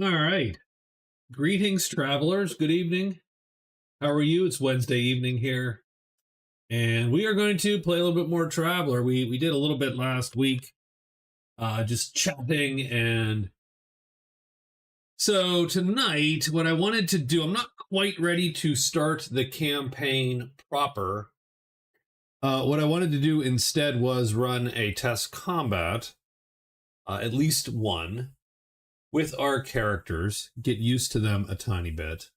All right. Greetings, travelers. Good evening. How are you? It's Wednesday evening here, and we are going to play a little bit more Traveler. We did a little bit last week, just chatting, and so tonight, what I wanted to do, I'm not quite ready to start the campaign proper. What I wanted to do instead was run a test combat, at least one, with our characters, get used to them a tiny bit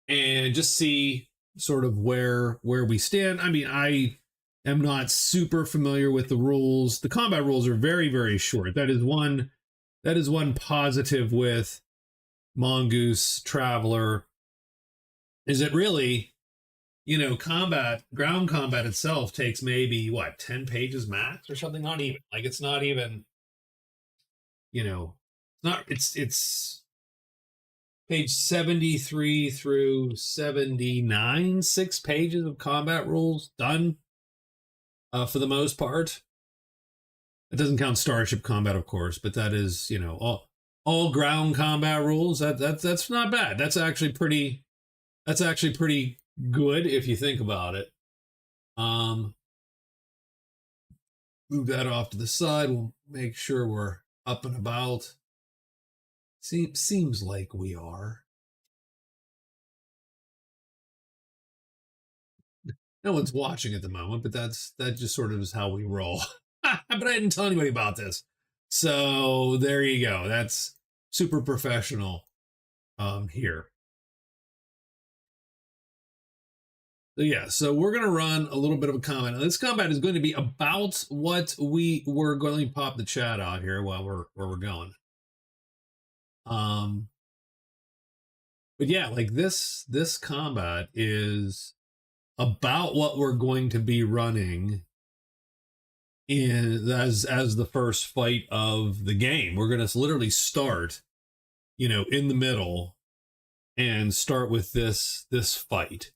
and just see sort of where we stand. I mean, I am not super familiar with the rules. The combat rules are very short. That is one positive with Mongoose Traveler, is it really, ground combat itself takes maybe what, 10 pages max or something, not even. Like it's not even, not it's page 73 through 79, 6 pages of combat rules done, for the most part. It doesn't count starship combat, of course, but that is, all ground combat rules. That's not bad. That's actually pretty. That's actually pretty good if you think about it. Um, Move that off to the side. We'll make sure we're up and about. Seems like we are. No one's watching at the moment, but that just sort of is how we roll. But I didn't tell anybody about this, so there you go. That's super professional, here. So yeah, so we're gonna run a little bit of a combat. Now, this combat is going to be about what we were going to pop the chat out here while we're going. Um, but yeah, like this combat is about what we're going to be running in as the first fight of the game. We're going to literally start, in the middle and start with this fight.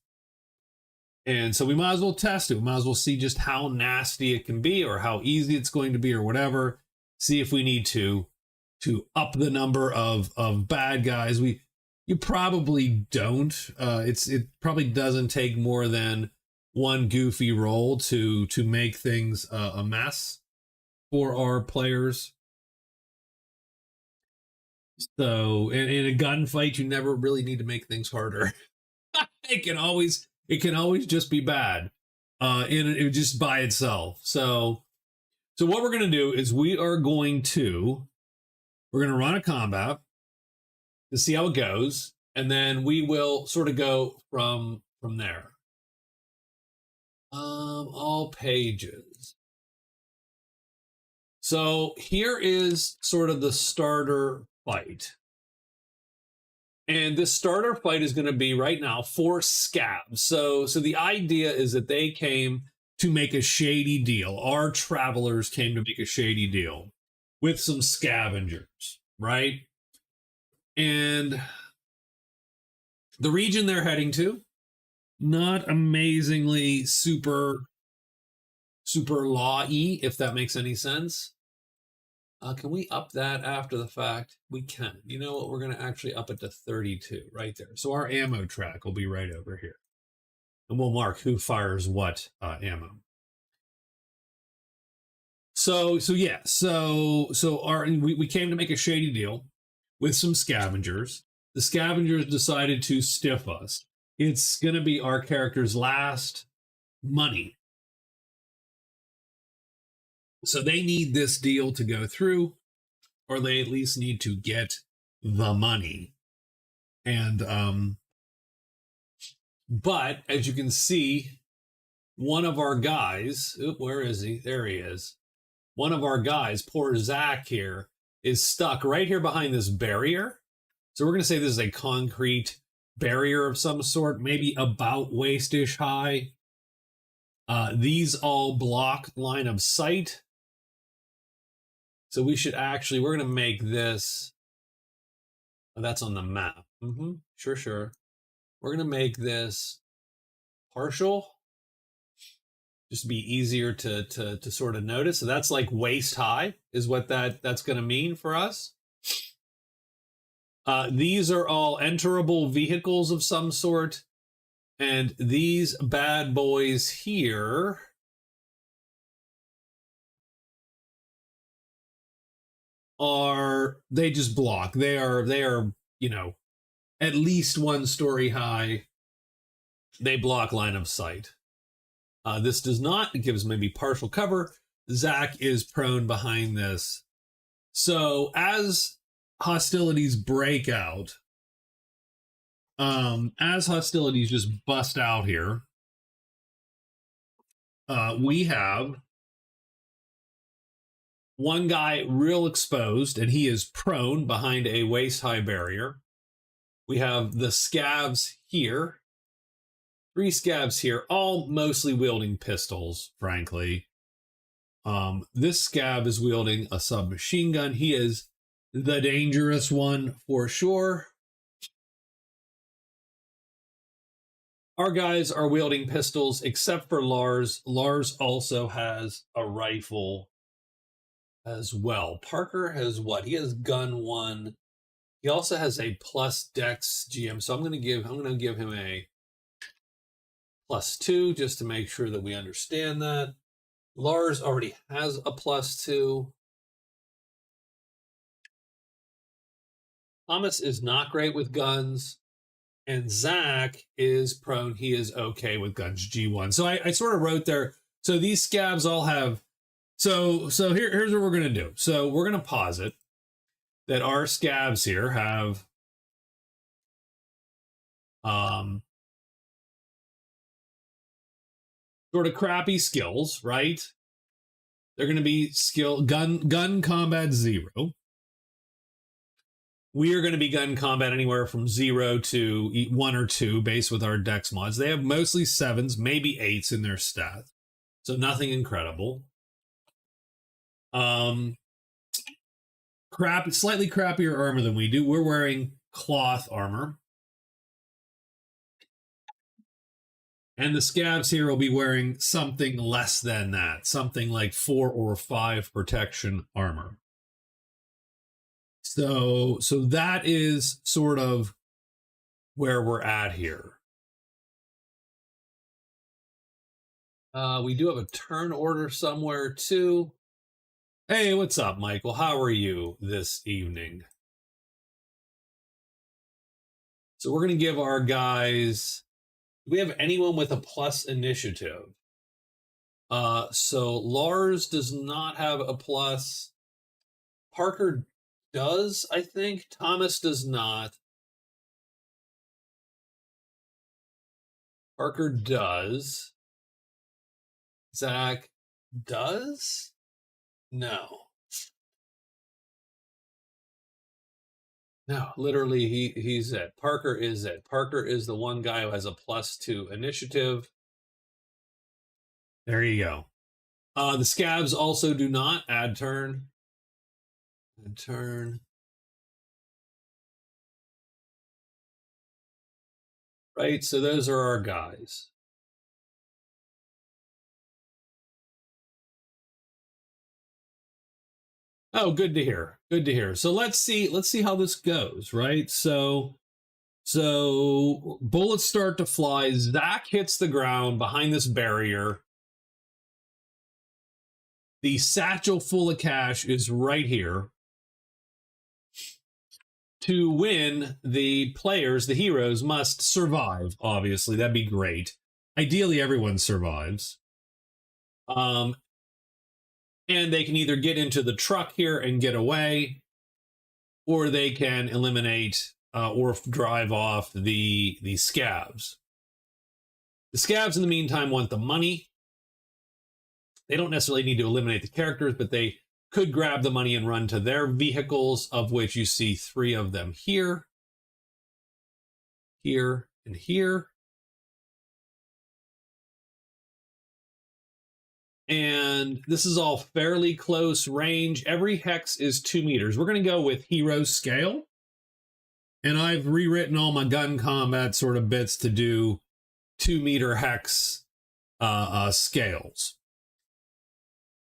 And so we might as well test it. We might as well see just how nasty it can be or how easy it's going to be or whatever. See if we need to up the number of bad guys. You probably don't. It probably doesn't take more than one goofy roll to make things a mess for our players. So in a gunfight, you never really need to make things harder. it can always just be bad, it just by itself. So what we're going to do is we're going to run a combat to see how it goes, and then we will sort of go from there. All pages. So here is sort of the starter fight. And this starter fight is going to be right now for scabs. So the idea is that they came to make a shady deal. Our travelers came to make a shady deal with some scavengers, right? And the region they're heading to, not amazingly super law-y, if that makes any sense. Can we up that after the fact? We can. You know what? We're going to actually up it to 32 right there. So our ammo track will be right over here. And we'll mark who fires what ammo. So yeah. So we came to make a shady deal with some scavengers. The scavengers decided to stiff us. It's going to be our character's last money. So they need this deal to go through, or they at least need to get the money. And but as you can see, one of our guys, where is he? There he is. One of our guys, poor Zach here, is stuck right here behind this barrier. So we're going to say this is a concrete barrier of some sort, maybe about waist-ish high. These all block line of sight. So we're going to make this, that's on the map. Sure. We're going to make this partial, just to be easier to sort of notice. So that's like waist high is what that's going to mean for us. These are all enterable vehicles of some sort. And these bad boys here they just block. They are, at least 1 story high. They block line of sight. This does not. It gives maybe partial cover. Zach is prone behind this. So as hostilities break out, as hostilities just bust out here, we have one guy real exposed, and he is prone behind a waist-high barrier. We have the scabs here. 3 scabs here, all mostly wielding pistols, frankly. This scab is wielding a submachine gun. He is the dangerous one for sure. Our guys are wielding pistols, except for Lars. Lars also has a rifle as well. Parker has what? He has gun 1. He also has a plus dex GM, so I'm going to give him a +2 just to make sure that we understand that. Lars already has a +2. Thomas is not great with guns, and Zach is prone. He is okay with guns, G1. So I sort of wrote there. So these scabs all have. So here's what we're going to do. So we're going to posit that our scabs here have sort of crappy skills, right? They're going to be gun combat 0. We are going to be gun combat anywhere from 0 to 1 or 2 based with our dex mods. They have mostly 7s, maybe 8s in their stat. So nothing incredible. Slightly crappier armor than we do. We're wearing cloth armor. And the scabs here will be wearing something less than that, something like 4 or 5 protection armor. So that is sort of where we're at here. We do have a turn order somewhere too. Hey, what's up, Michael? How are you this evening? So we're going to give our guys... Do we have anyone with a plus initiative? So Lars does not have a plus. Parker does, I think. Thomas does not. Parker does. Zach does? No. No, literally, he's it. Parker is it. Parker is the one guy who has a +2 initiative. There you go. The scabs also do not add turn. Add turn. Right, so those are our guys. Oh, good to hear. Good to hear. So let's see how this goes, right? So bullets start to fly. Zach hits the ground behind this barrier. The satchel full of cash is right here. To win, the players, the heroes, must survive, obviously. That'd be great. Ideally, everyone survives. And they can either get into the truck here and get away, or they can eliminate or drive off the scabs. The scabs, in the meantime, want the money. They don't necessarily need to eliminate the characters, but they could grab the money and run to their vehicles, of which you see 3 of them here, here, and here. And this is all fairly close range. Every hex is 2 meters. We're going to go with hero scale. And I've rewritten all my gun combat sort of bits to do 2-meter hex scales.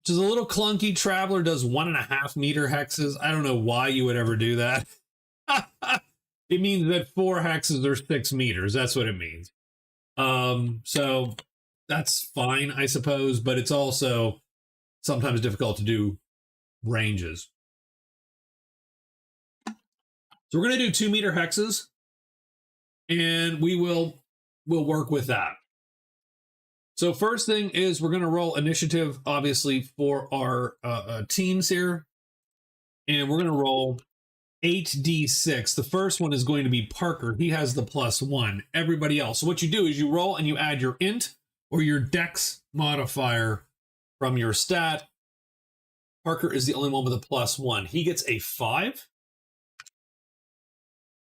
Which is a little clunky. Traveler does 1.5-meter hexes. I don't know why you would ever do that. It means that 4 hexes are 6 meters. That's what it means. So that's fine, I suppose, but it's also sometimes difficult to do ranges. So we're going to do 2 meter hexes, and we'll work with that. So first thing is we're going to roll initiative, obviously, for our teams here. And we're going to roll 8d6. The first one is going to be Parker. He has the +1. Everybody else. So what you do is you roll and you add your int or your dex modifier from your stat. Parker is the only one with a +1. He gets a 5.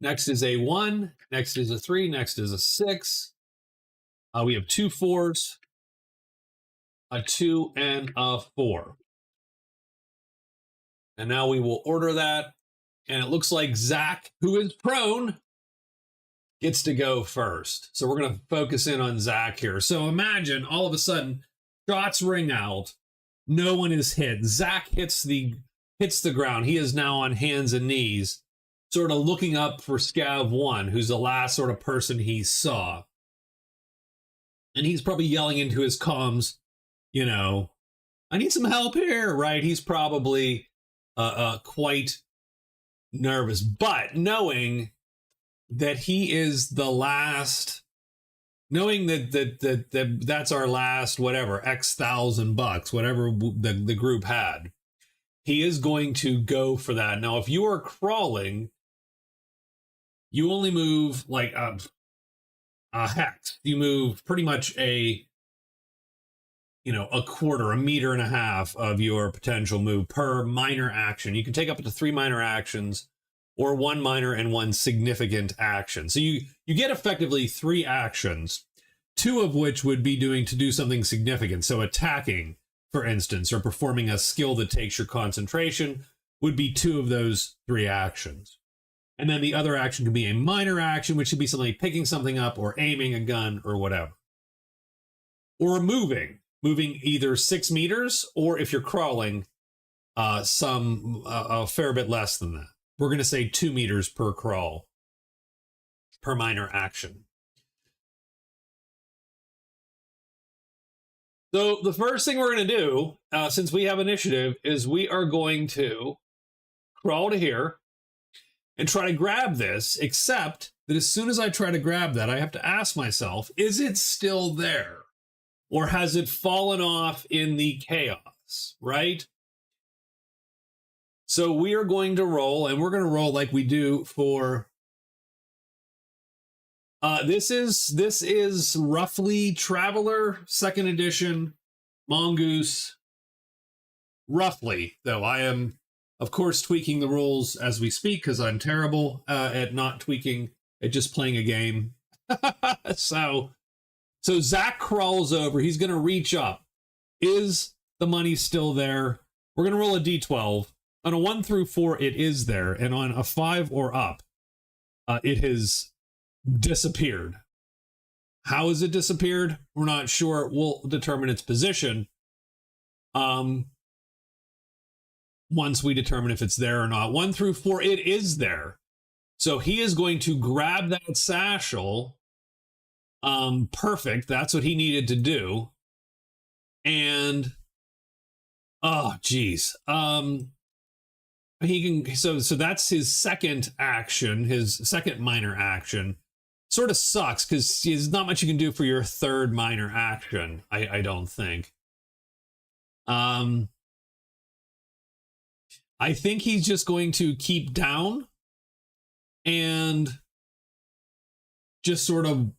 Next is a 1. Next is a 3. Next is a 6. We have 2 4s, a 2, and a 4. And now we will order that. And it looks like Zach, who is prone, gets to go first. So we're going to focus in on Zach here. So imagine all of a sudden, shots ring out. No one is hit. Zach hits the ground. He is now on hands and knees, sort of looking up for Scav 1, who's the last sort of person he saw. And he's probably yelling into his comms, you know, I need some help here, right? He's probably quite nervous, but knowing that he is the last, knowing that that's our last, whatever, X $1,000, whatever the group had, he is going to go for that. Now, if you are crawling, you only move like a hex. You move pretty much a quarter, 1.5 meters of your potential move per minor action. You can take up to 3 minor actions or 1 minor and 1 significant action. So you get effectively 3 actions, 2 of which would be to do something significant. So attacking, for instance, or performing a skill that takes your concentration would be 2 of those 3 actions. And then the other action could be a minor action, which could be something like picking something up or aiming a gun or whatever. Or moving either 6 meters, or if you're crawling, a fair bit less than that. We're going to say 2 meters per crawl, per minor action. So the first thing we're going to do, since we have initiative, is we are going to crawl to here and try to grab this, except that as soon as I try to grab that, I have to ask myself, is it still there? Or has it fallen off in the chaos, right? So we are going to roll, and we're going to roll like we do for... This is roughly Traveler, 2nd edition, Mongoose. Roughly, though. I am, of course, tweaking the rules as we speak, because I'm terrible at not tweaking, at just playing a game. So Zach crawls over. He's going to reach up. Is the money still there? We're going to roll a d12. On a 1 through 4, it is there. And on a 5 or up, it has disappeared. How has it disappeared? We're not sure. We'll determine its position once we determine if it's there or not. 1 through 4, it is there. So he is going to grab that satchel. Perfect. That's what he needed to do. And oh geez. He can, so that's his second action, his second minor action. Sort of sucks because there's not much you can do for your third minor action, I don't think. I think he's just going to keep down and just sort of,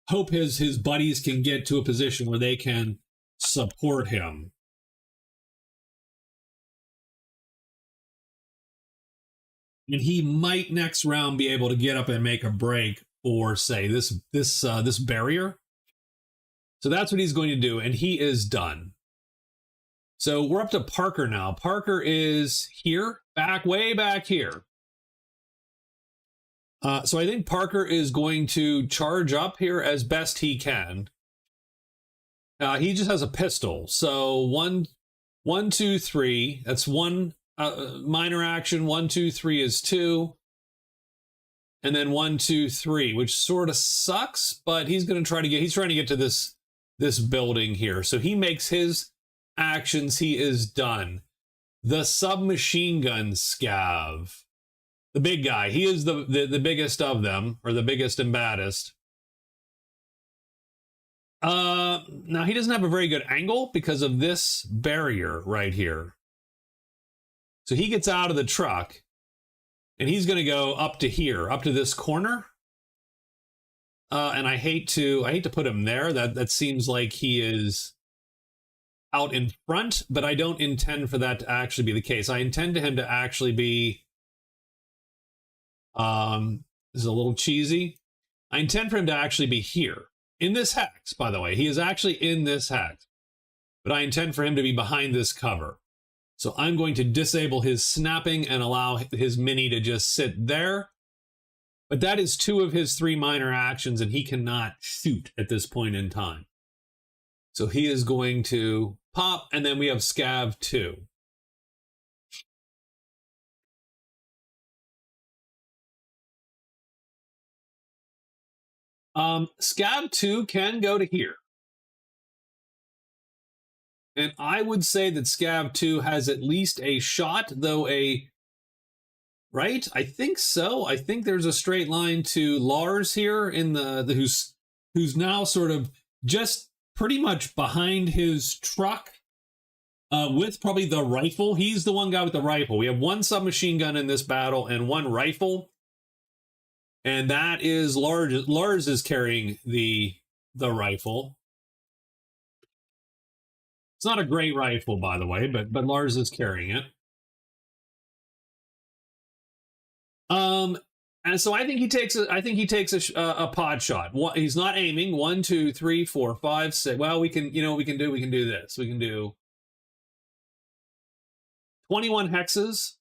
hope his buddies can get to a position where they can support him. And he might next round be able to get up and make a break for, say, this barrier. So that's what he's going to do, and he is done. So we're up to Parker now. Parker is here, way back here. So I think Parker is going to charge up here as best he can. He just has a pistol. So 1, 2, 3. That's 1 minor action. 1, 2, 3 is 2. and then 1, 2, 3, which sort of sucks, but he's trying to get to this building here. So he makes his actions, he is done. The submachine gun scav, the big guy, he is the biggest of them, or the biggest and baddest. Now he doesn't have a very good angle because of this barrier right here. So he gets out of the truck and he's going to go up to here, up to this corner. And I hate to put him there. That seems like he is out in front, but I don't intend for that to actually be the case. I intend him to actually be, this is a little cheesy. I intend for him to actually be here. In this hex, by the way. He is actually in this hex. But I intend for him to be behind this cover. So I'm going to disable his snapping and allow his mini to just sit there. But that is 2 of his 3 minor actions, and he cannot shoot at this point in time. So he is going to pop, and then we have Scav 2. Scav 2 can go to here. And I would say that Scav 2 has at least a shot, though right? I think so. I think there's a straight line to Lars here in who's now sort of just pretty much behind his truck with probably the rifle. He's the one guy with the rifle. We have 1 submachine gun in this battle and 1 rifle. And that is Lars. Lars is carrying the rifle. It's not a great rifle, by the way, but Lars is carrying it. And so I think he takes a pod shot. He's not aiming. 1, 2, 3, 4, 5, 6. Well, we can do this. We can do 21 hexes.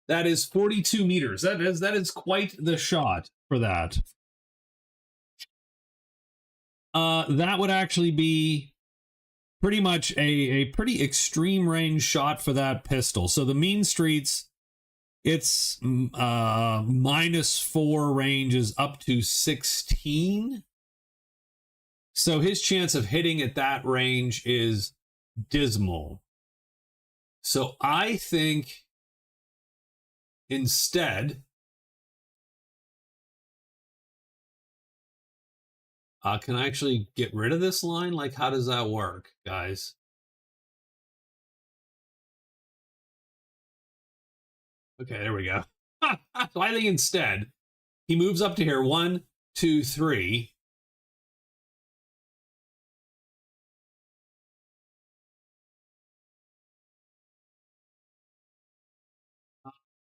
That is 42 meters. That is quite the shot for that. That would actually be pretty much a pretty extreme range shot for that pistol. So the mean streets, it's -4 range is up to 16. So his chance of hitting at that range is dismal. So I think instead, can I actually get rid of this line? Like, how does that work, guys? Okay, there we go. So I think instead, he moves up to here. 1, 2, 3.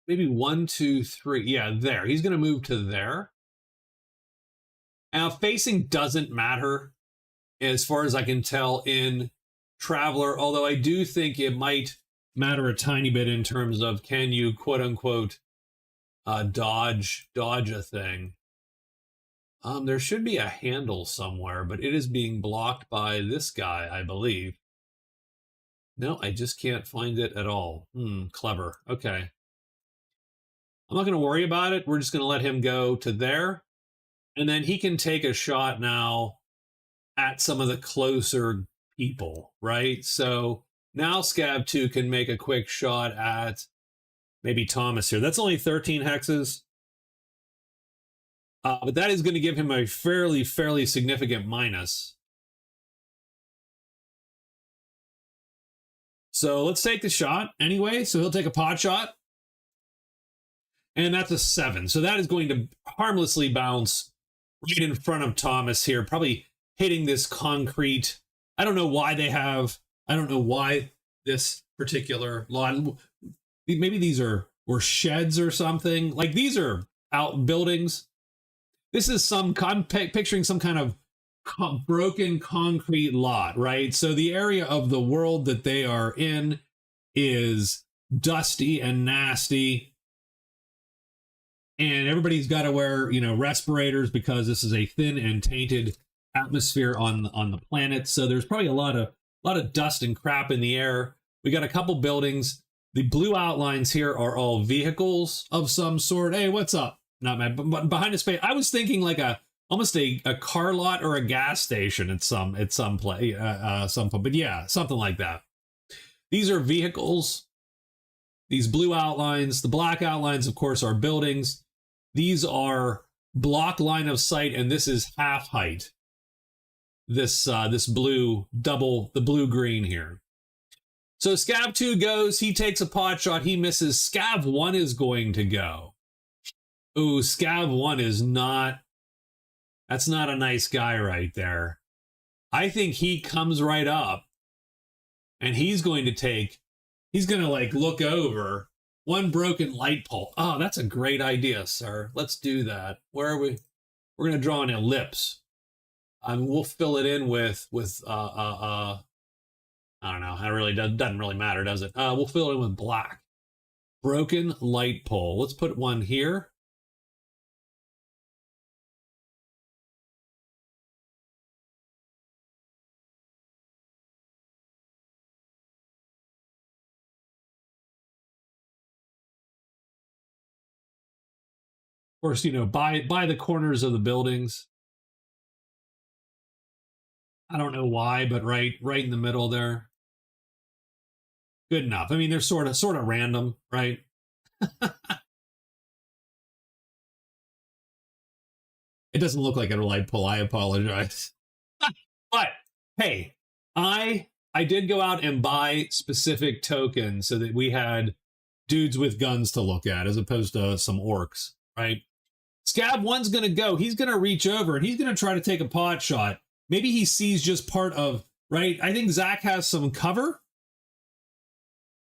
Maybe 1, 2, 3. Yeah, there. He's going to move to there. Now, facing doesn't matter as far as I can tell in Traveler, although I do think it might matter a tiny bit in terms of can you, quote unquote, dodge a thing. There should be a handle somewhere, but it is being blocked by this guy, I believe. No, I just can't find it at all. Clever. Okay. I'm not going to worry about it. We're just going to let him go to there. And then he can take a shot now at some of the closer people, right? So now Scav 2 can make a quick shot at maybe Thomas here. That's only 13 hexes. But that is going to give him a fairly significant minus. So let's take the shot anyway. So he'll take a pot shot. And that's a 7. So that is going to harmlessly bounce right in front of Thomas here, probably hitting this concrete. I don't know why this particular lot, maybe these were sheds or something. Like these are outbuildings. This is I'm picturing some kind of broken concrete lot, right? So the area of the world that they are in is dusty and nasty. And everybody's got to wear, respirators because this is a thin and tainted atmosphere on the planet. So there's probably a lot of dust and crap in the air. We got a couple buildings. The blue outlines here are all vehicles of some sort. Hey, what's up? Not mad, but behind the space, I was thinking like almost a car lot or a gas station at some place, some point. But yeah, something like that. These are vehicles. These blue outlines, the black outlines, of course, are buildings. These are block line of sight, and this is half height. This blue double, the blue green here. So Scav 2 goes, he takes a pot shot, he misses. Scav 1 is going to go. Ooh, Scav 1 is not, that's not a nice guy right there. I think he comes right up and he's going to like look over one broken light pole. Oh, that's a great idea, sir. Let's do that. Where are we? We're going to draw an ellipse. We'll fill it in with I don't know. It really doesn't really matter, does it? We'll fill it in with black. Broken light pole. Let's put one here. Of course, you know, by the corners of the buildings. I don't know why, but right in the middle there. Good enough. I mean, they're sort of random, right? It doesn't look like a light pole. I apologize. But hey, I did go out and buy specific tokens so that we had dudes with guns to look at as opposed to some orcs, right? Scab 1's going to go. He's going to reach over and he's going to try to take a pot shot. Maybe he sees just part of, right? I think Zach has some cover.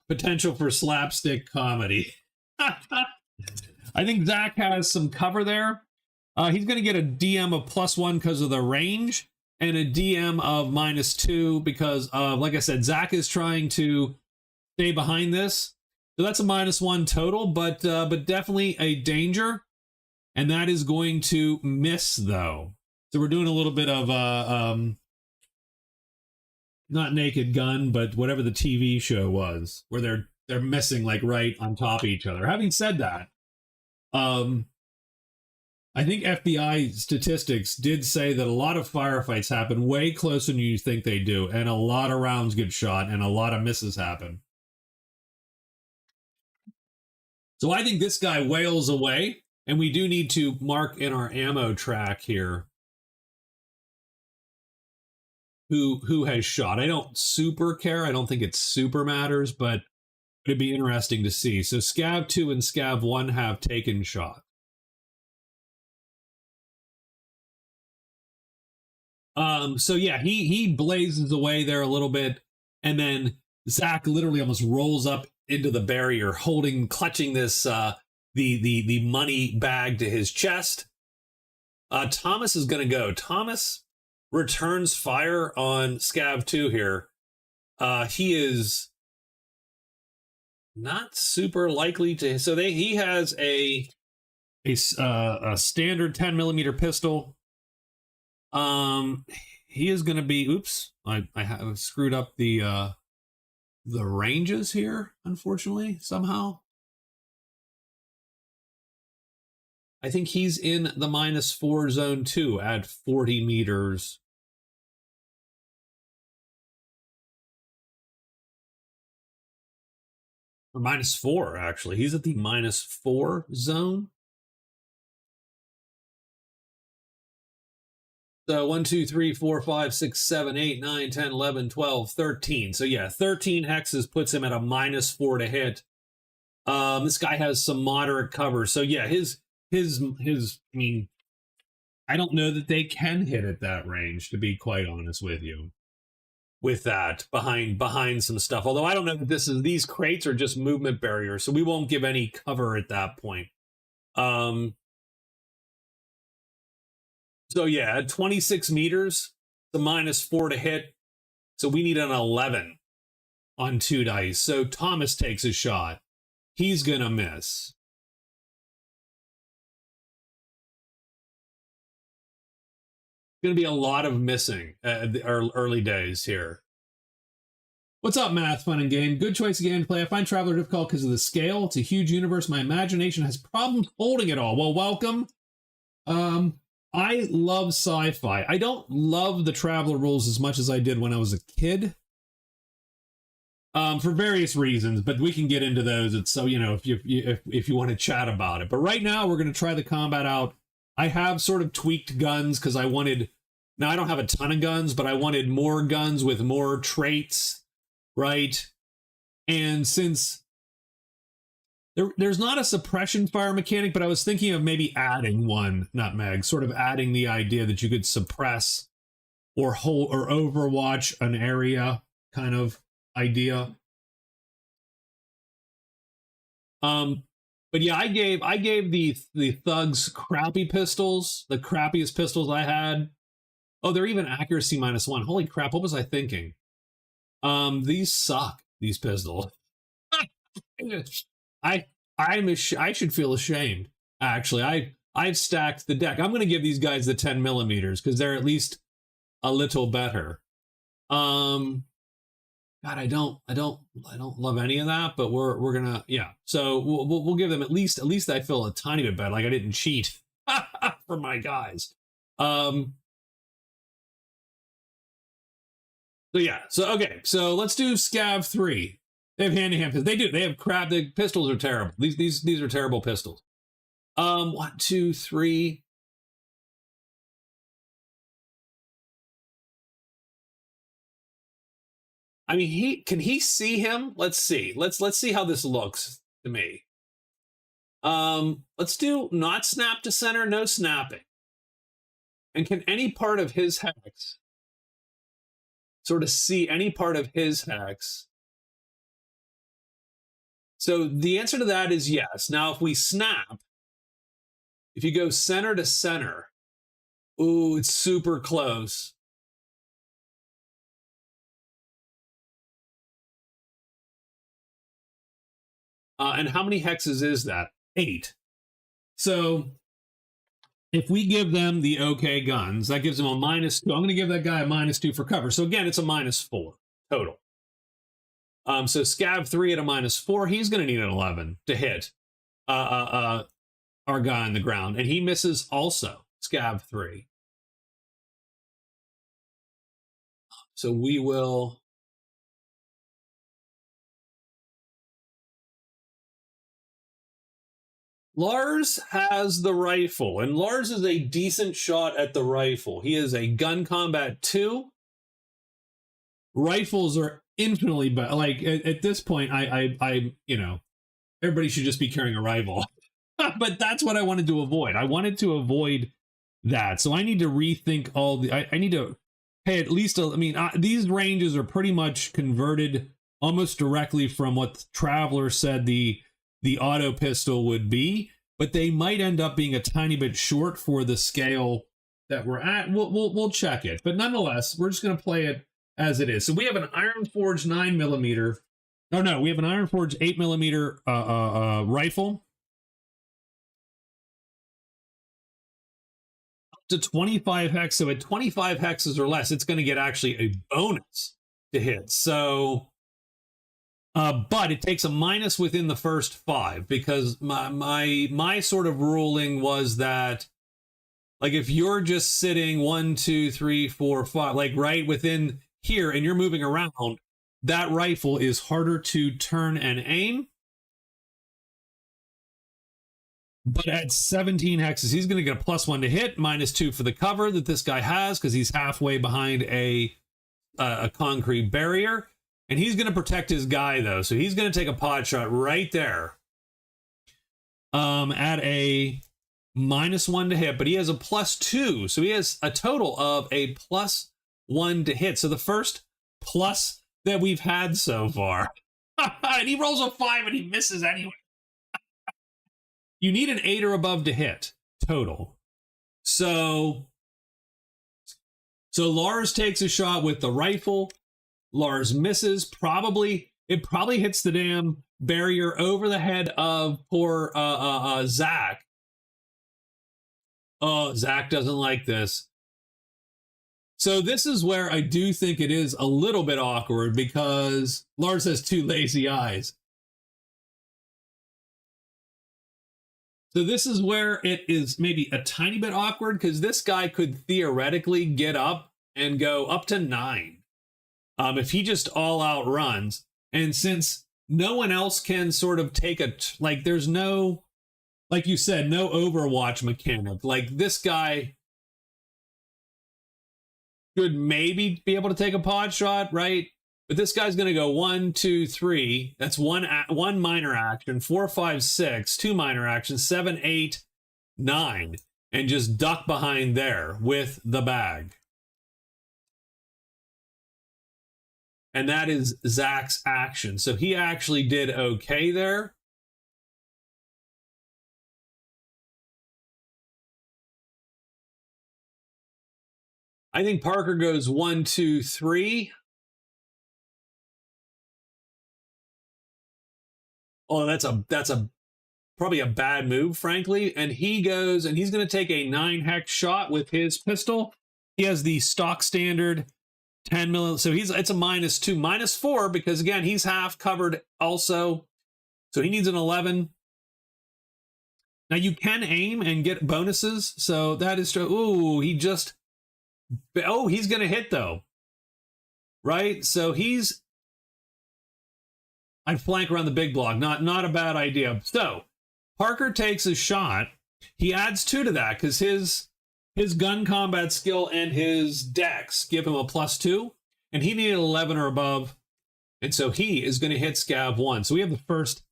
Potential for slapstick comedy. I think Zach has some cover there. He's going to get a DM of +1 because of the range and a DM of -2 because of, like I said, Zach is trying to stay behind this. So that's a -1 total, but definitely a danger. And that is going to miss, though. So we're doing a little bit of not Naked Gun, but whatever the TV show was, where they're missing like right on top of each other. Having said that, I think FBI statistics did say that a lot of firefights happen way closer than you think they do, and a lot of rounds get shot, and a lot of misses happen. So I think this guy wails away, and we do need to mark in our ammo track here who has shot. I don't super care. I don't think it super matters, but it'd be interesting to see. So Scav 2 and Scav 1 have taken shot. So yeah, he blazes away there a little bit, and then Zach literally almost rolls up into the barrier, clutching this the money bag to his chest. Thomas is gonna go. Thomas returns fire on Scav 2 here. He is not super likely to. So he has a standard 10mm pistol. He is going to be. Oops, I have screwed up the ranges here. Unfortunately, somehow. I think he's in the -4 zone too at 40 meters. Or -4, actually. He's at the -4 zone. So 1, 2, 3, 4, 5, 6, 7, 8, 9, 10, 11, 12, 13. So yeah, 13 hexes puts him at a -4 to hit. This guy has some moderate cover. So yeah, his I mean, I don't know that they can hit at that range, to be quite honest with you. With that behind some stuff. Although I don't know that these crates are just movement barriers, so we won't give any cover at that point. So yeah, at 26 meters, the -4 to hit. So we need an 11 on 2 dice. So Thomas takes a shot. He's gonna miss. Going to be a lot of missing the early days here. What's up, Math, Fun and Game? Good choice of gameplay. I find Traveler difficult because of the scale. It's a huge universe. My imagination has problems holding it all. Well, welcome. I love sci-fi. I don't love the Traveler rules as much as I did when I was a kid. For various reasons, but we can get into those. It's so, you know, if you want to chat about it. But right now, we're going to try the combat out. I have sort of tweaked guns because I wanted. Now I don't have a ton of guns, but I wanted more guns with more traits, right? And since there's not a suppression fire mechanic, but I was thinking of maybe adding one, Nutmeg, sort of adding the idea that you could suppress or hold or overwatch an area, kind of idea. But yeah, I gave the thugs crappy pistols, the crappiest pistols I had. Oh, they're even accuracy -1. Holy crap, what was I thinking? These suck, these pistols. I should feel ashamed. Actually, I've stacked the deck. I'm going to give these guys the 10 millimeters because they're at least a little better. God, I don't love any of that, but we're gonna, yeah. So we'll give them at least I feel a tiny bit better. Like I didn't cheat for my guys. So yeah. So okay. So let's do Scav 3. They have hand-to-hand pistols. They do. They have crap. The pistols are terrible. These are terrible pistols. 1, 2, 3. I mean, can he see him? Let's see. Let's see how this looks to me. Let's do not snap to center, no snapping. And can any part of his hex sort of see any part of his hex? So the answer to that is yes. Now, if we snap, if you go center to center, ooh, it's super close. And how many hexes is that? 8. So if we give them the okay guns, that gives them a -2. I'm going to give that guy a -2 for cover. So again, it's a -4 total. So Scav 3 at a -4, he's going to need an 11 to hit our guy on the ground. And he misses also, Scav 3. So we will... Lars has the rifle, and Lars is a decent shot at the rifle. He is a gun combat 2. Rifles are infinitely better. Like at this point, I you know, everybody should just be carrying a rifle. But that's what I wanted to avoid. I wanted to avoid that. So I need to rethink all the. I need to pay at least. I mean, these ranges are pretty much converted almost directly from what Traveler said the auto pistol would be, but they might end up being a tiny bit short for the scale that we're at. We'll check it, but nonetheless, we're just going to play it as it is. So we have an Iron Forge 9mm. No, we have an Iron Forge 8mm rifle. Up to 25 hex. So at 25 hexes or less, it's going to get actually a bonus to hit. So. But it takes a minus within the first 5 because my sort of ruling was that, like, if you're just sitting 1, 2, 3, 4, 5, like right within here, and you're moving around, that rifle is harder to turn and aim. But at 17 hexes, he's going to get a +1 to hit, -2 for the cover that this guy has because he's halfway behind a concrete barrier. And he's going to protect his guy, though. So he's going to take a pod shot right there. At a -1 to hit. But he has a +2. So he has a total of a +1 to hit. So the first plus that we've had so far. And he rolls a 5 and he misses anyway. You need an 8 or above to hit total. So Lars takes a shot with the rifle. Lars misses. It probably hits the damn barrier over the head of poor Zach. Oh, Zach doesn't like this. So this is where I do think it is a little bit awkward because Lars has two lazy eyes. So this is where it is maybe a tiny bit awkward because this guy could theoretically get up and go up to 9 if he just all out runs. And since no one else can sort of take like there's no, like you said, no Overwatch mechanic. Like this guy could maybe be able to take a pod shot, right? But this guy's going to go 1, 2, 3. That's one minor action, 4, 5, 6, 2 minor actions, 7, 8, 9, and just duck behind there with the bag. And that is Zach's action. So he actually did okay there. I think Parker goes 1, 2, 3. Oh, that's a probably a bad move, frankly. And he goes and he's going to take a 9 hex shot with his pistol. He has the stock standard 10 mil. So it's a -2, -4 because again he's half covered also. So he needs an 11. Now you can aim and get bonuses. So that is true. Ooh, he's going to hit though. Right? So I'd flank around the big block. Not a bad idea. So Parker takes a shot. He adds 2 to that because his gun combat skill and his dex give him a +2. And he needed 11 or above. And so he is going to hit Scav 1. So we have the first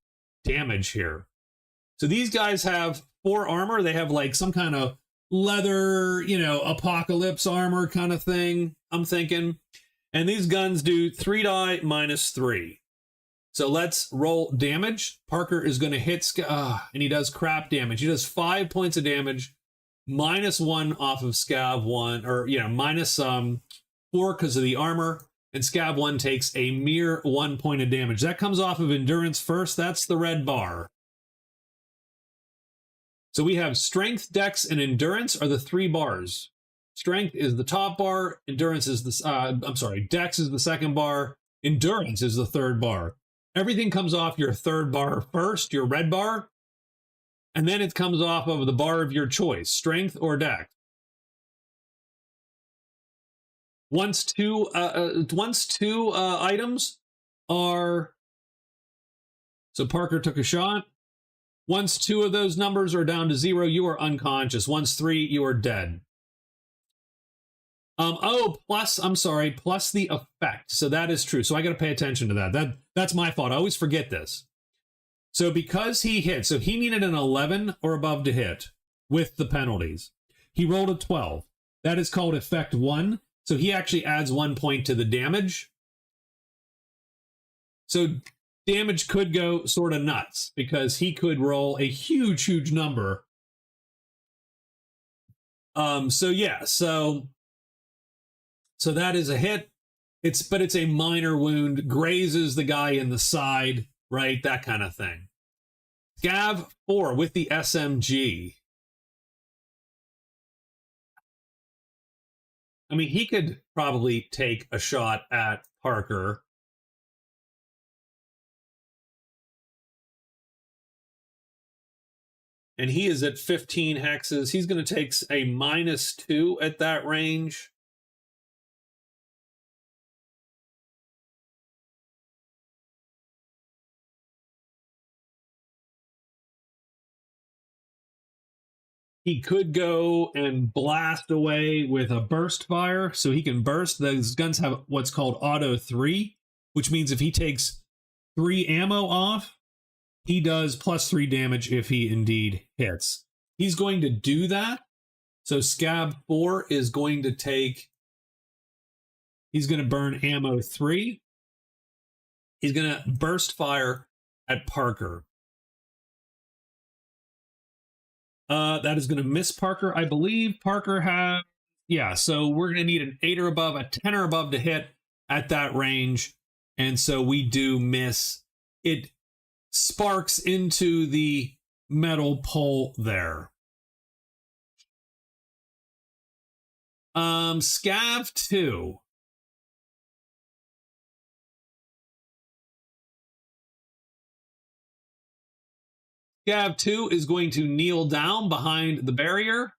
damage here. So these guys have 4 armor. They have like some kind of leather, apocalypse armor kind of thing, I'm thinking. And these guns do 3 die -3. So let's roll damage. Parker is going to hit, and he does crap damage. He does 5 points of damage, -1 off of Scav 1, or, -4 because of the armor. And Scav 1 takes a mere 1 point of damage. That comes off of endurance first. That's the red bar. So we have strength, dex, and endurance are the 3 bars. Strength is the top bar. Endurance is dex is the second bar. Endurance is the third bar. Everything comes off your third bar first, your red bar, and then it comes off of the bar of your choice, strength or dex. Once two items are, so Parker took a shot. Once 2 of those numbers are down to 0, you are unconscious. Once 3, you are dead. Plus the effect. So that is true. So I got to pay attention to that. That's my fault. I always forget this. So because he hit, so he needed an 11 or above to hit with the penalties. He rolled a 12. That is called effect 1. So he actually adds 1 point to the damage. So damage could go sort of nuts because he could roll a huge number. So that is a hit. But it's a minor wound, grazes the guy in the side, right? That kind of thing. Scav 4 with the SMG. I mean, he could probably take a shot at Parker. And he is at 15 hexes. He's going to take a -2 at that range. He could go and blast away with a burst fire, so he can burst. Those guns have what's called auto 3, which means if he takes 3 ammo off, he does +3 damage if he indeed hits. He's going to do that. So Scab 4 is going to he's going to burn ammo 3. He's going to burst fire at Parker. That is going to miss Parker. I believe Parker has, so we're going to need an 8 or above, a 10 or above to hit at that range. And so we do miss. It sparks into the metal pole there. Scav 2. Scav 2 is going to kneel down behind the barrier.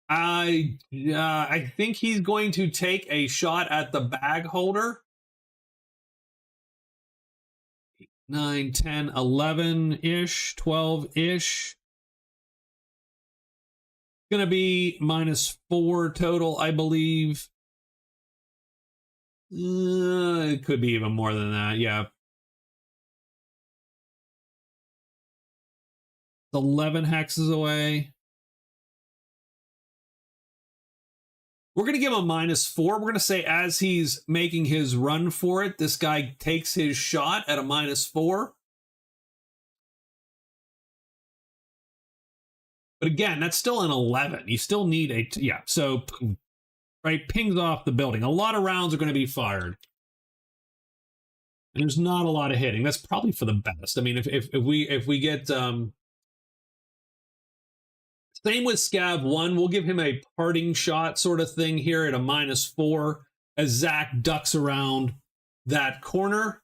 I think he's going to take a shot at the bag holder. 9, 10, 11-ish, 12-ish. Going to be -4 total, I believe. It could be even more than that, yeah. 11 hexes away. We're going to give him a -4. We're going to say as he's making his run for it, this guy takes his shot at a -4. But again, that's still an 11. You still need a, yeah, so, right, pings off the building. A lot of rounds are going to be fired. And there's not a lot of hitting. That's probably for the best. I mean, if we get, same with Scav 1, we'll give him a parting shot sort of thing here at a -4 as Zach ducks around that corner.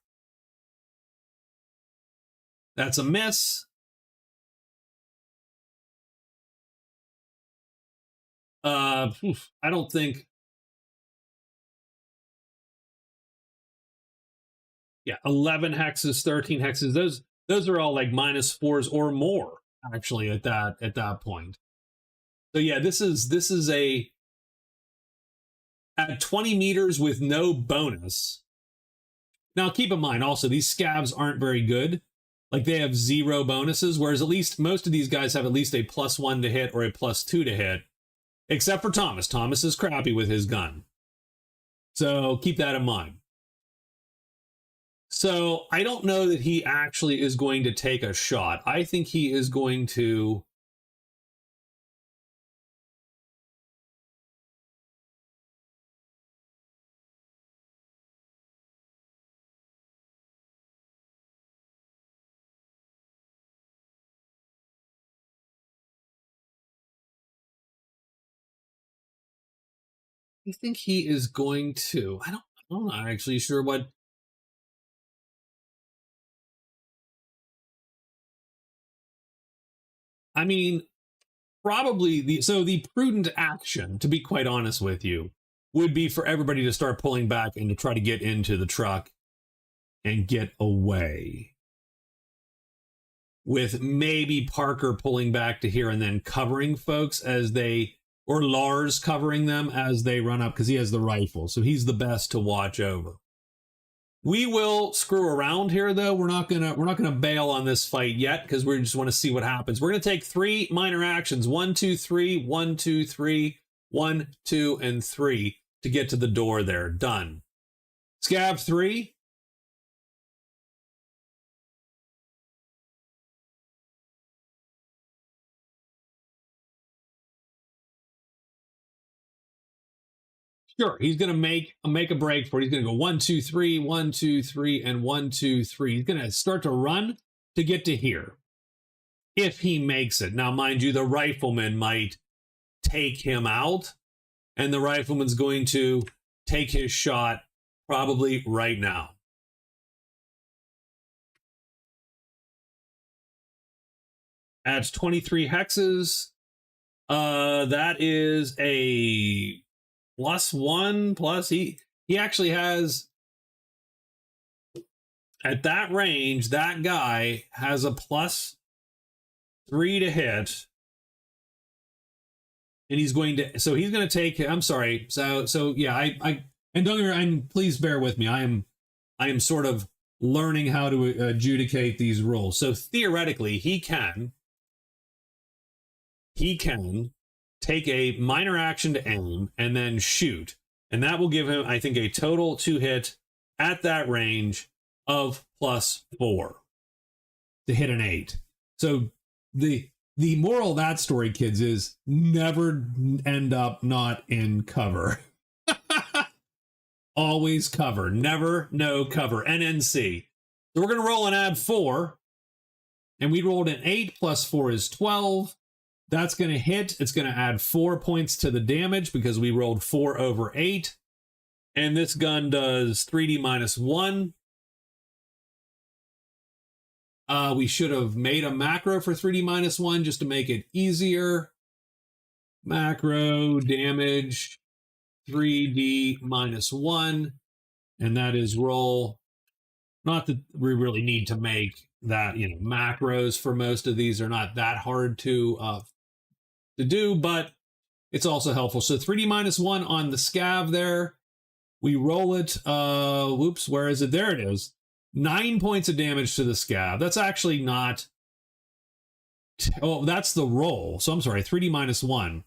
That's a miss. I don't think. Yeah, 11 hexes, 13 hexes. Those are all like -4s or more actually at that point. So yeah, this is a at 20 meters with no bonus. Now keep in mind also these scavs aren't very good. Like they have 0 bonuses, whereas at least most of these guys have at least a +1 to hit or a +2 to hit. Except for Thomas. Thomas is crappy with his gun. So keep that in mind. So I don't know that he actually is going to take a shot. I think he is going to... I think he is going to... I'm not actually sure what... I mean, probably the prudent action, to be quite honest with you, would be for everybody to start pulling back and to try to get into the truck and get away. With maybe Parker pulling back to here and then covering folks as they, or Lars covering them as they run up because he has the rifle. So he's the best to watch over. We will screw around here, though. We're not gonna bail on this fight yet because we just want to see what happens. We're gonna take 3 minor actions: 1, 2, 3, 1, 2, 3, 1, 2, and 3 to get to the door there. Done. Scav 3. Sure, he's gonna make a break for it. He's gonna go 1, 2, 3, 1, 2, 3, and 1, 2, 3. He's gonna start to run to get to here. If he makes it. Now, mind you, the rifleman might take him out, and the rifleman's going to take his shot probably right now. Adds 23 hexes. That is a +1 plus. He actually has, at that range, that guy has a +3 to hit. And he's going to, so he's going to take, I'm sorry. So yeah, and don't get me, please bear with me. I am sort of learning how to adjudicate these rules. So theoretically, he can take a minor action to aim and then shoot. And that will give him, I think, a total to hit at that range of +4 to hit an 8. So the moral of that story, kids, is never end up not in cover. Always cover. Never no cover. NNC. So we're going to roll an add 4. And we rolled an 8 plus 4 is 12. That's going to hit. It's going to add 4 points to the damage because we rolled 4 over 8. And this gun does 3d minus 1. We should have made a macro for 3d minus 1 just to make it easier. Macro damage 3d minus 1. And that is roll. Not that we really need to make that, macros for most of these are not that hard to do, but it's also helpful. So 3d minus 1 on the scav there. We roll it. Whoops, where is it? There it is. 9 points of damage to the scav. That's actually not. Oh, that's the roll. So I'm sorry, 3d minus 1.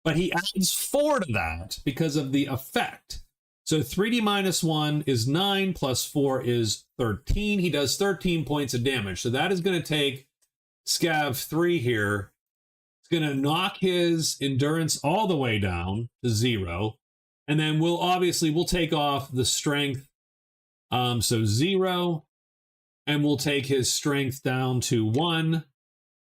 But he adds 4 to that because of the effect. So 3d minus 1 is 9 plus 4 is 13. He does 13 points of damage. So that is going to take scav 3 here. It's going to knock his endurance all the way down to 0. And then we'll take off the strength. So 0. And we'll take his strength down to 1.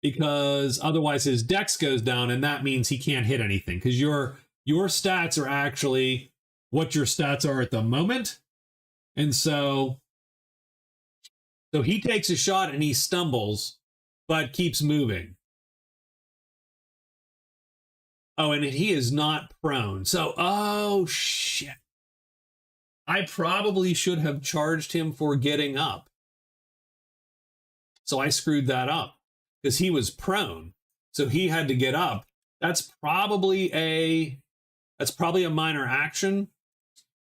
Because otherwise his dex goes down. And that means he can't hit anything. Because your stats are actually what your stats are at the moment. And so he takes a shot and he stumbles, but keeps moving. Oh, and he is not prone. So, oh, shit. I probably should have charged him for getting up. So I screwed that up because he was prone. So he had to get up. That's probably a minor action.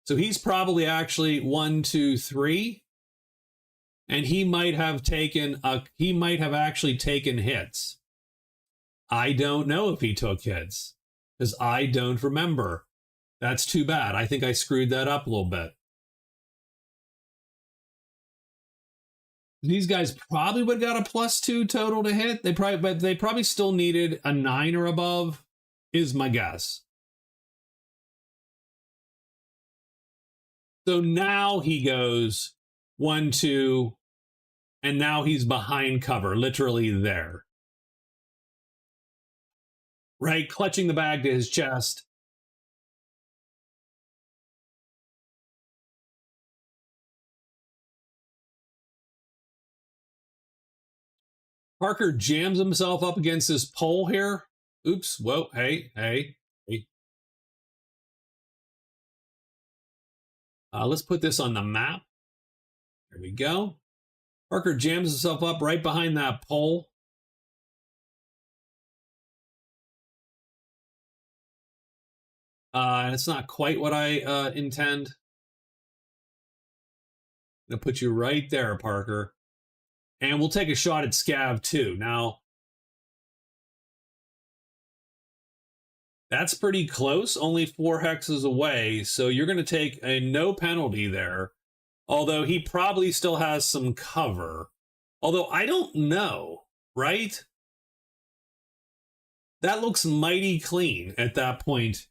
So he's probably actually 1, 2, 3. And he might have actually taken hits. I don't know if he took hits because I don't remember. That's too bad. I think I screwed that up a little bit. These guys probably would have got a +2 total to hit. They probably still needed a 9 or above, is my guess. So now he goes 1, 2, and now he's behind cover, literally there. Right? Clutching the bag to his chest. Parker jams himself up against this pole here. Oops. Whoa. Hey. Let's put this on the map. There we go. Parker jams himself up right behind that pole. It's not quite what I intend. I'm going to put you right there, Parker. And we'll take a shot at Scav too. Now, that's pretty close, only 4 hexes away. So you're going to take a no penalty there. Although he probably still has some cover. Although I don't know, right? That looks mighty clean at that point.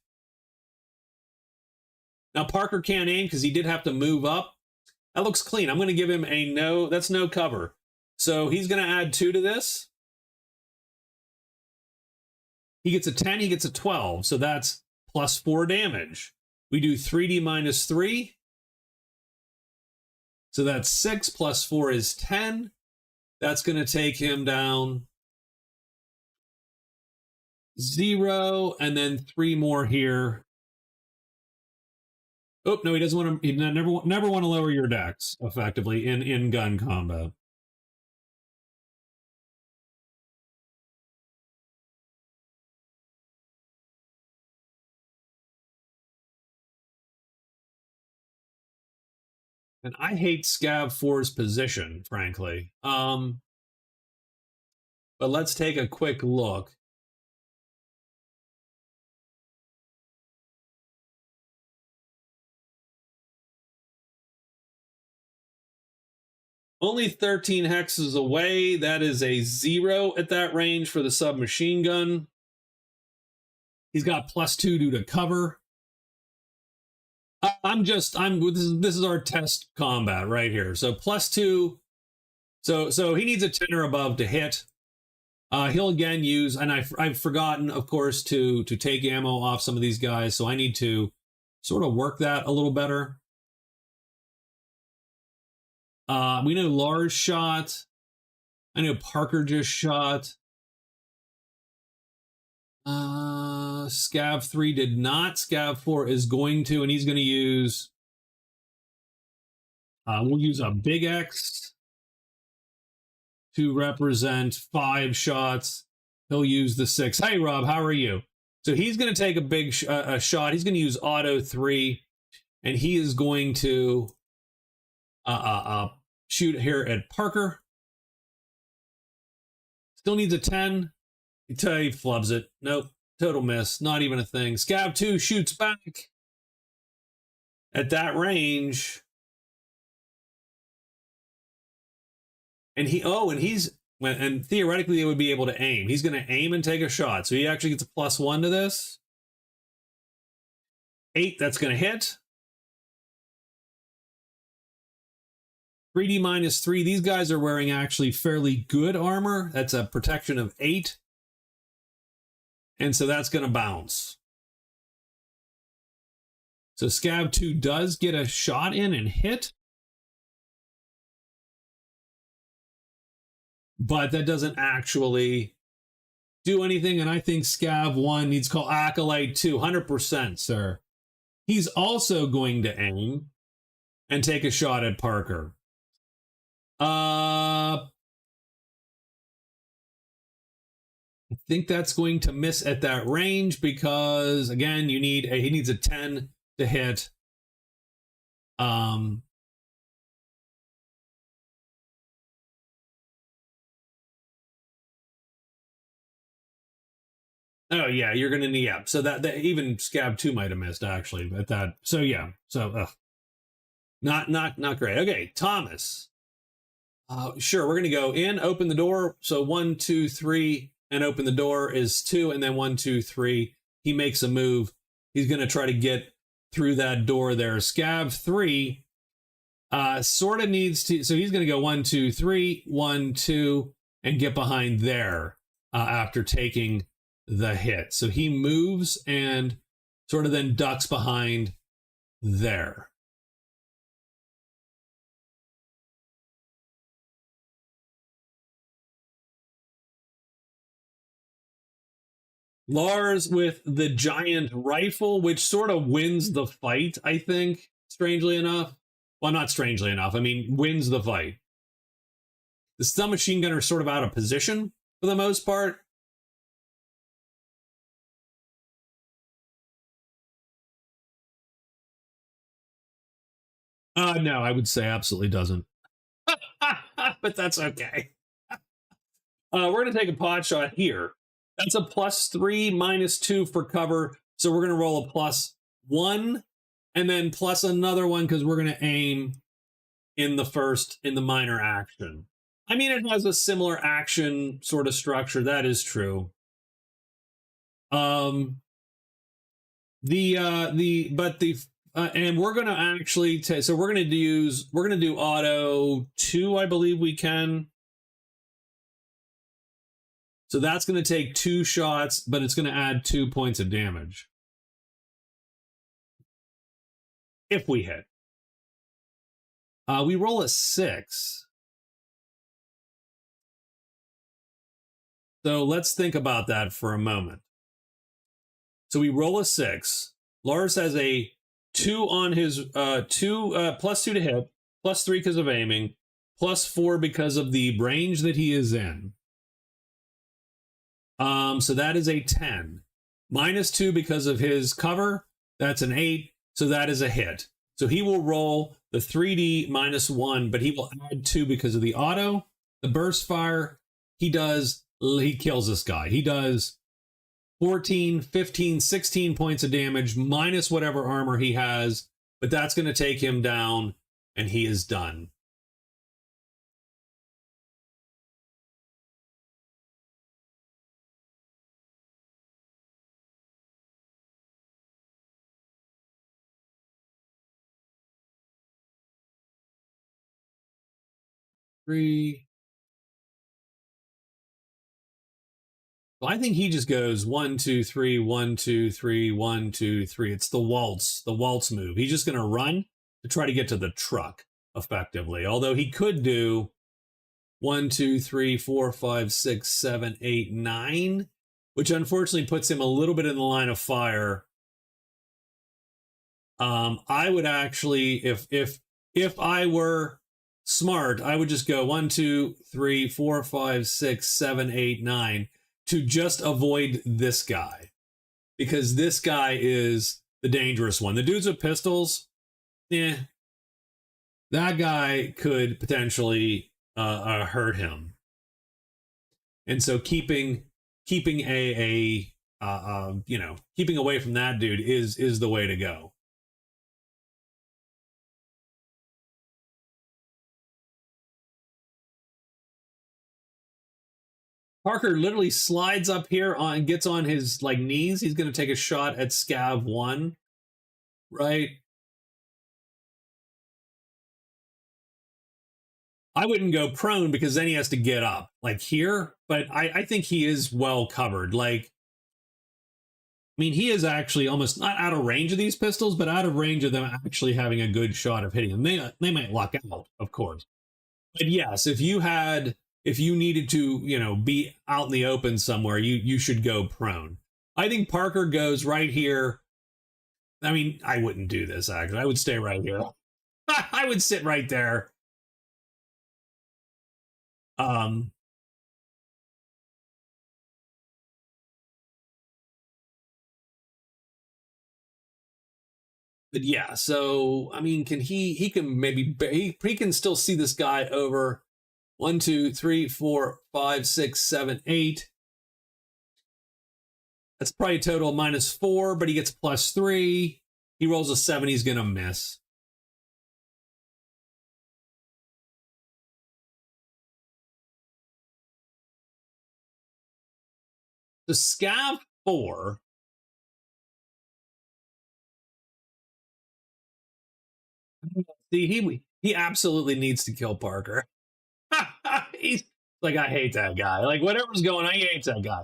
Now Parker can't aim because he did have to move up. That looks clean. I'm going to give him a no. That's no cover. So he's going to add 2 to this. He gets a 10, he gets a 12. So that's +4 damage. We do 3d minus 3. So that's 6 plus 4 is 10. That's going to take him down 0, and then 3 more here. Oh, no, he doesn't want to. He never want to lower your dex effectively in gun combat. And I hate Scav 4's position, frankly. But let's take a quick look. Only 13 hexes away. That is a 0 at that range for the submachine gun. He's got +2 due to cover. This is our test combat right here. So +2. So he needs a 10 or above to hit. He'll again use, and I've forgotten, of course, to take ammo off some of these guys, so I need to sort of work that a little better. We know Lars shot. I know Parker just shot. Scav 3 did not. Scav 4 is going to, and he's going to use. We'll use a big X to represent 5 shots. He'll use the 6. Hey, Rob, how are you? So he's going to take a big a shot. He's going to use auto 3, and he is going to shoot here at Parker. Still needs a 10. He flubs it. Nope. Total miss. Not even a thing. Scav 2 shoots back at that range. And and theoretically they would be able to aim. He's going to aim and take a shot. So he actually gets a +1 to this. 8, that's going to hit. 3D -3. These guys are wearing actually fairly good armor. That's a protection of 8. And so that's going to bounce. So Scav 2 does get a shot in and hit. But that doesn't actually do anything. And I think Scav 1 needs to call Acolyte 2. 100%, sir. He's also going to aim and take a shot at Parker. I think that's going to miss at that range because, again, he needs a 10 to hit. Oh yeah, you're gonna need, yeah. So that even Scab 2 might have missed actually at that. So yeah, so not great. Okay, Thomas. Sure, we're gonna go in, open the door. So 1, 2, 3, and open the door is 2, and then 1, 2, 3. He makes a move. He's gonna try to get through that door there. Scab 3 sort of needs to. So he's gonna go 1, 2, 3, 1, 2, and get behind there after taking the hit. So he moves and sort of then ducks behind there. Lars with the giant rifle, which sort of wins the fight, I think, strangely enough. Well, not strangely enough. I mean, wins the fight. The submachine gunner is sort of out of position for the most part. No, I would say absolutely doesn't. But that's okay. We're going to take a pot shot here. That's a +3, -2 for cover. So we're going to roll a +1 and then plus another one because we're going to aim in the minor action. I mean, it has a similar action sort of structure. That is true. And we're going to actually so we're going to do auto 2, I believe we can. So that's going to take 2 shots, but it's going to add 2 points of damage if we hit. We roll a 6. So let's think about that for a moment. So we roll a 6. Lars has a 2 on his +2 to hit, +3 because of aiming, +4 because of the range that he is in. So that is a 10. -2 because of his cover. That's an 8. So that is a hit. So he will roll the 3D -1, but he will add 2 because of the auto. The burst fire, he kills this guy. He does 14, 15, 16 points of damage minus whatever armor he has, but that's going to take him down, and he is done. Three. So I think he just goes 1, 2, 3, 1, 2, 3, 1, 2, 3. It's the waltz move. He's just going to run to try to get to the truck effectively. Although he could do 1, 2, 3, 4, 5, 6, 7, 8, 9, which unfortunately puts him a little bit in the line of fire. I would actually, if I were smart, I would just go 1, 2, 3, 4, 5, 6, 7, 8, 9 to just avoid this guy, because this guy is the dangerous one. The dudes with pistols, that guy could potentially hurt him. And so keeping keeping away from that dude is the way to go. Parker literally slides up here and gets on his knees. He's going to take a shot at Scav 1, right? I wouldn't go prone because then he has to get up here, but I think he is well covered. He is actually almost not out of range of these pistols, but out of range of them actually having a good shot of hitting him. They might luck out, of course. But yes, if you needed to, be out in the open somewhere, you should go prone. I think Parker goes right here. I wouldn't do this, actually. I would stay right here. I would sit right there. But yeah, so can he can maybe he can still see this guy over 1, 2, 3, 4, 5, 6, 7, 8. That's probably a total of -4, but he gets +3. He rolls a 7, he's gonna miss. The Scav 4. See, he absolutely needs to kill Parker. He's I hate that guy. Whatever's going on, he hates that guy.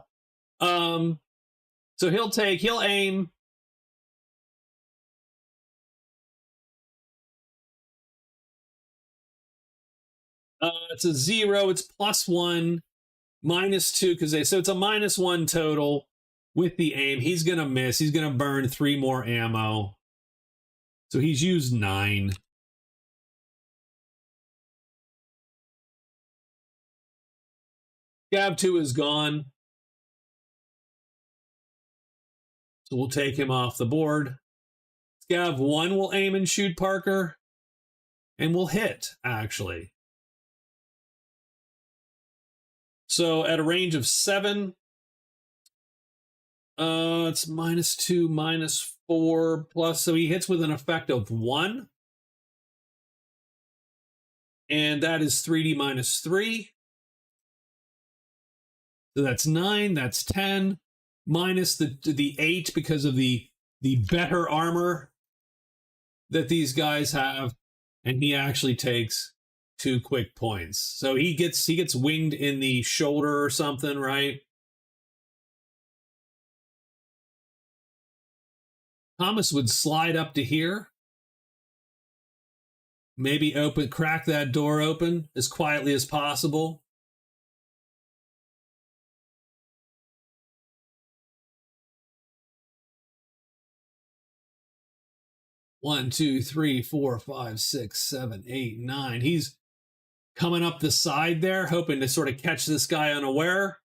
So he'll aim. It's a 0. It's +1, -2 so it's a -1 total with the aim. He's gonna miss. He's gonna burn 3 more ammo. So he's used 9. Scav 2 is gone. So we'll take him off the board. Scav 1 will aim and shoot Parker. And we'll hit, actually. So at a range of 7, it's -2, -4 plus. So he hits with an effect of 1. And that is 3D -3. So that's 9, that's 10, minus the 8 because of the better armor that these guys have, and he actually takes 2 quick points. So he gets winged in the shoulder or something, right? Thomas would slide up to here. Maybe crack that door open as quietly as possible. One, 2, 3, 4, 5, 6, 7, 8, 9. He's coming up the side there, hoping to sort of catch this guy unaware.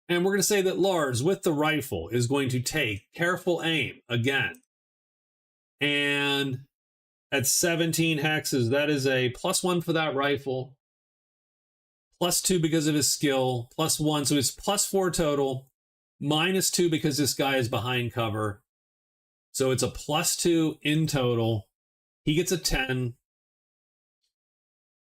And we're going to say that Lars, with the rifle, is going to take careful aim again. And at 17 hexes, that is a +1 for that rifle. +2 because of his skill. +1, so it's +4 total. -2 because this guy is behind cover. So it's a +2 in total. He gets a 10.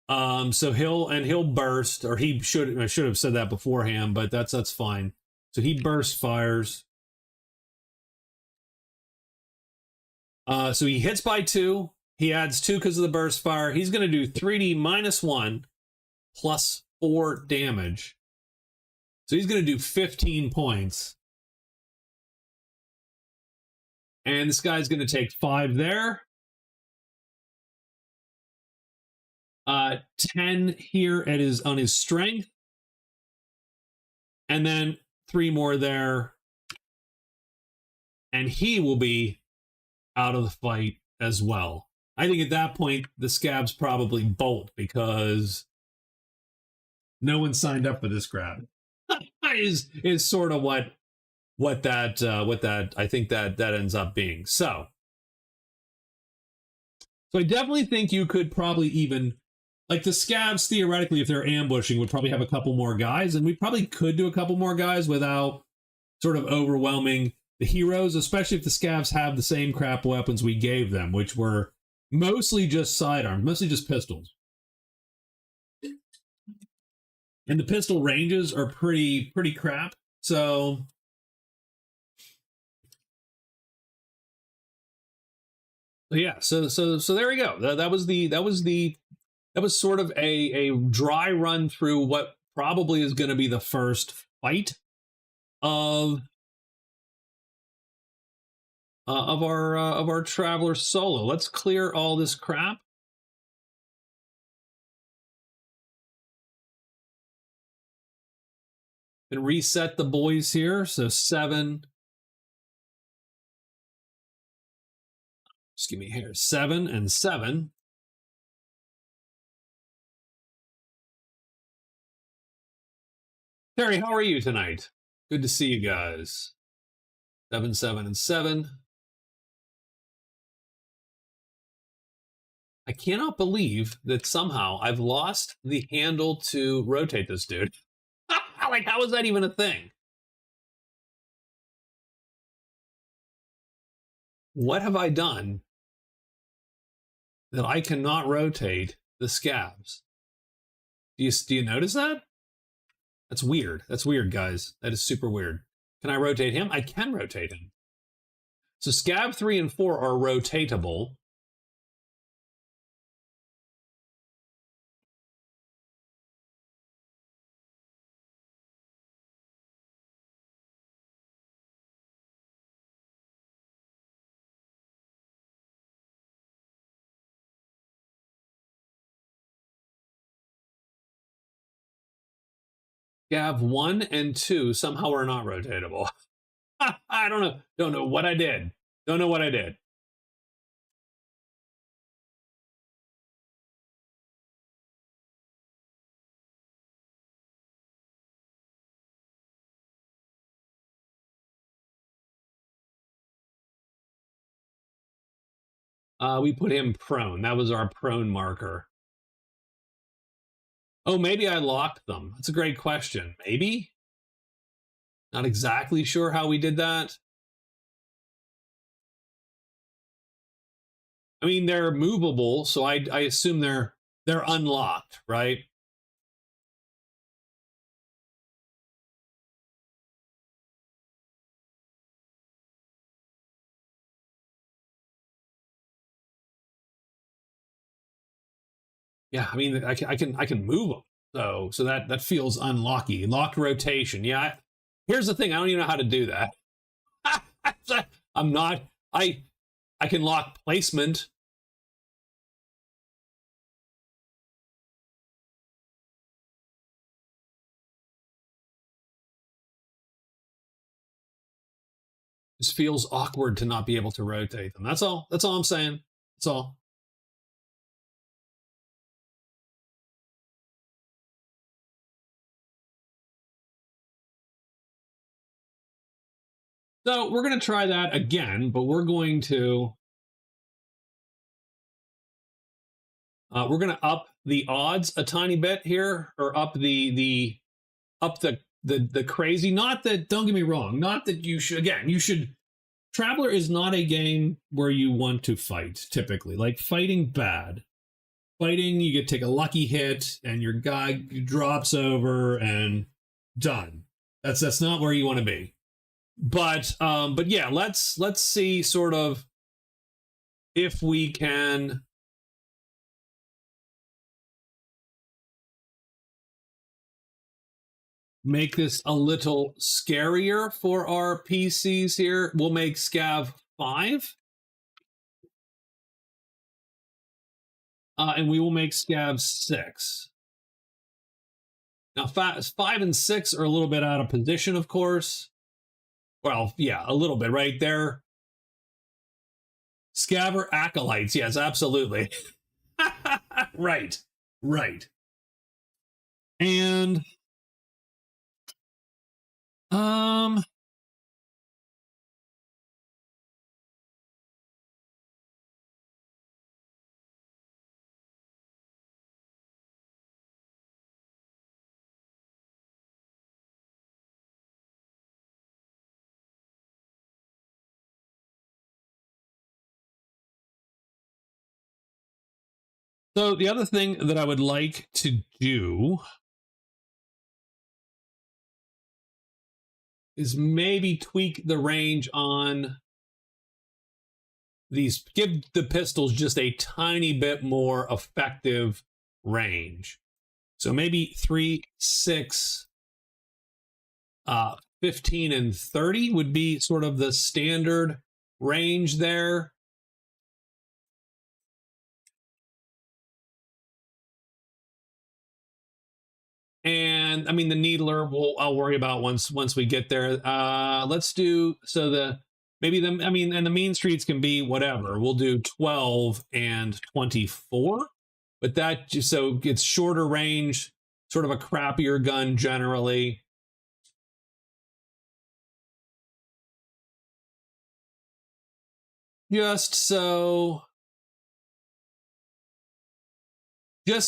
So he'll burst, or I should have said that beforehand, but that's fine. So he burst fires. So he hits by 2. He adds 2 because of the burst fire. He's going to do 3D -1 plus 4 damage. So he's going to do 15 points. And this guy's going to take 5 there. 10 here on his strength. And then 3 more there. And he will be out of the fight as well. I think at that point, the scabs probably bolt because no one signed up for this crap. is sort of what that I think that ends up being. So I definitely think you could probably even, like, the scabs theoretically, if they're ambushing, would probably have a couple more guys, and we probably could do a couple more guys without sort of overwhelming the heroes, especially if the scabs have the same crap weapons we gave them, which were mostly just sidearms, mostly just pistols. And the pistol ranges are pretty crap. So yeah, so there we go. That was sort of a dry run through what probably is going to be the first fight of our Traveler solo. Let's clear all this crap. And reset the boys here. So 7. Just give me here. 7 and 7. Terry, how are you tonight? Good to see you guys. 7, 7, and 7. I cannot believe that somehow I've lost the handle to rotate this dude. Like, how is that even a thing? What have I done that I cannot rotate the scabs? Do you notice that? That's weird. That's weird, guys. That is super weird. Can I rotate him? I can rotate him. So scab 3 and 4 are rotatable. Scab 1 and 2 somehow are not rotatable. I don't know. Don't know what I did. Don't know what I did. We put him prone. That was our prone marker. Oh, maybe I locked them. That's a great question. Maybe? Not exactly sure how we did that. I mean, they're movable, so I assume they're unlocked, right? Yeah, I mean, I can move them. So that feels unlocky. Locked rotation. Yeah. Here's the thing. I don't even know how to do that. I'm not. I can lock placement. Just feels awkward to not be able to rotate them. That's all. That's all I'm saying. That's all. So we're going to try that again, but we're going to up the odds a tiny bit here, or up the crazy. Not that, don't get me wrong, not that you should, again, you should. Traveler is not a game where you want to fight, typically. Like, fighting bad. Fighting, you get to take a lucky hit, and your guy drops over, and done. That's not where you want to be. But yeah, let's see sort of if we can make this a little scarier for our PCs here. We'll make Scav 5. And we will make Scav 6. Now, 5 and 6 are a little bit out of position, of course. Well, yeah, a little bit right there. Scaver acolytes, yes, absolutely. Right. And so the other thing that I would like to do is maybe tweak the range on these, give the pistols just a tiny bit more effective range. So maybe 3, 6, 15, and 30 would be sort of the standard range there. And I mean, the needler I'll worry about once we get there. Let's do, so maybe and the mean streets can be whatever. We'll do 12 and 24, but that just, so it's shorter range, sort of a crappier gun generally. Just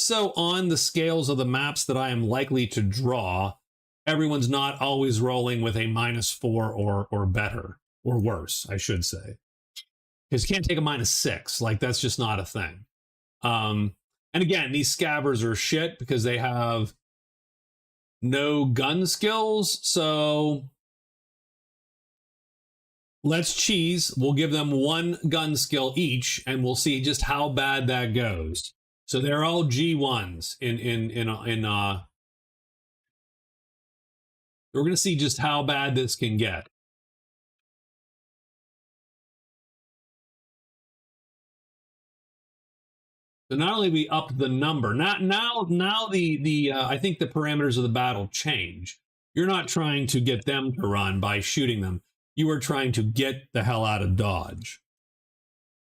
so on the scales of the maps that I am likely to draw, everyone's not always rolling with a -4 or better, or worse, I should say. Because you can't take a -6. Like, that's just not a thing. And again, these scabbers are shit because they have no gun skills. So let's cheese. We'll give them 1 gun skill each, and we'll see just how bad that goes. So they're all G1s we're going to see just how bad this can get. So not only we up the number, now the I think the parameters of the battle change. You're not trying to get them to run by shooting them. You are trying to get the hell out of dodge.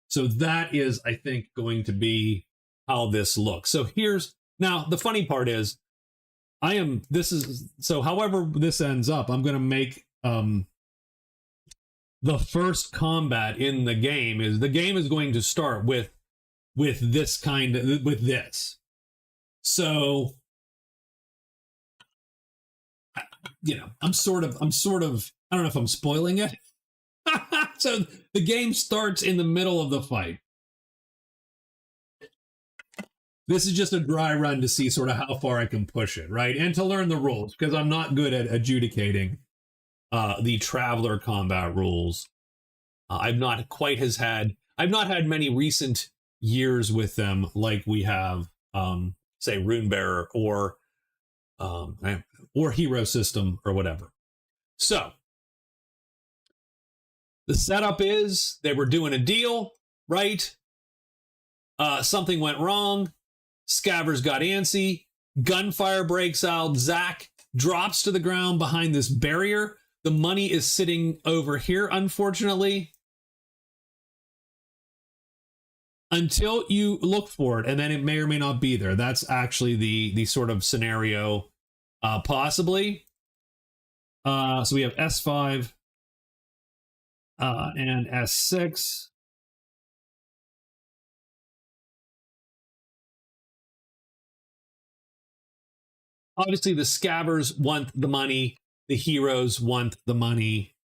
So that is, I think, going to be how this looks. So now the funny part is, however this ends up, I'm going to make the first combat in the game is going to start with this with this. So, I'm sort of, I don't know if I'm spoiling it. So the game starts in the middle of the fight. This is just a dry run to see sort of how far I can push it, right? And to learn the rules, because I'm not good at adjudicating the Traveler combat rules. I've not had many recent years with them like we have, say, Runebearer or Hero System or whatever. So the setup is they were doing a deal, right? Something went wrong. Scabbers got antsy. Gunfire breaks out. Zach drops to the ground behind this barrier. The money is sitting over here, unfortunately. Until you look for it, and then it may or may not be there. That's actually the sort of scenario, possibly. So we have S5 and S6. Obviously, the scabbers want the money. The heroes want the money.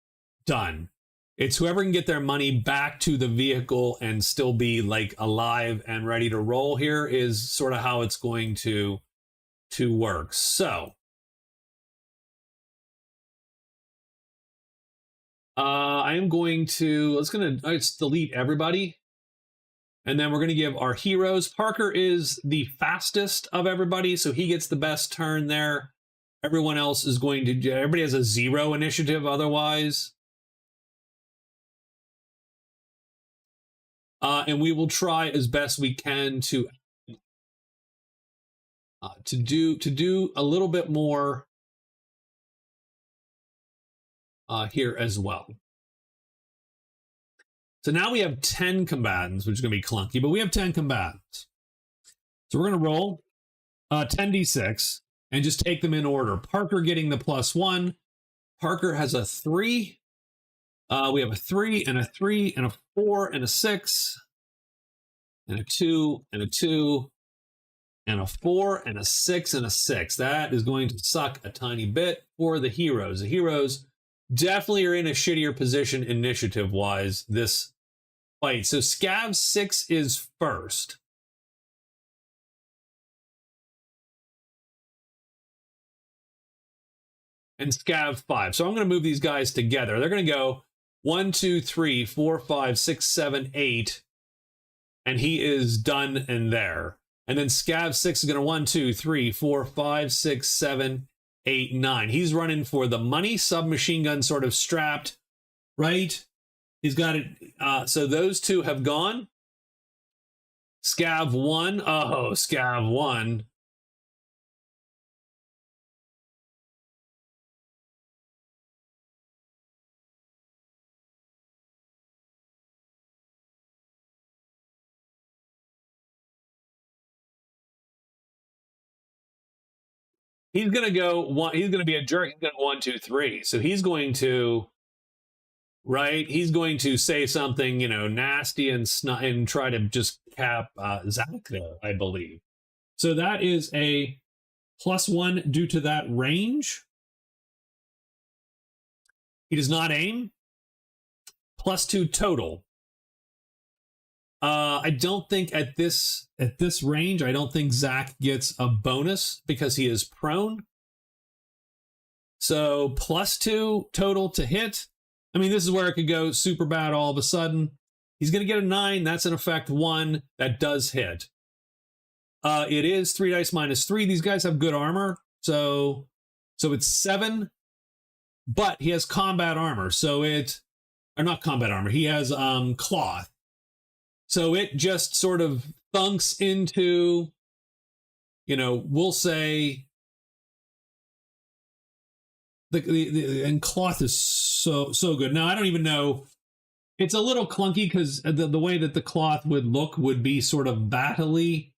Done. It's whoever can get their money back to the vehicle and still be like alive and ready to roll here is sort of how it's going to work. So I am going to, let's delete everybody. And then we're going to give our heroes. Parker is the fastest of everybody, so he gets the best turn there. Everyone else is going to, everybody has a 0 initiative otherwise. And we will try as best we can to do a little bit more here as well. So now we have 10 combatants, which is going to be clunky, but we have 10 combatants. So we're going to roll 10d6 and just take them in order. Parker getting the +1. Parker has a 3. We have a 3 and a 3 and a 4 and a 6 and a 2 and a 2 and a 4 and a 6 and a 6. That is going to suck a tiny bit for the heroes. The heroes definitely are in a shittier position initiative-wise this fight. So Scav 6 is first. And Scav 5. So I'm going to move these guys together. They're going to go 1, 2, 3, 4, 5, 6, 7, 8. And he is done in there. And then Scav 6 is going to 1, 2, 3, 4, 5, 6, 7, 8, 9. He's running for the money, submachine gun sort of strapped, right? He's got it. So those two have gone. Scav 1. Oh, Scav 1. He's going to go one. He's going to be a jerk. He's going 1, 2, 3. So he's going to, right? He's going to say something, nasty and try to just cap Zach there, I believe. So that is a +1 due to that range. He does not aim. +2 total. I don't think at this range, I don't think Zach gets a bonus because he is prone. So +2 total to hit. I mean, this is where it could go super bad all of a sudden. He's going to get a 9. That's in effect 1. That does hit. It is 3 dice -3. These guys have good armor. So it's 7. But he has combat armor. Or not combat armor. He has cloth. So it just sort of thunks into, we'll say, and cloth is so good. Now, I don't even know. It's a little clunky because the way that the cloth would look would be sort of battle-y.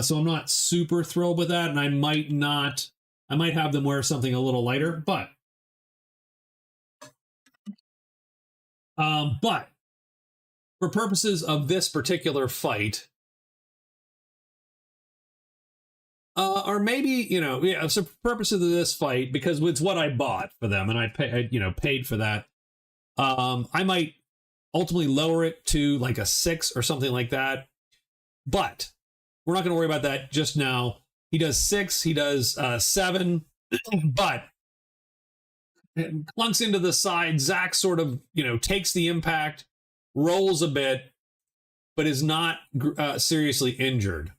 So I'm not super thrilled with that. And I might have them wear something a little lighter, but for purposes of this particular fight, or maybe, so for purposes of this fight, because it's what I bought for them and I paid for that, I might ultimately lower it to like a 6 or something like that. But we're not going to worry about that just now. He does 6, he does 7, but it clunks into the side. Zach sort of, takes the impact, rolls a bit, but is not seriously injured.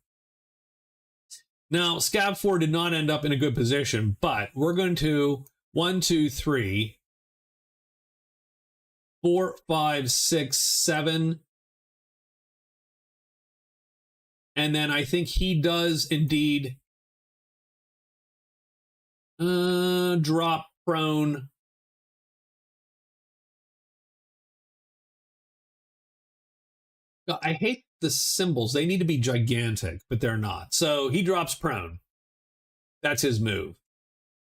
Now, Scav 4 did not end up in a good position, but we're going to 1, 2, 3, 4, 5, 6, 7. And then I think he does indeed drop prone. I hate the symbols. They need to be gigantic, but they're not. So he drops prone. That's his move.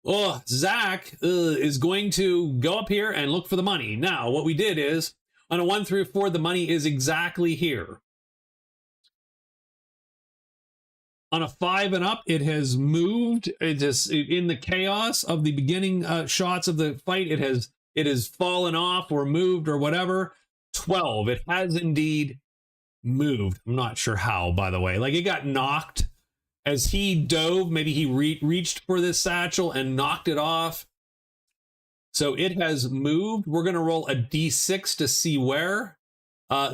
Oh, Zach is going to go up here and look for the money. Now, what we did is, on a 1 through 4, the money is exactly here. On a 5 and up, it has moved. It is in the chaos of the beginning shots of the fight. It has fallen off or moved or whatever. 12. It has indeed moved. I'm not sure how, by the way. Like, it got knocked as he dove. Maybe he reached for this satchel and knocked it off. So it has moved. We're going to roll a d6 to see where.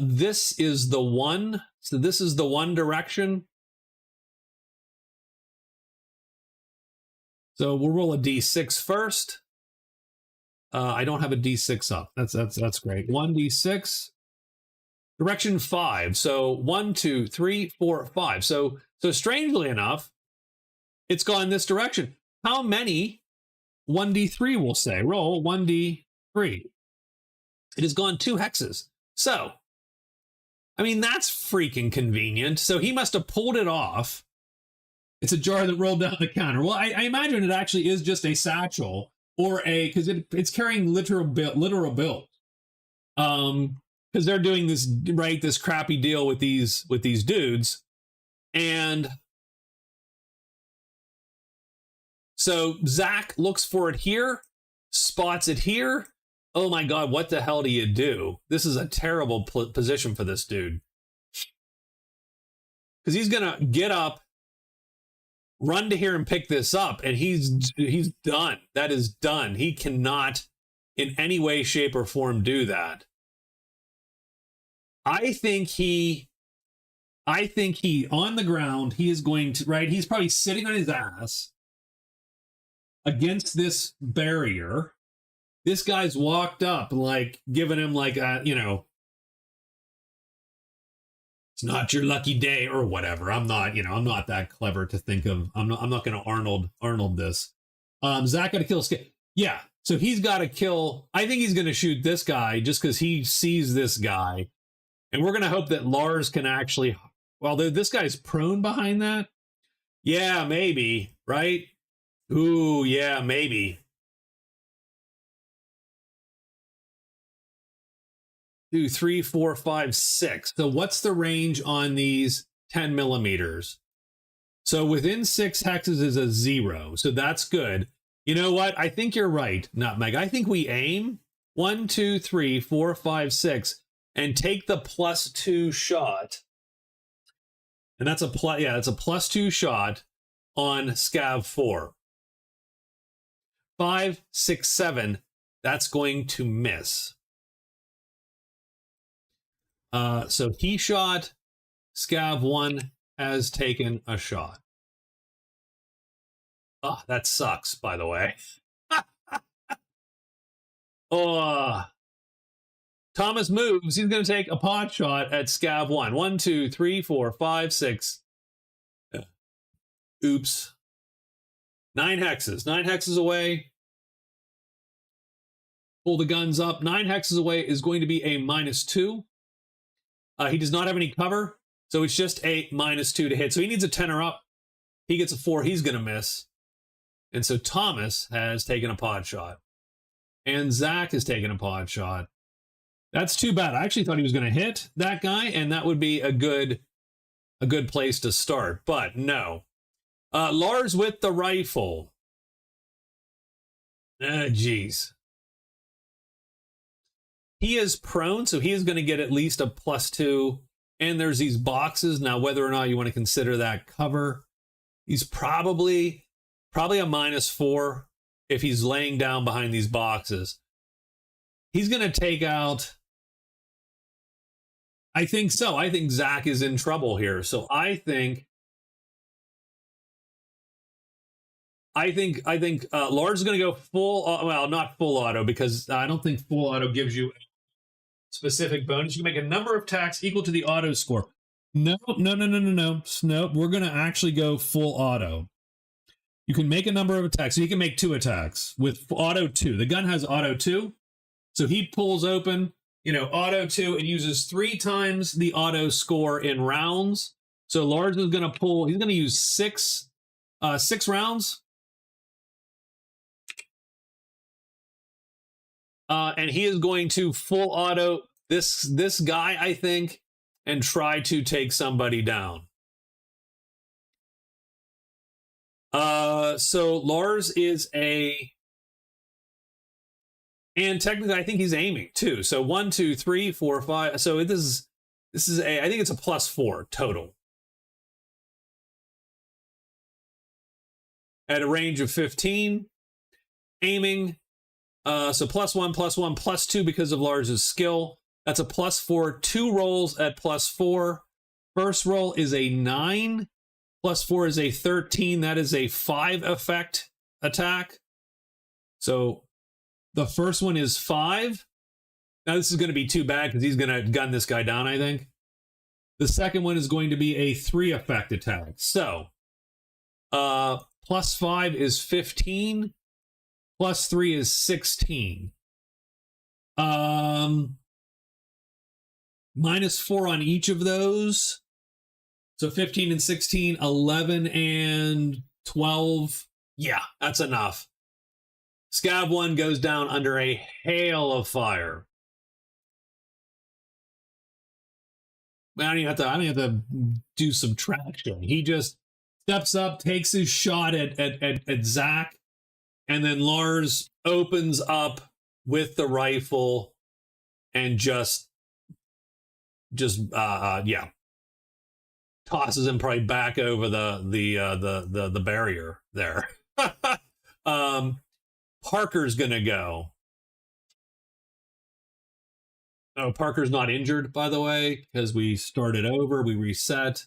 This is the 1. So this is the 1 direction. So we'll roll a d6 first. I don't have a d6 up. That's great. 1d6. Direction 5. So 1, 2, 3, 4, 5. So strangely enough, it's gone this direction. How many? 1d3 we'll say. Roll 1d3. It has gone 2 hexes. So, I mean, that's freaking convenient. So he must have pulled it off. It's a jar that rolled down the counter. Well, I imagine it actually is just a satchel or because it's carrying literal bills. Because they're doing this crappy deal with these dudes. And so Zach looks for it here, spots it here. Oh my God, what the hell do you do? This is a terrible position for this dude. Because he's going to get up, run to here and pick this up, and he's done. That is done. He cannot in any way, shape, or form do that. I think he on the ground, he is going to, right? He's probably sitting on his ass against this barrier. This guy's walked up, like giving him like a, it's not your lucky day or whatever. I'm not that clever to think of. I'm not going to Arnold this. Zach got to kill. Yeah. So he's got to kill. I think he's going to shoot this guy just because he sees this guy. And we're going to hope that Lars can actually, well, this guy's prone behind that. Yeah, maybe. Right. Ooh, yeah, maybe. 2, 3, 4, 5, 6. So what's the range on these 10 millimeters? So within 6 hexes is a 0. So that's good. You know what? I think you're right, Nutmeg. I think we aim 1, 2, 3, 4, 5, 6 and take the +2 shot. And that's a that's a +2 shot on scav 4. 5, 6, 7. That's going to miss. So he shot, scav 1 has taken a shot. Oh, that sucks, by the way. Thomas moves. He's going to take a pot shot at scav 1. 1, 2, 3, 4, 5, 6. Oops. 9 hexes. 9 hexes away. Pull the guns up. 9 hexes away is going to be a -2. He does not have any cover, so it's just a -2 to hit. So he needs a 10 or up. He gets a 4, he's going to miss. And so Thomas has taken a pod shot. And Zach has taken a pod shot. That's too bad. I actually thought he was going to hit that guy, and that would be a good place to start. But no. Lars with the rifle. Geez. He is prone, so he is going to get at least a +2. And there's these boxes. Now, whether or not you want to consider that cover, he's probably a -4 if he's laying down behind these boxes. He's going to take out. I think so. I think Zach is in trouble here. So I think Lars is going to go full. Well, not full auto, because I don't think full auto gives you a specific bonus. You can make a number of attacks equal to the auto score. No. We're going to actually go full auto. You can make a number of attacks. So you can make 2 attacks with auto 2. The gun has auto 2. So he pulls open, auto 2 and uses 3 times the auto score in rounds. So Lars is going to pull, he's going to use 6 rounds. And he is going to full auto this guy, I think, and try to take somebody down. So Lars is and technically I think he's aiming too. So 1, 2, 3, 4, 5. So this is I think it's a +4 total. At a range of 15, aiming. So +1, +1, +2 because of Lars's skill. That's a +4. 2 rolls at +4. First roll is a 9. +4 is a 13. That is a 5 effect attack. So the first one is 5. Now this is going to be too bad because he's going to gun this guy down, I think. The second one is going to be a 3 effect attack. So plus 5 is 15. Plus 3 is 16. Minus 4 on each of those. So 15 and 16, 11 and 12. Yeah, that's enough. Scav 1 goes down under a hail of fire. I don't even have to do subtraction. He just steps up, takes his shot at Zach, and then Lars opens up with the rifle and just yeah, tosses him probably back over the barrier there. Parker's gonna go. Oh, Parker's not injured, by the way, because we started over, we reset.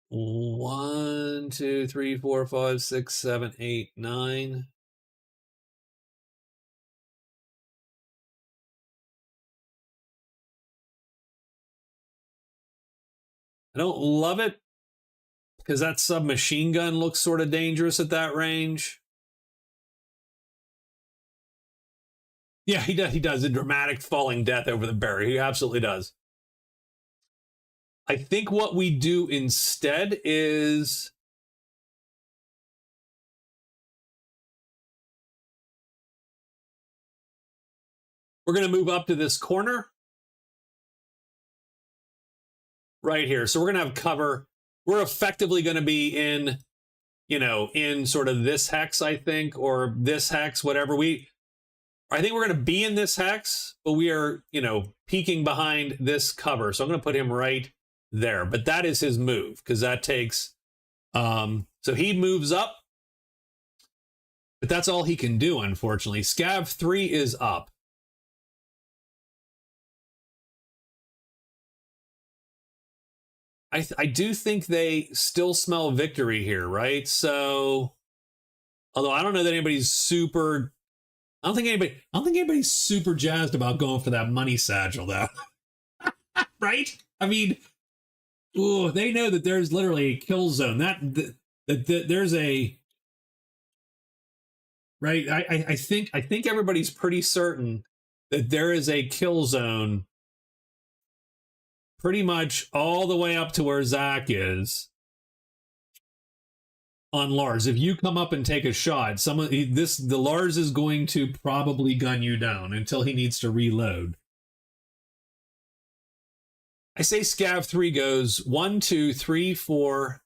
1, 2, 3, 4, 5, 6, 7, 8, 9. I don't love it because that submachine gun looks sort of dangerous at that range. Yeah, he does. He does a dramatic falling death over the barrier. He absolutely does. I think what we do instead is we're going to move up to this corner right here. So we're going to have cover. We're effectively going to be in, in sort of this hex, I think, or this hex, whatever. I think we're going to be in this hex, but we are, peeking behind this cover. So I'm going to put him right there. But that is his move because that takes, so he moves up. But that's all he can do, unfortunately. Scav 3 is up. I do think they still smell victory here, right? So, although I don't know that anybody's super... I don't think anybody's super jazzed about going for that money satchel, though. Right? I mean, they know that there's literally a kill zone. That there's a... Right? I think everybody's pretty certain that there is a kill zone pretty much all the way up to where Zach is on Lars. If you come up and take a shot, the Lars is going to probably gun you down until he needs to reload. I say Scav 3 goes 1, 2, 3, 4,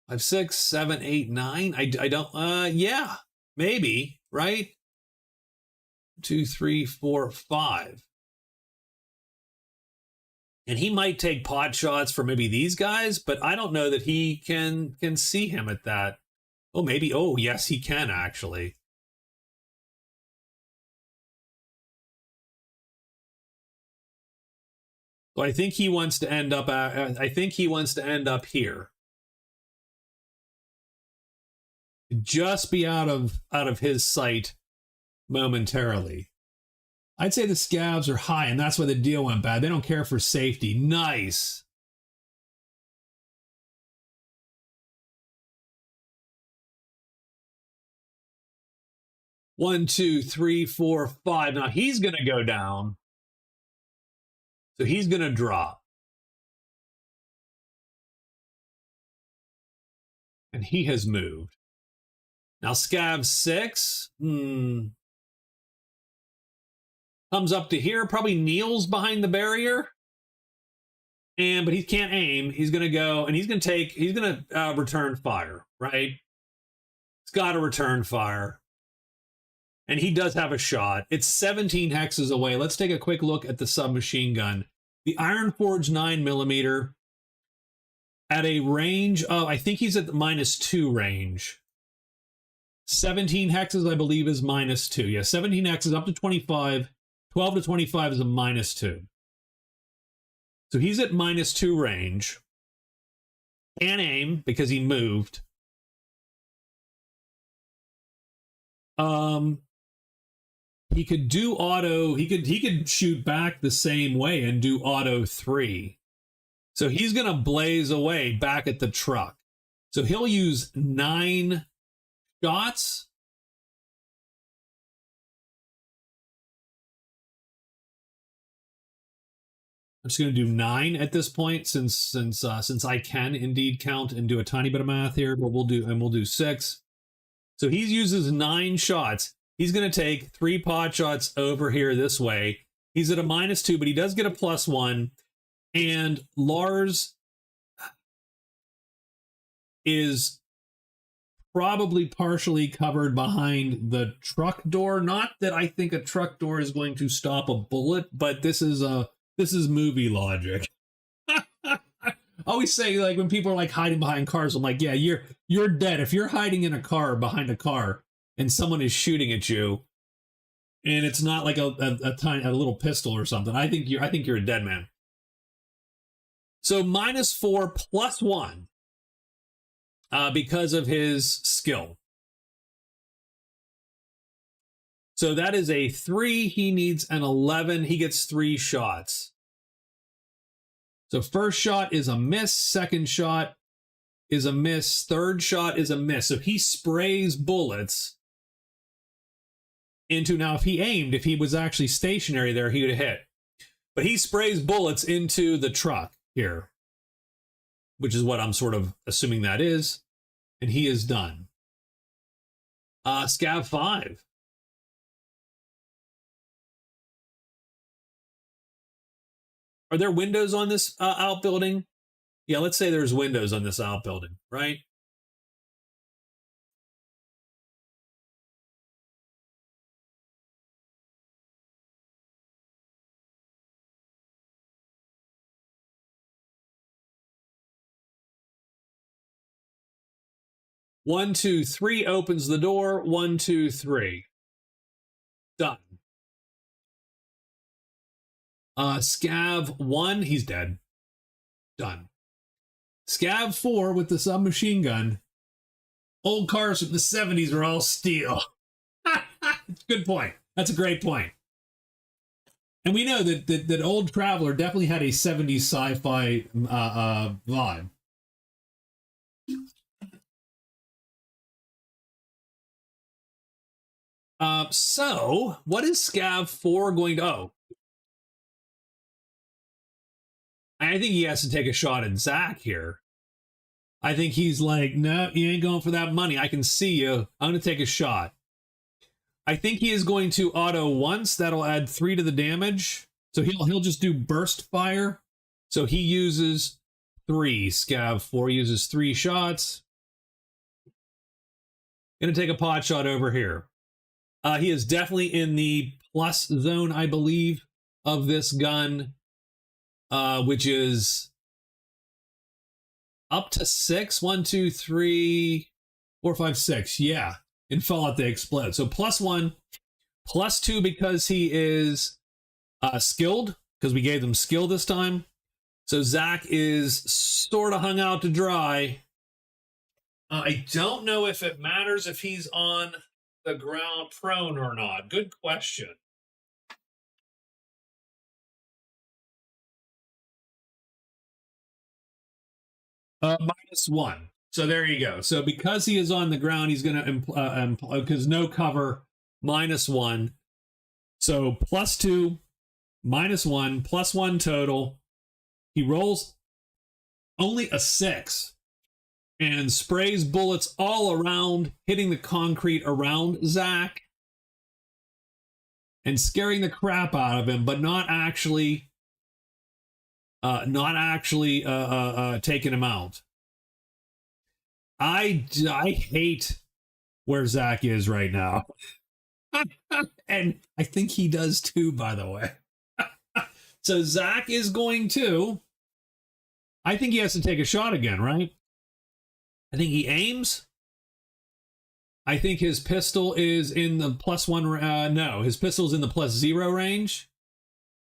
5, 6, 7, 8, 9. I don't, yeah, maybe, right? 2, 3, 4, 5. And he might take pot shots for maybe these guys, but I don't know that he can see him at that. Oh, maybe. Oh, yes, he can actually. So I think he wants to end up. I think he wants to end up here. Just be out of his sight momentarily. I'd say the scavs are high, and that's why the deal went bad. They don't care for safety. Nice. One, two, three, four, 5. Now he's going to go down. So he's going to drop. And he has moved. Now Scav 6. Comes up to here, probably kneels behind the barrier. But he can't aim. He's going to go, and he's going to return fire, right? He's got to return fire. And he does have a shot. It's 17 hexes away. Let's take a quick look at the submachine gun. The Ironforge 9mm at a range of, I think he's at the -2 range. 17 hexes, I believe, is -2. Yeah, 17 hexes up to 25. 12 to 25 is a -2. So he's at -2 range. Can't aim because he moved. He could do auto. He could shoot back the same way and do auto 3. So he's going to blaze away back at the truck. So he'll use 9 shots. I'm just going to do 9 at this point, since I can indeed count and do a tiny bit of math here. But we'll do 6. So he uses 9 shots. He's going to take 3 pot shots over here this way. He's at a -2, but he does get a +1. And Lars is probably partially covered behind the truck door. Not that I think a truck door is going to stop a bullet, but this is movie logic. I always say, like, when people are like hiding behind cars, I'm like, yeah, you're dead. If you're hiding in a car behind a car and someone is shooting at you, and it's not like a little pistol or something, I think you're a dead man. So -4 +1 because of his skill. So that is a 3. He needs an 11. He gets 3 shots. So first shot is a miss. Second shot is a miss. Third shot is a miss. So he sprays bullets into, now if he aimed, if he was actually stationary there, he would have hit. But he sprays bullets into the truck here, which is what I'm sort of assuming that is. And he is done. Scav 5. Are there windows on this outbuilding? Yeah, let's say there's windows on this outbuilding, right? One, 2, 3 opens the door. 1, 2, 3. Done. Scav 1, he's dead. Done. Scav 4 with the submachine gun. Old cars from the 70s are all steel. Good point. That's a great point. And we know that Old Traveler definitely had a 70s sci-fi vibe. So what is Scav 4 going to... Oh. I think he has to take a shot at Zach here. I think he's like, no, you ain't going for that money. I can see you. I'm going to take a shot. I think he is going to auto once. That'll add 3 to the damage. So he'll just do burst fire. So he uses 3. Scav 4 uses 3 shots. Going to take a pot shot over here. He is definitely in the plus zone, I believe, of this gun. Which is up to 6. 1, 2, 3, 4, 5, 6. Yeah. In Fallout, they explode. So +1, +2 because he is skilled, because we gave them skill this time. So Zach is sort of hung out to dry. I don't know if it matters if he's on the ground prone or not. Good question. -1. So there you go. So because he is on the ground, he's going to, because no cover, -1. So +2, -1, +1 total. He rolls only a 6 and sprays bullets all around, hitting the concrete around Zach and scaring the crap out of him, but not actually taking him out. I hate where Zach is right now. And I think he does too, by the way. So Zach is going to... I think he has to take a shot again, right? I think he aims. I think his pistol is in the +1... no, his pistol is in the +0 range.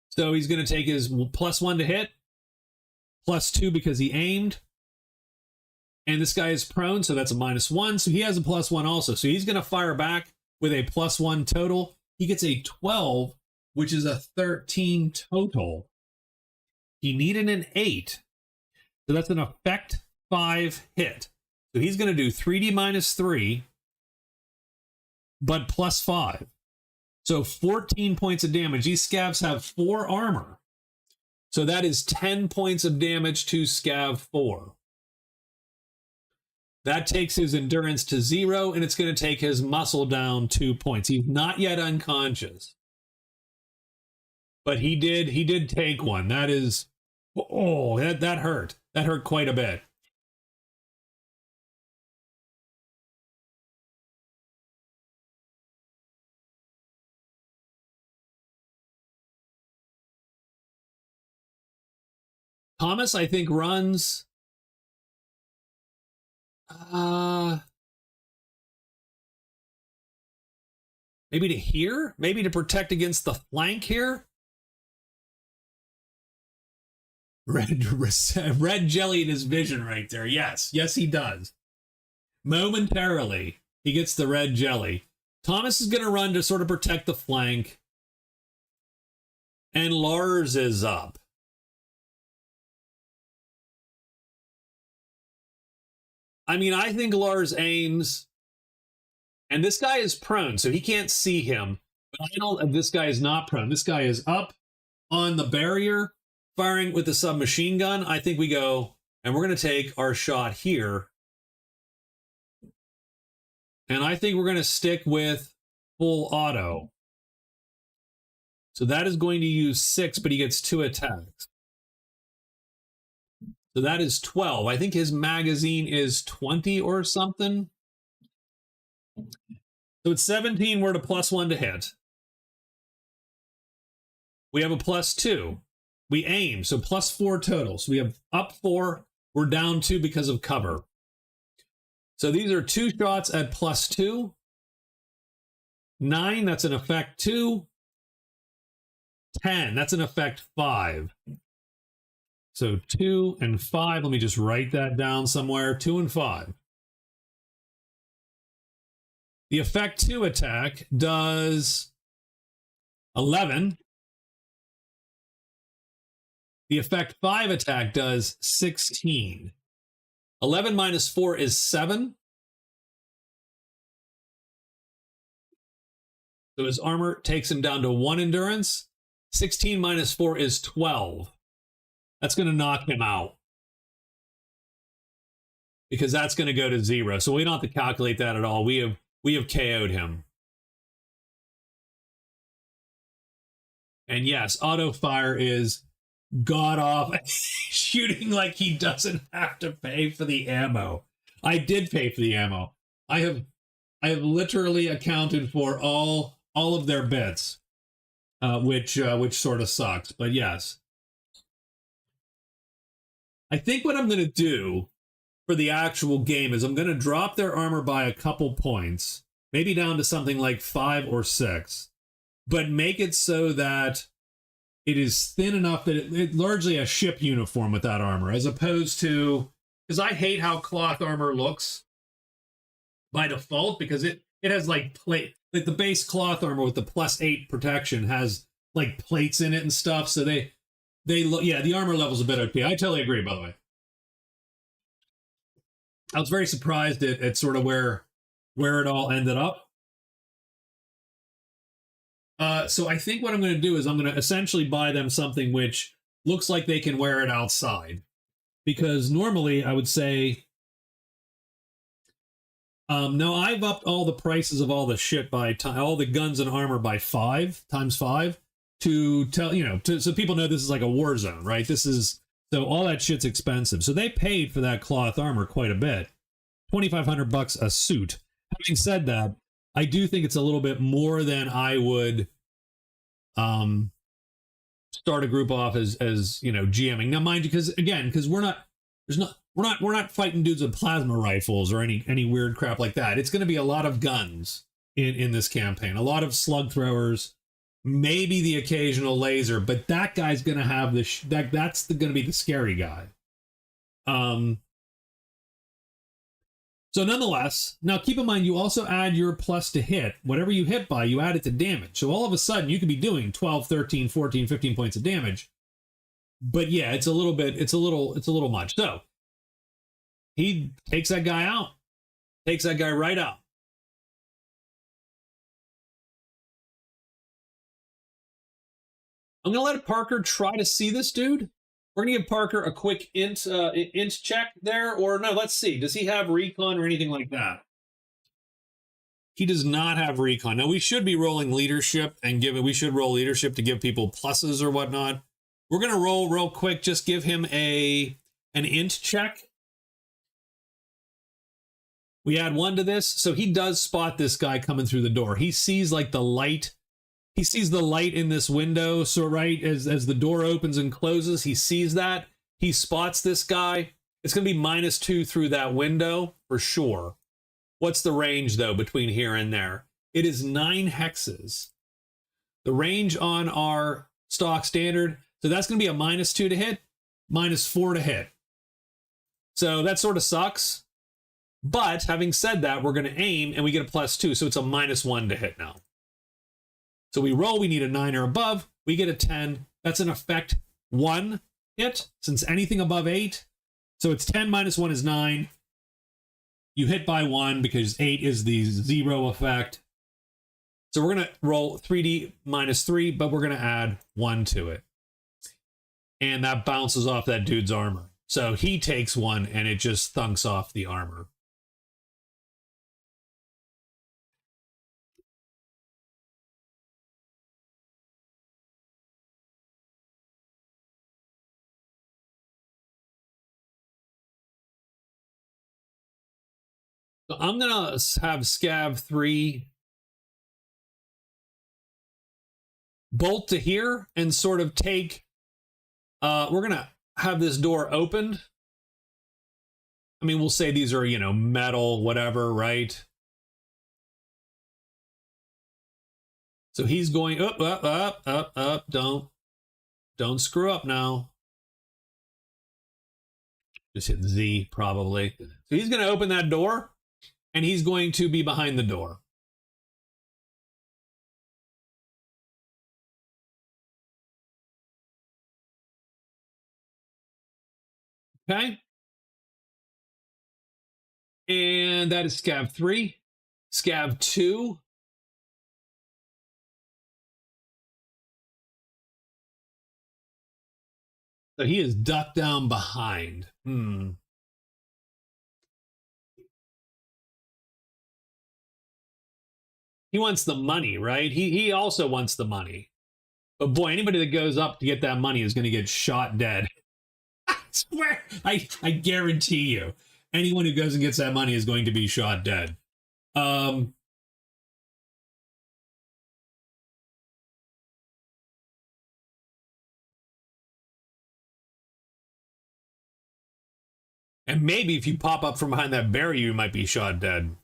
So he's going to take his +1 to hit. +2 because he aimed. And this guy is prone, so that's a -1. So he has a +1 also. So he's going to fire back with a +1 total. He gets a 12, which is a 13 total. He needed an 8. So that's an effect 5 hit. So he's going to do 3D -3, but +5. So 14 points of damage. These scavs have 4 armor. So that is 10 points of damage to scav 4. That takes his endurance to 0, and it's going to take his muscle down 2 points. He's not yet unconscious. But he did take one. That is, oh, that hurt. That hurt quite a bit. Thomas, I think, runs maybe to here? Maybe to protect against the flank here? Red jelly in his vision right there. Yes, he does. Momentarily, he gets the red jelly. Thomas is going to run to sort of protect the flank. And Lars is up. I mean, I think Lars aims, and this guy is prone, so he can't see him. But I don't. This guy is not prone. This guy is up on the barrier, firing with the submachine gun. I think we go, and we're going to take our shot here. And I think we're going to stick with full auto. So that is going to use 6, but he gets 2 attacks. So that is 12. I think his magazine is 20 or something. So it's 17. We're at a +1 to hit. We have a +2. We aim, so +4 total. So we have up 4. We're down 2 because of cover. So these are 2 shots at +2. 9, that's an effect 2. 10, that's an effect 5. So 2 and 5, let me just write that down somewhere. 2 and 5. The effect 2 attack does 11. The effect 5 attack does 16. 11 minus 4 is 7. So his armor takes him down to 1 endurance. 16 minus 4 is 12. That's going to knock him out. Because that's going to go to 0. So we don't have to calculate that at all. We have KO'd him. And yes, auto fire is god off shooting like he doesn't have to pay for the ammo. I did pay for the ammo. I have literally accounted for all of their bits, which sort of sucks. But yes, I think what I'm going to do for the actual game is I'm going to drop their armor by a couple points, maybe down to something like 5 or 6, but make it so that it is thin enough that it's largely a ship uniform with that armor, as opposed to, because I hate how cloth armor looks by default, because it has like plate, like the base cloth armor with the +8 protection has like plates in it and stuff. So they look, yeah, the armor level's a bit OP. I totally agree, by the way. I was very surprised at sort of where it all ended up. So I think what I'm going to do is I'm going to essentially buy them something which looks like they can wear it outside. Because normally I would say, no, I've upped all the prices of all the shit by all the guns and armor by 5 times 5 to tell, so people know this is like a war zone, right? So all that shit's expensive. So they paid for that cloth armor quite a bit. $2,500 a suit. Having said that, I do think it's a little bit more than I would start a group off as GMing. Now, mind you, because we're not fighting dudes with plasma rifles or any weird crap like that. It's going to be a lot of guns in this campaign, a lot of slug throwers, maybe the occasional laser, but that guy's going to have that's going to be the scary guy. So nonetheless, now keep in mind, you also add your plus to hit. Whatever you hit by, you add it to damage. So all of a sudden, you could be doing 12, 13, 14, 15 points of damage. But yeah, it's a little much. So he takes that guy out. Takes that guy right out. I'm going to let Parker try to see this dude. We're going to give Parker a quick int check there. Or no, let's see. Does he have recon or anything like that? He does not have recon. Now, we should be rolling leadership and we should roll leadership to give people pluses or whatnot. We're going to roll real quick. Just give him an int check. We add 1 to this. So he does spot this guy coming through the door. He sees like the light. He sees the light in this window. So right as the door opens and closes, he sees that. He spots this guy. It's going to be -2 through that window for sure. What's the range, though, between here and there? It is 9 hexes. The range on our stock standard, so that's going to be a -2 to hit, -4 to hit. So that sort of sucks. But having said that, we're going to aim, and we get a +2, so it's a -1 to hit now. So we roll, we need a 9 or above, we get a 10. That's an effect 1 hit, since anything above 8. So it's 10 -1 is 9. You hit by 1 because 8 is the 0 effect. So we're going to roll 3d -3, but we're going to add 1 to it. And that bounces off that dude's armor. So he takes 1 and it just thunks off the armor. So I'm going to have Scav 3 bolt to here and sort of take, we're going to have this door opened. I mean, we'll say these are, metal, whatever, right? So he's going up. Don't screw up now. Just hit Z probably. So he's going to open that door and he's going to be behind the door. Okay. And that is Scav 3. Scav 2. So he is ducked down behind. He wants the money, right? He also wants the money. But boy, anybody that goes up to get that money is going to get shot dead. I swear, I guarantee you, anyone who goes and gets that money is going to be shot dead. And maybe if you pop up from behind that barrier, you might be shot dead.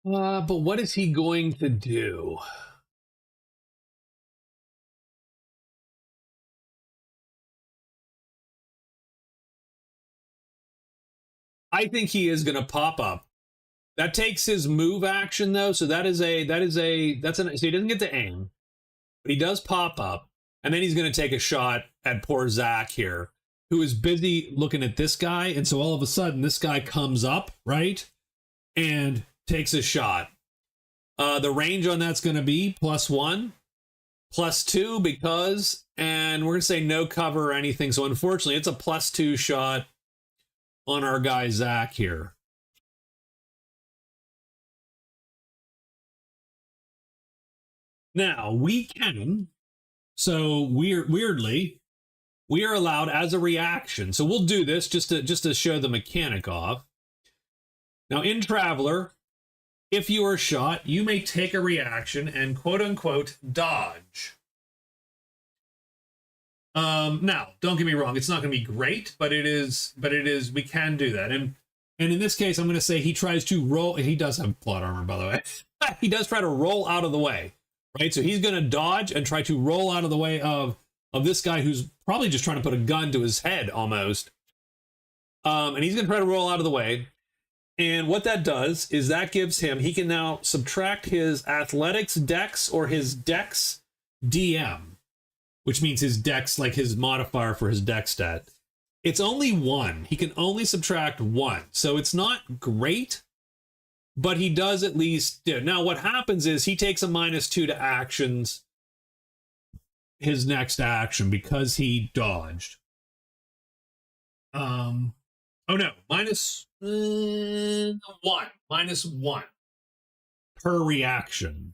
But what is he going to do? I think he is going to pop up. That takes his move action though, so so he doesn't get to aim, but he does pop up, and then he's going to take a shot at poor Zach here, who is busy looking at this guy, and so all of a sudden this guy comes up, right, and takes a shot. The range on that's going to be +1, +2 because, and we're going to say no cover or anything, so unfortunately it's a +2 shot on our guy Zach here. Now we can, so weirdly, we are allowed as a reaction. So we'll do this just to show the mechanic off. Now in Traveler, if you are shot, you may take a reaction and quote unquote dodge. Now, don't get me wrong, it's not going to be great, but it is we can do that. And And in this case, I'm going to say he tries to roll. He does have plot armor, by the way. He does try to roll out of the way, right? So he's going to dodge and try to roll out of the way of this guy who's probably just trying to put a gun to his head almost. And he's going to try to roll out of the way. And what that does is that gives him, he can now subtract his athletics dex or his dex DM, which means his dex, like his modifier for his dex stat. It's only 1. He can only subtract 1. So it's not great, but he does at least do. Now, what happens is he takes a -2 to actions, his next action, because he dodged. Oh no, -1 per reaction.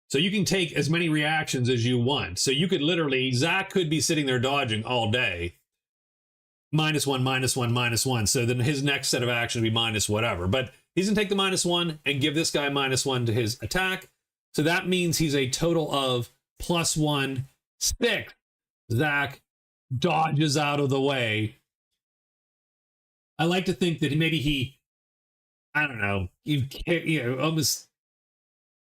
So you can take as many reactions as you want. So you could literally, Zach could be sitting there dodging all day. -1, -1, -1. So then his next set of actions would be minus whatever. But he's going to take the -1 and give this guy -1 to his attack. So that means he's a total of +1, 6. Zach dodges out of the way. I like to think that maybe he, I don't know, almost,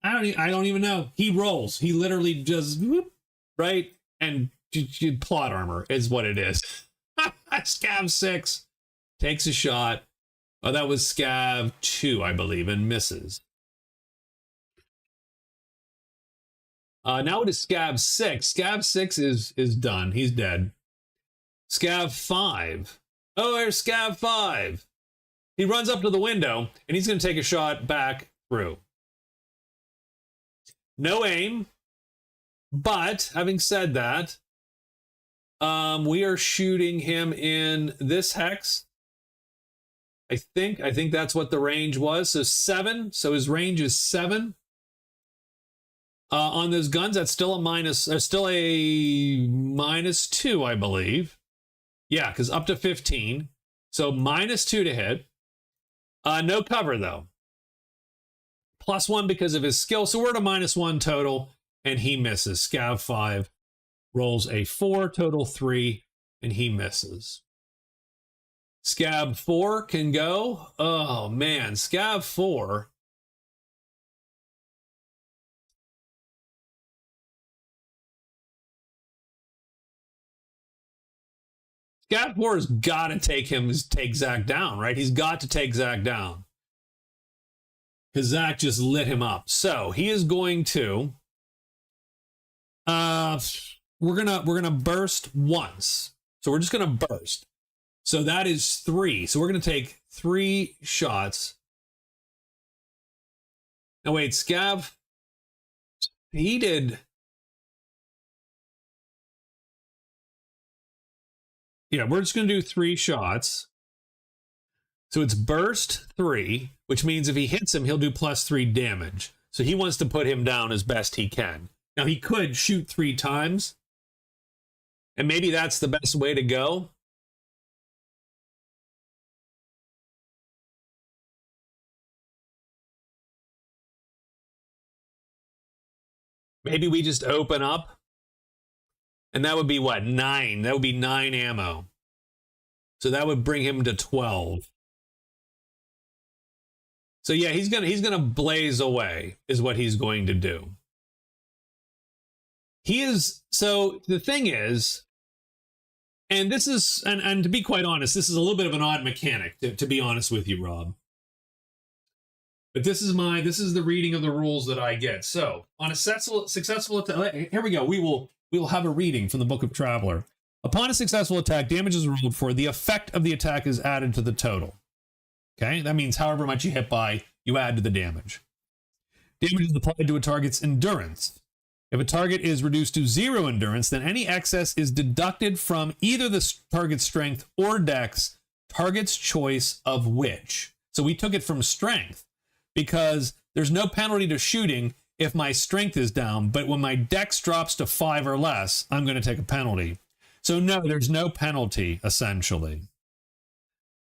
I don't even know. He rolls. He literally just, whoop, right? And plot armor is what it is. Scav 6 takes a shot. Oh, that was Scav 2, I believe, and misses. Now it is Scav 6. Scav 6 is done. He's dead. Scav 5. Oh, there's Scav 5. He runs up to the window, and he's going to take a shot back through. No aim. But, having said that, we are shooting him in this hex. I think that's what the range was. So 7. So his range is 7. On those guns, that's still a -2, I believe. Yeah, because up to 15. So -2 to hit. No cover, though. +1 because of his skill. So we're at a -1 total, and he misses. Scav 5 rolls a 4, total 3, and he misses. Scab 4 can go. Oh, man. Scab 4. Scab 4 has got to take Zach down, right? He's got to take Zach down. Because Zach just lit him up. So he is going to... we're gonna burst once. So we're just gonna burst. So that is 3. So we're gonna take 3 shots. Now wait, Scav, he did. Yeah, we're just gonna do 3 shots. So it's burst 3, which means if he hits him, he'll do +3 damage. So he wants to put him down as best he can. Now he could shoot 3 times. And maybe that's the best way to go. Maybe we just open up. And that would be what? 9. That would be 9 ammo. So that would bring him to 12. So yeah, he's gonna blaze away, is what he's going to do. He is, so the thing is, and this is, and to be quite honest, this is a little bit of an odd mechanic, to be honest with you, Rob. But this is the reading of the rules that I get. So on a successful attack, here we go. We will have a reading from the Book of Traveler. Upon a successful attack, damage is rolled for. The effect of the attack is added to the total. Okay, that means however much you hit by, you add to the damage. Damage is applied to a target's endurance. If a target is reduced to 0 endurance, then any excess is deducted from either the target's strength or dex, target's choice of which. So we took it from strength because there's no penalty to shooting if my strength is down, but when my dex drops to 5 or less, I'm going to take a penalty. So no, there's no penalty, essentially.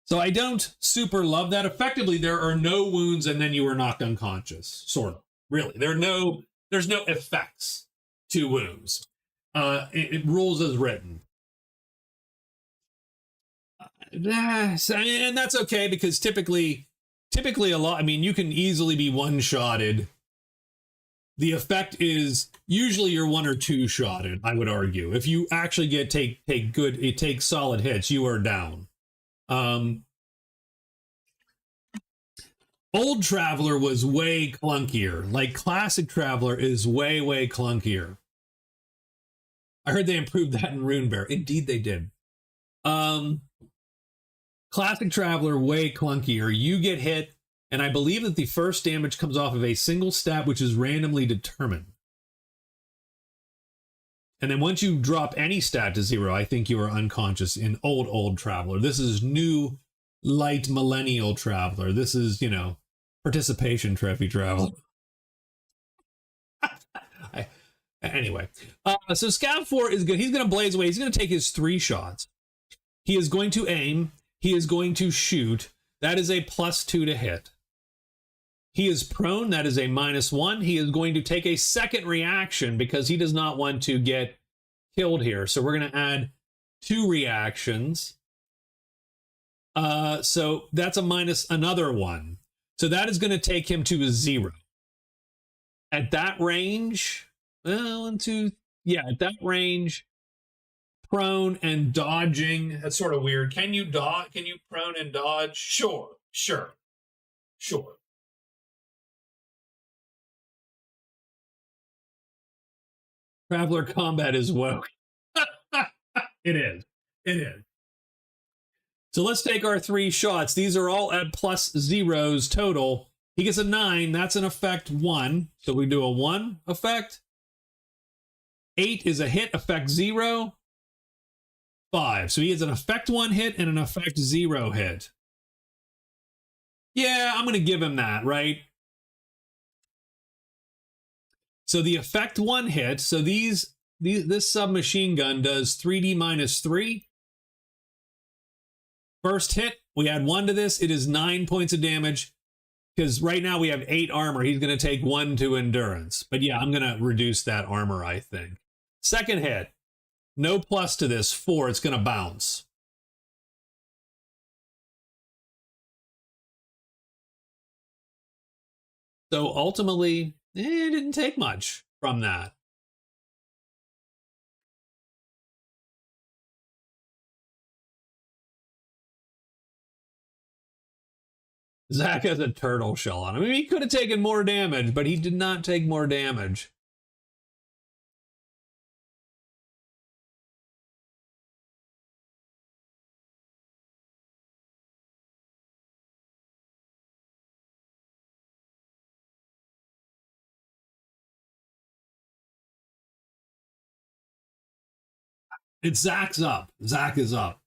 So I don't super love that. Effectively, there are no wounds and then you are knocked unconscious, sort of. Really, there's no effects to wounds. It rules as written. And that's okay because typically a lot. I mean, you can easily be one-shotted. The effect is usually you're one or two shotted. I would argue if you actually take solid hits, you are down. Old Traveler was way clunkier. Like Classic Traveler is way clunkier. I heard they improved that in Runebear. Indeed, they did. Classic Traveler way clunkier. You get hit, and I believe that the first damage comes off of a single stat, which is randomly determined. And then once you drop any stat to 0, I think you are unconscious in old Traveler. This is new light millennial Traveler. This is, participation trophy Traveler. Anyway, so Scav 4 is good. He's going to blaze away. He's going to take his 3 shots. He is going to aim. He is going to shoot. That is a +2 to hit. He is prone. That is a -1. He is going to take a second reaction because he does not want to get killed here. So we're going to add 2 reactions. So that's a another 1. So that is going to take him to a 0. At that range, at that range, prone and dodging. That's sort of weird. Can you dodge? Can you prone and dodge? Sure. Traveler combat is woke. It is. So let's take our 3 shots. These are all at +0s total. He gets a 9. That's an effect 1. So we do a 1 effect. 8 is a hit, effect 0. 5. So he has an effect 1 hit and an effect 0 hit. Yeah, I'm going to give him that, right? So the effect 1 hit. So this submachine gun does 3D -3. First hit, we add 1 to this. It is 9 points of damage. Because right now we have 8 armor. He's going to take 1 to endurance. But yeah, I'm going to reduce that armor, I think. Second hit, no plus to this, 4. It's going to bounce. So ultimately, it didn't take much from that. Zach has a turtle shell on him. I mean, he could have taken more damage, but he did not take more damage. It's Zach's up. Zach is up.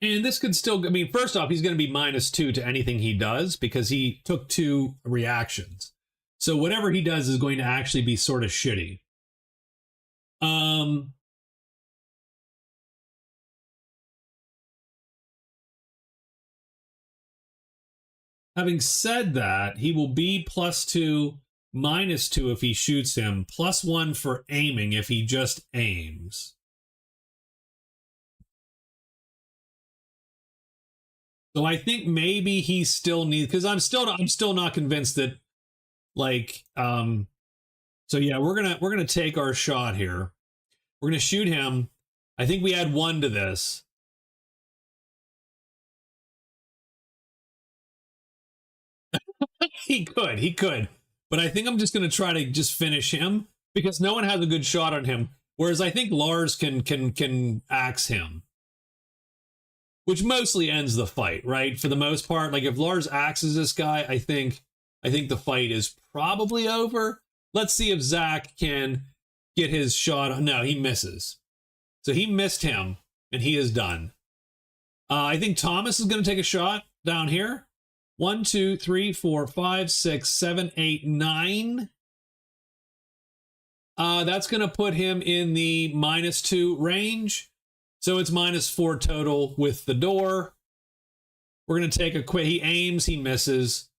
And this could still, I mean, first off, he's going to be -2 to anything he does because he took 2 reactions. So whatever he does is going to actually be sort of shitty. Having said that, he will be +2, -2 if he shoots him, +1 for aiming if he just aims. So I think maybe he still needs, because I'm still not convinced that, like, so yeah, we're gonna take our shot here. We're gonna shoot him. I think we add 1 to this. He could, but I think I'm just gonna try to just finish him because no one has a good shot on him. Whereas I think Lars can axe him, which mostly ends the fight, right? For the most part, like if Lars axes this guy, I think the fight is probably over. Let's see if Zach can get his shot. No, he misses. So he missed him, and he is done. I think Thomas is going to take a shot down here. 1, 2, 3, 4, 5, 6, 7, 8, 9. That's going to put him in the -2 range. So it's -4 total with the door. We're going to take a quick. He aims, he misses.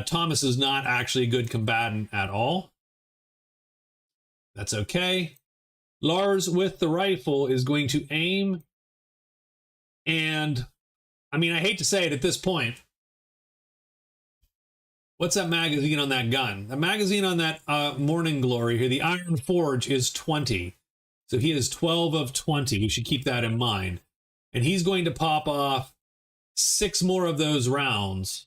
Thomas is not actually a good combatant at all. That's okay. Lars with the rifle is going to aim. And, I mean, I hate to say it at this point. What's that magazine on that gun? The magazine on that Morning Glory here, the Iron Forge, is 20. So he is 12 of 20. We should keep that in mind. And he's going to pop off 6 more of those rounds.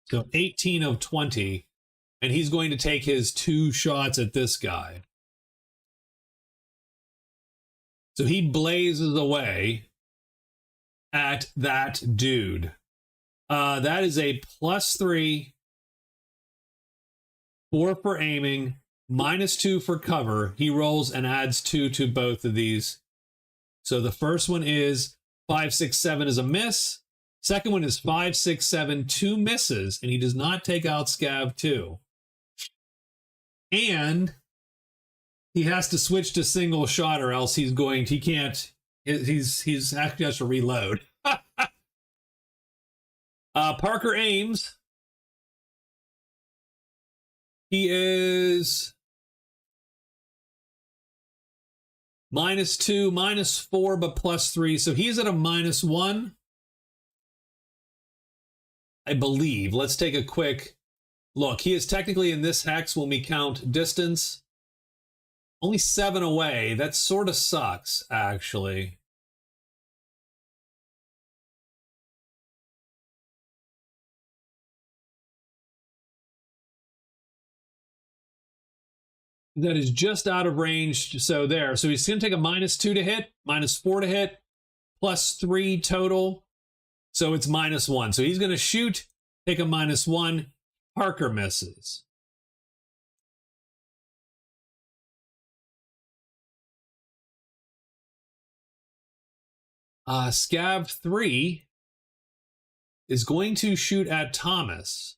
So 18 of 20. And he's going to take his 2 shots at this guy. So he blazes away at that dude. That is a +3, 4 for aiming, -2 for cover. He rolls and adds 2 to both of these. So the first one is 5, 6, 7 is a miss. Second one is 5, 6, 7, 2 misses, and he does not take out Scav 2. And he has to switch to single shot, or else he can't. He's actually has to reload. Parker aims. He is -2, -4, but +3. So he's at a -1. I believe. Let's take a quick look. He is technically in this hex when we count distance. Only 7 away. That sort of sucks, actually. That is just out of range. So there. So he's going to take a -2 to hit, -4 to hit, +3 total. So it's -1. So he's going to shoot, take a -1. Parker misses. Scav 3 is going to shoot at Thomas.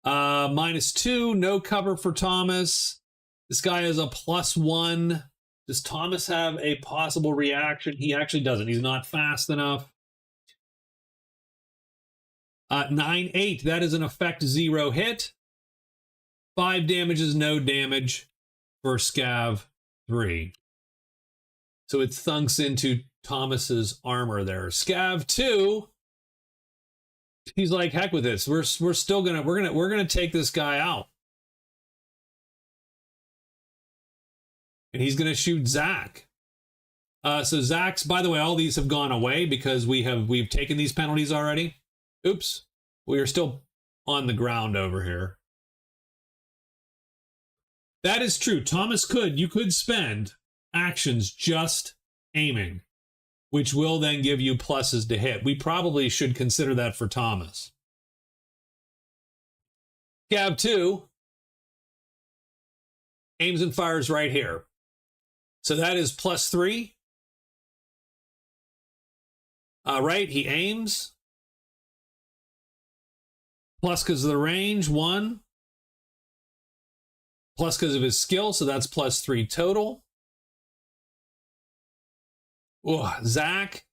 -2, no cover for Thomas. This guy is a +1. Does Thomas have a possible reaction? He actually doesn't. He's not fast enough. 9-8, that is an effect 0 hit. 5 damage is no damage for Scav 3. So it thunks into Thomas's armor there. Scav 2, he's like, heck with this. We're still gonna take this guy out. And he's gonna shoot Zach. So Zach's, by the way, all these have gone away because we've taken these penalties already. Oops. We are still on the ground over here. That is true. You could spend actions just aiming, which will then give you pluses to hit. We probably should consider that for Thomas. Scav 2 aims and fires right here. So that is +3. Right, he aims. Plus because of the range, 1. Plus because of his skill, so that's +3 total. Oh, Zach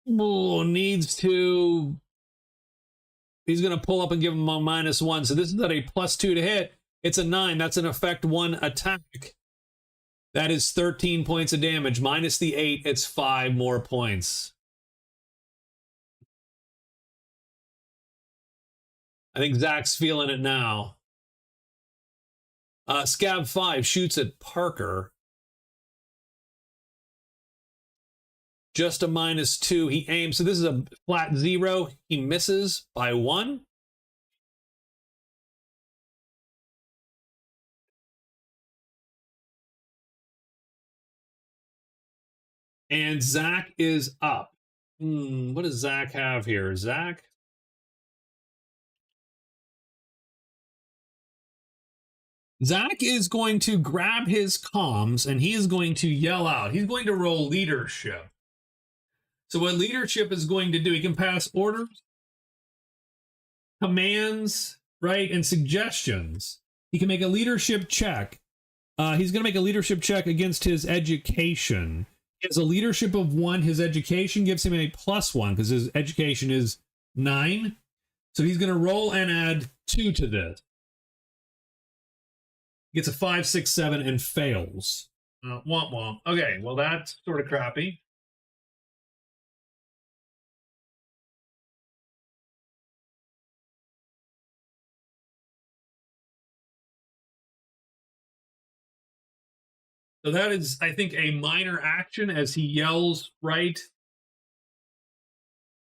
needs to. He's going to pull up and give him a -1. So this is at a +2 to hit. It's a 9. That's an effect 1 attack. That is 13 points of damage. Minus the 8, it's 5 more points. I think Zach's feeling it now. Scav 5 shoots at Parker. Just a -2. He aims. So this is a flat 0. He misses by 1. And Zach is up. What does Zach have here? Zach is going to grab his comms and he is going to yell out. He's going to roll leadership. So what leadership is going to do, he can pass orders, commands, right, and suggestions. He can make a leadership check. He's going to make a leadership check against his education. has a leadership of 1. His education gives him a +1 because his education is 9. So he's going to roll and add 2 to this. He gets a 5, 6, 7 and fails. Womp womp. Okay, well, that's sort of crappy. So that is, I think, a minor action as he yells, right?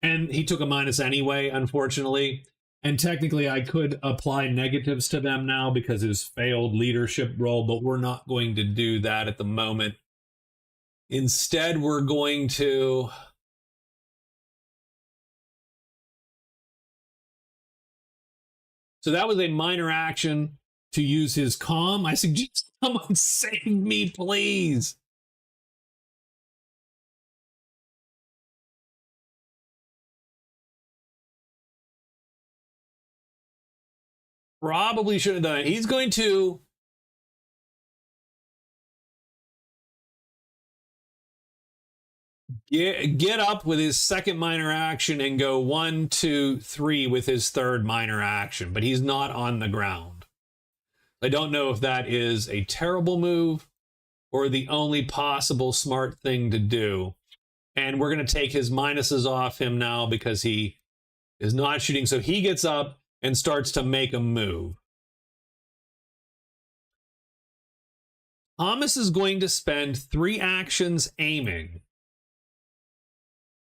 And he took a minus anyway, unfortunately. And technically, I could apply negatives to them now because of his failed leadership role, but we're not going to do that at the moment. Instead, we're going to... So that was a minor action to use his calm. I suggest someone save me, please. Probably shouldn't have done it. He's going to get up with his second minor action and go 1, 2, 3 with his third minor action, but he's not on the ground. I don't know if that is a terrible move or the only possible smart thing to do. And we're going to take his minuses off him now because he is not shooting. So he gets up and starts to make a move. Thomas is going to spend 3 actions aiming.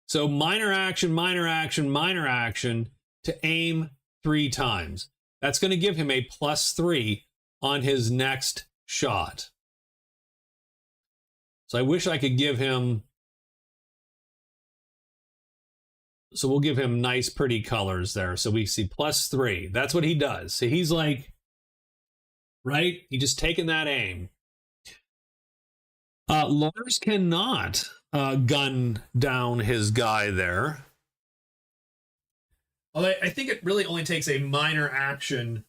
So minor action, minor action, minor action to aim 3 times. That's going to give him a +3 on his next shot. So I wish I could give him... So we'll give him nice, pretty colors there. So we see +3. That's what he does. So he's like, right? He just taking that aim. Lars cannot gun down his guy there. Although I think it really only takes a minor action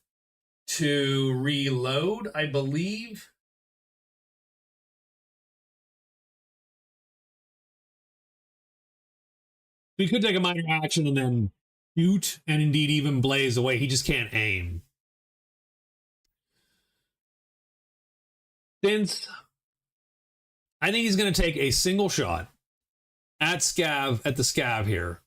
to reload, I believe. We could take a minor action and then shoot and indeed even blaze away. He just can't aim. Since I think he's going to take a single shot at the scav here.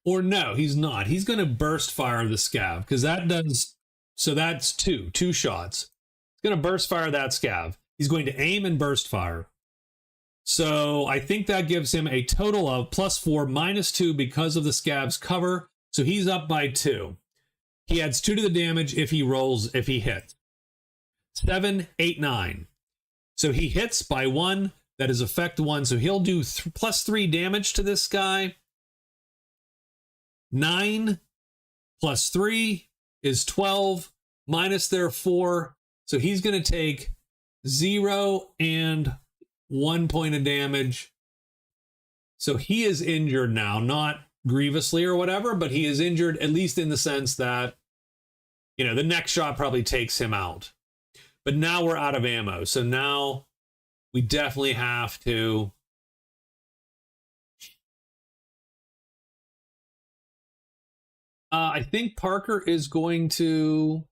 Or no, he's not. He's going to burst fire the scav because that does... So that's 2 shots. He's going to burst fire that scav. He's going to aim and burst fire. So I think that gives him a total of +4, -2 because of the scav's cover. So he's up by 2. He adds 2 to the damage if he rolls, if he hits. 7, 8, 9. So he hits by 1. That is effect 1. So he'll do +3 damage to this guy. 9 + 3 is 12. Minus their 4. So he's going to take 0 and 1 point of damage. So he is injured now, not grievously or whatever, but he is injured at least in the sense that, you know, the next shot probably takes him out. But now we're out of ammo. So now we definitely have to... I think Parker is going to...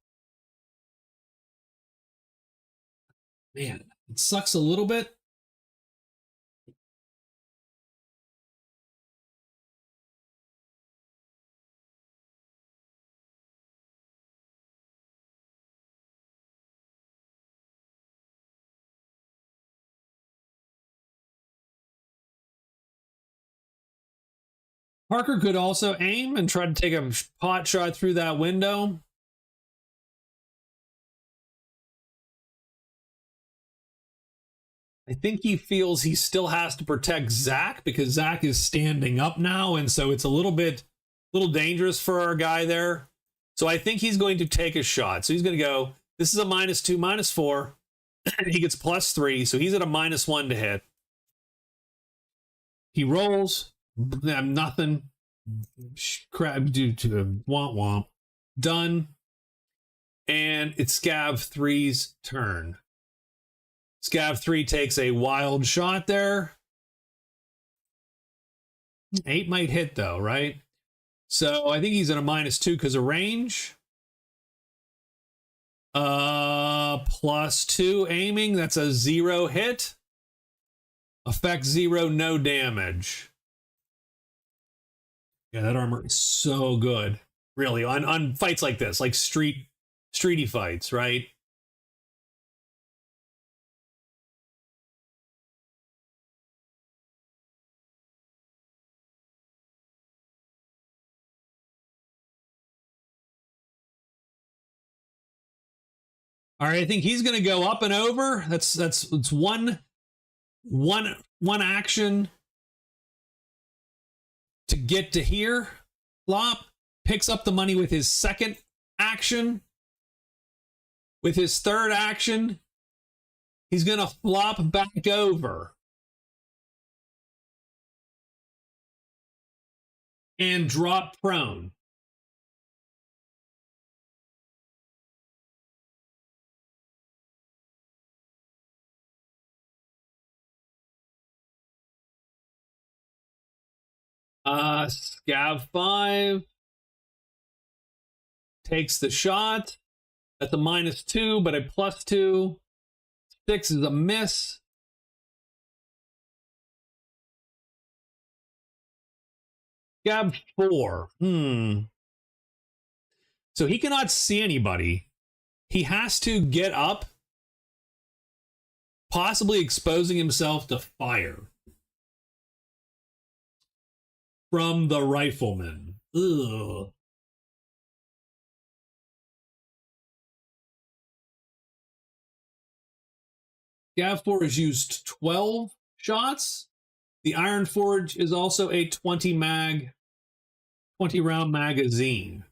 Man, it sucks a little bit. Parker could also aim and try to take a pot shot through that window. I think he feels he still has to protect Zach because Zach is standing up now, and so it's a little dangerous for our guy there. So I think he's going to take a shot. So he's going to go, this is a -2, -4. He gets +3, so he's at a -1 to hit. He rolls. Nothing. Crap, due to womp womp. Done. And it's Scav 3's turn. Scav 3 takes a wild shot there. 8 might hit though, right? So I think he's at a -2 because of range. +2 aiming. That's a 0 hit. Effect 0, no damage. Yeah, that armor is so good. Really, on fights like this, like streety fights, right? All right, I think he's going to go up and over. It's one action to get to here. Flop picks up the money with his second action. With his third action, he's going to flop back over and drop prone. Scav 5 takes the shot. That's a -2, but a +2. 6 is a miss. Scav 4. So he cannot see anybody. He has to get up, possibly exposing himself to fire from the rifleman. Ugh. Scav 4 has used 12 shots. The Iron Forge is also a 20 round magazine.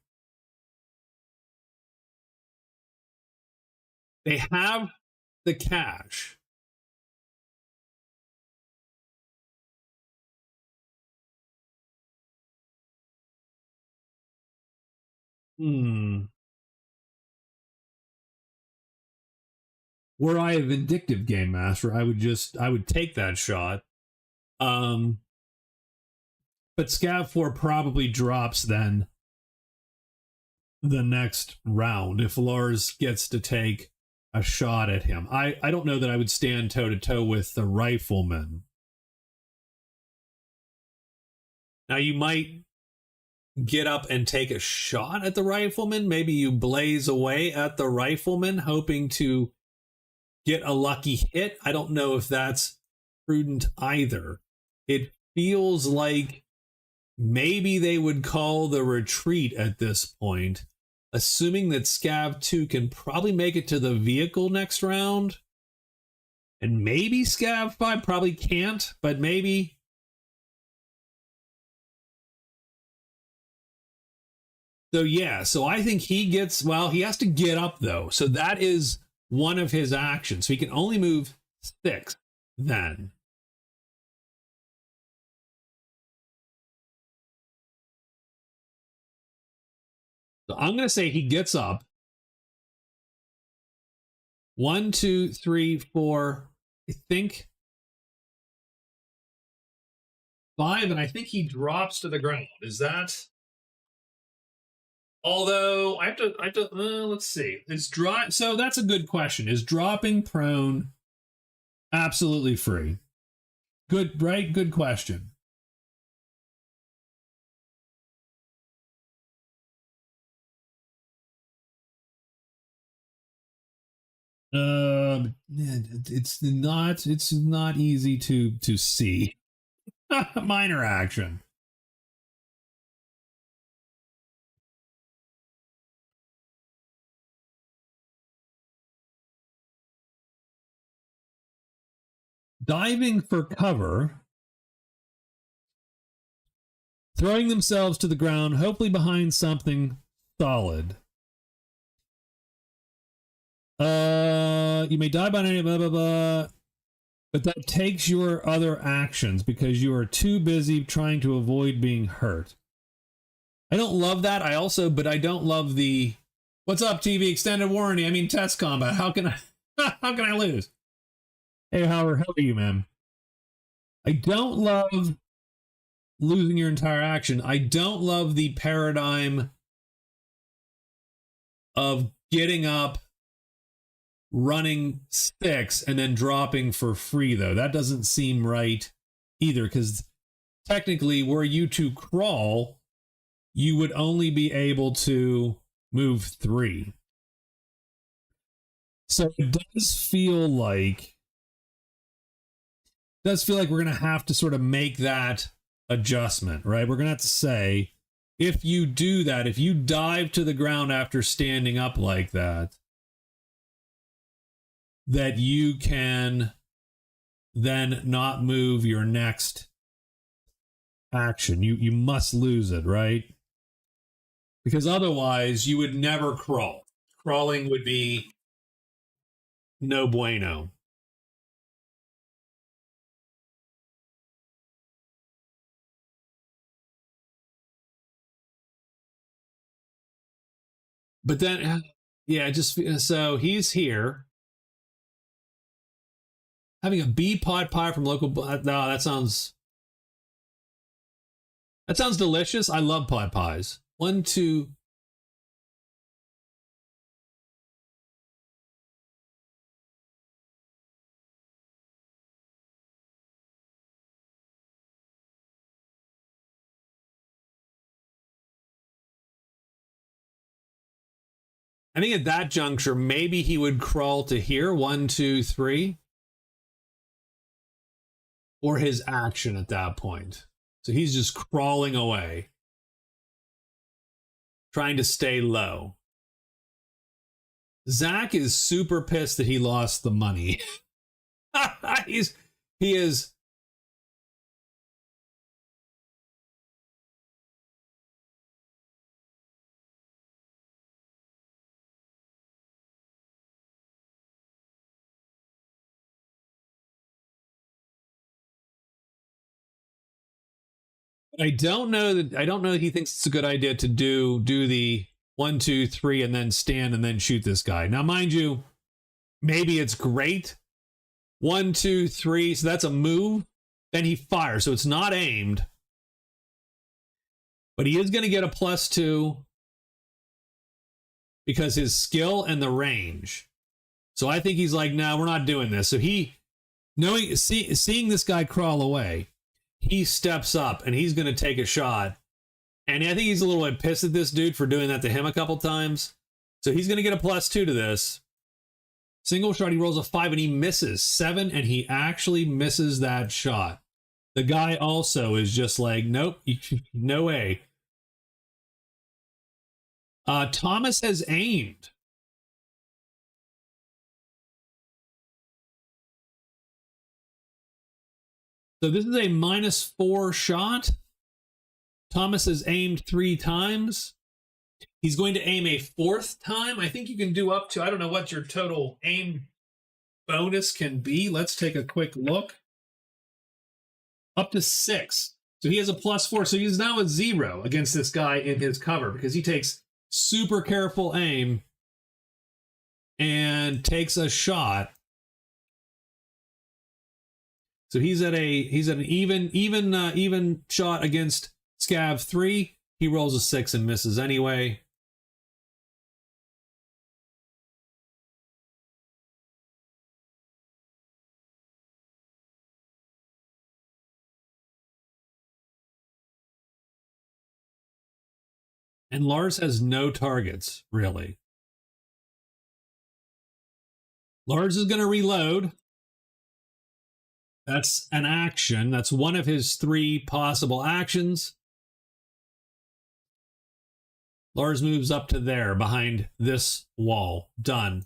They have the cash. Were I a vindictive game master, I would take that shot. But Scav 4 probably drops then the next round if Lars gets to take a shot at him. I don't know that I would stand toe-to-toe with the rifleman. Now you might get up and take a shot at the rifleman. Maybe you blaze away at the rifleman hoping to get a lucky hit. I don't know if that's prudent either. It feels like maybe they would call the retreat at this point, assuming that Scav 2 can probably make it to the vehicle next round. And maybe Scav 5 probably can't, but maybe. So yeah, so I think he gets, well, he has to get up though. So that is one of his actions. So he can only move 6 then. So I'm going to say he gets up. 1, 2, 3, 4, I think 5, and I think he drops to the ground. Is that? Although I have to. Let's see. So that's a good question. Is dropping prone absolutely free? Good, right? Good question. It's not easy to see. Minor action. Diving for cover, throwing themselves to the ground, hopefully behind something solid. You may die by any blah blah blah, but that takes your other actions because you are too busy trying to avoid being hurt. I don't love that. But I don't love the what's up TV extended warranty. I mean test combat. How can I lose? Hey, Howard, how are you, man? I don't love losing your entire action. I don't love the paradigm of getting up, running six, and then dropping for free, though. That doesn't seem right either, because technically, were you to crawl, you would only be able to move three. So it does feel like we're going to have to sort of make that adjustment, right? We're going to have to say, if you do that, if you dive to the ground after standing up like that, that you can then not move your next action. You must lose it, right? Because otherwise you would never crawl. Crawling would be no bueno. But then, yeah, just so he's here having a bee pod pie from local. No, that sounds delicious. I love pod pies. 1, 2. I think at that juncture, maybe he would crawl to here. 1, 2, 3. Or his action at that point. So he's just crawling away, trying to stay low. Zach is super pissed that he lost the money. He is. I don't know that he thinks it's a good idea to do the 1, 2, 3 and then stand and then shoot this guy. Now, mind you, maybe it's great. 1, 2, 3. So that's a move. Then he fires. So it's not aimed. But he is going to get a +2 because his skill and the range. So I think he's like, no, we're not doing this. So seeing this guy crawl away, he steps up and he's going to take a shot. And I think he's a little bit pissed at this dude for doing that to him a couple times. So he's going to get a +2 to this. Single shot, he rolls a 5 and he misses 7, and he actually misses that shot. The guy also is just like, nope, no way. Thomas has aimed. So this is a -4 shot. Thomas has aimed 3 times. He's going to aim a 4th time. I think you can do up to, I don't know what your total aim bonus can be. Let's take a quick look. Up to 6. So he has a +4. So he's now a 0 against this guy in his cover because he takes super careful aim and takes a shot. So he's at an even shot against Scav 3. He rolls a 6 and misses anyway. And Lars has no targets, really. Lars is going to reload. That's an action. That's one of his 3 possible actions. Lars moves up to there behind this wall. Done.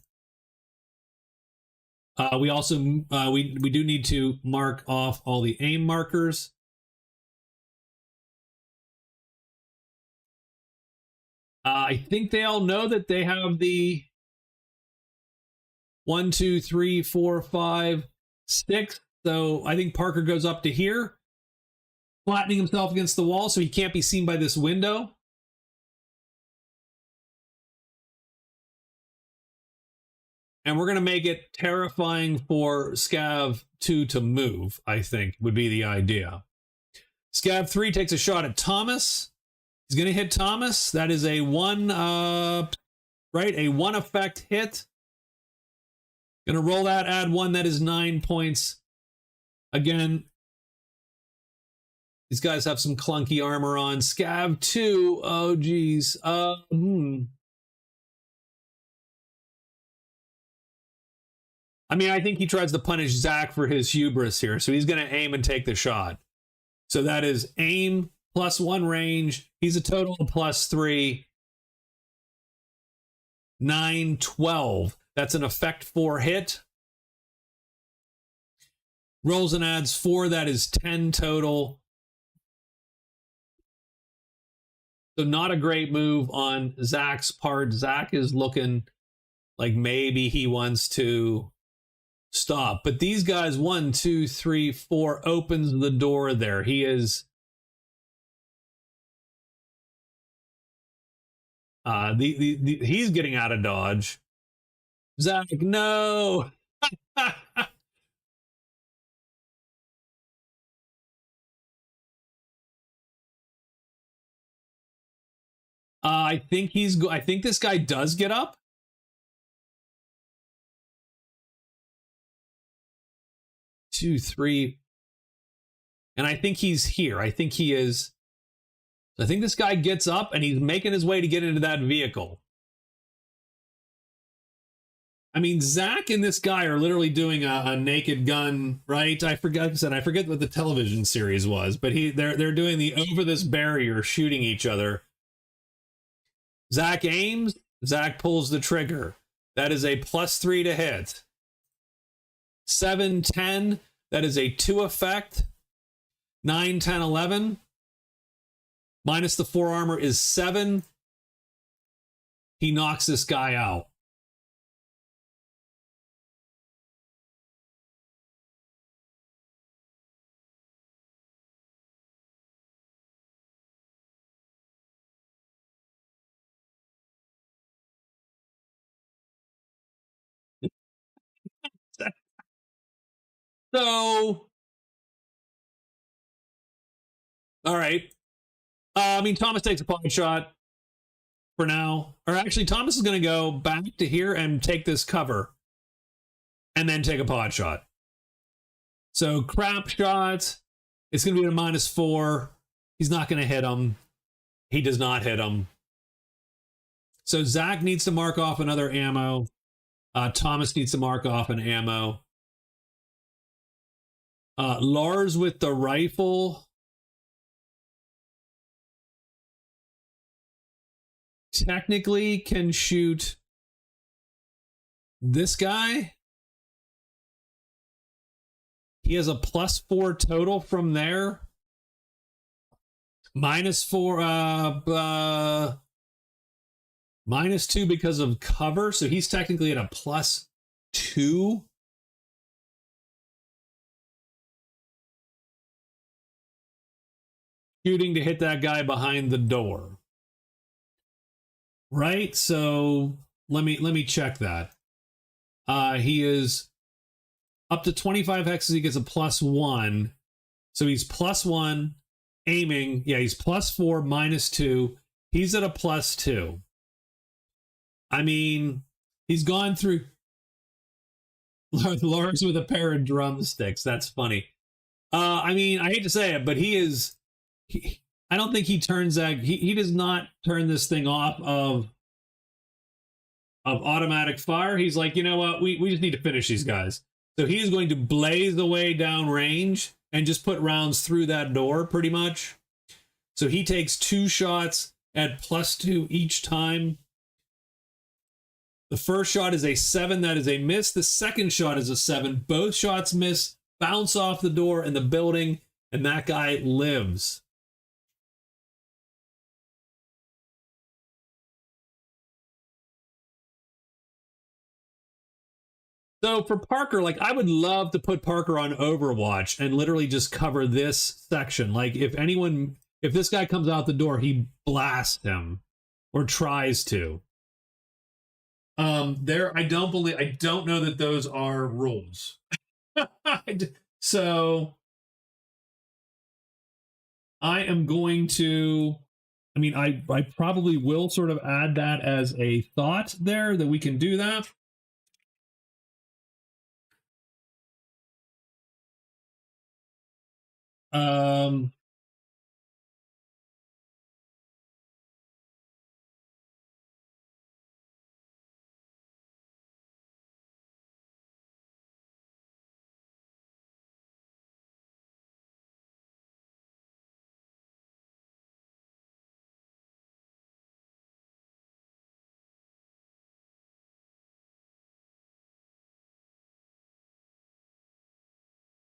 We also we do need to mark off all the aim markers. I think they all know that they have the 1, 2, 3, 4, 5, 6. So I think Parker goes up to here, flattening himself against the wall so he can't be seen by this window. And we're going to make it terrifying for Scav 2 to move, I think, would be the idea. Scav 3 takes a shot at Thomas. He's going to hit Thomas. That is a one effect hit. Going to roll that, add 1. That is 9 points. Again, these guys have some clunky armor on. Scav 2, oh geez. I mean, I think he tries to punish Zach for his hubris here, so he's going to aim and take the shot. So that is aim +1 range. He's a total of +3. 9, 12. That's an effect 4 hit. Rolls and adds 4. That is 10 total. So not a great move on Zach's part. Zach is looking like maybe he wants to stop. But these guys, 1, 2, 3, 4, opens the door there. He is he's getting out of dodge. Zach, no. I think this guy does get up. 2, 3. And I think he's here. I think he is. I think this guy gets up and he's making his way to get into that vehicle. I mean, Zach and this guy are literally doing a naked gun, right? I forget what the television series was, but they're doing the over this barrier, shooting each other. Zach aims, Zach pulls the trigger. That is a +3 to hit. 7, 10, that is a 2 effect. 9, 10, 11. Minus the 4 armor is 7. He knocks this guy out. So, all right. I mean, Thomas takes a pot shot for now. Or actually, Thomas is going to go back to here and take this cover. And then take a pot shot. So, crap shot. It's going to be a -4. He's not going to hit him. He does not hit him. So, Zach needs to mark off another ammo. Thomas needs to mark off an ammo. Lars with the rifle. Technically can shoot this guy. He has a +4 total from there. -4, -2 because of cover. So he's technically at a +2. Shooting to hit that guy behind the door. Right? So let me check that. He is up to 25 hexes. He gets a +1. So he's +1 aiming. Yeah, he's +4 -2. He's at a +2. I mean, he's gone through Lars with a pair of drumsticks. That's funny. I mean, I hate to say it, but I don't think he turns that. He does not turn this thing off of automatic fire. He's like, you know what? We just need to finish these guys. So he's going to blaze away down range and just put rounds through that door, pretty much. So he takes 2 shots at +2 each time. The first shot is a 7. That is a miss. The second shot is a 7. Both shots miss, bounce off the door and the building, and that guy lives. So for Parker, like, I would love to put Parker on Overwatch and literally just cover this section. Like, if this guy comes out the door, he blasts him or tries to. I don't know that those are rules. So I am going to, I probably will sort of add that as a thought there that we can do that. Um,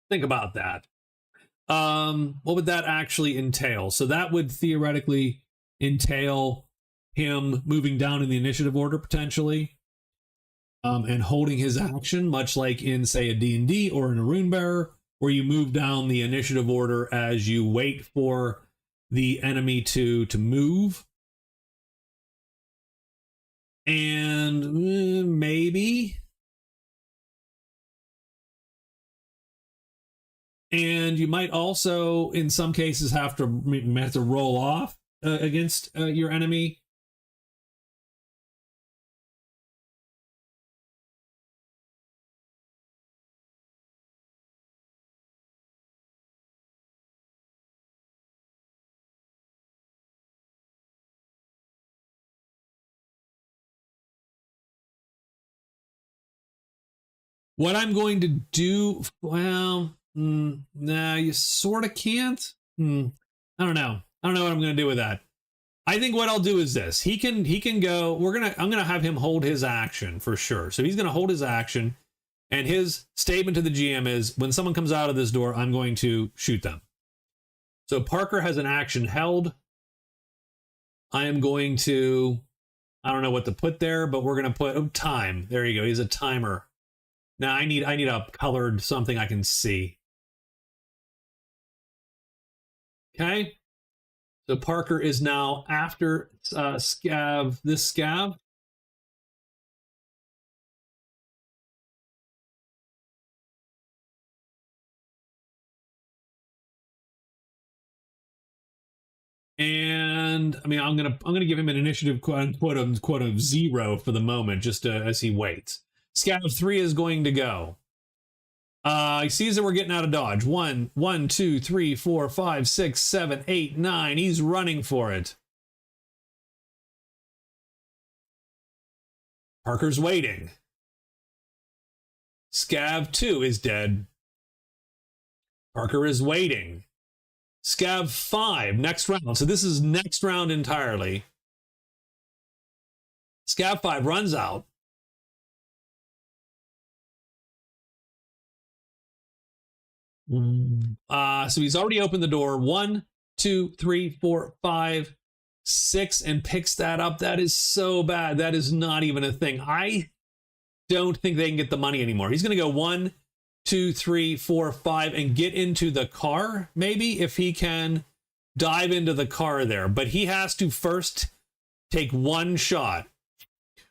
think about that. What would that actually entail? So that would theoretically entail him moving down in the initiative order potentially, and holding his action, much like in, say, a D&D or in a Rune Bearer, where you move down the initiative order as you wait for the enemy to move. And maybe. And you might also, in some cases, have to roll off against your enemy. What I'm going to do, well, nah, you sort of can't. I don't know. I don't know what I'm going to do with that. I think what I'll do is this. He can go. I'm gonna have him hold his action for sure. So he's gonna hold his action, and his statement to the GM is, when someone comes out of this door, I'm going to shoot them. So Parker has an action held. I am going to, I don't know what to put there, but we're gonna put time. There you go. He's a timer. Now I need a colored something I can see. Okay. So Parker is now after Scav, this Scav. And I'm gonna give him an initiative quote of 0 for the moment, just as he waits. Scav 3 is going to go. He sees that we're getting out of dodge. 1, 2, 3, 4, 5, 6, 7, 8, 9. He's running for it. Parker's waiting. Scav 2 is dead. Parker is waiting. Scav 5, next round. So this is next round entirely. Scav 5 runs out. So he's already opened the door. 1, 2, 3, 4, 5, 6, and picks that up. That is so bad. That is not even a thing. I don't think they can get the money anymore. He's going to go 1, 2, 3, 4, 5, and get into the car, maybe, if he can dive into the car there. But he has to first take one shot.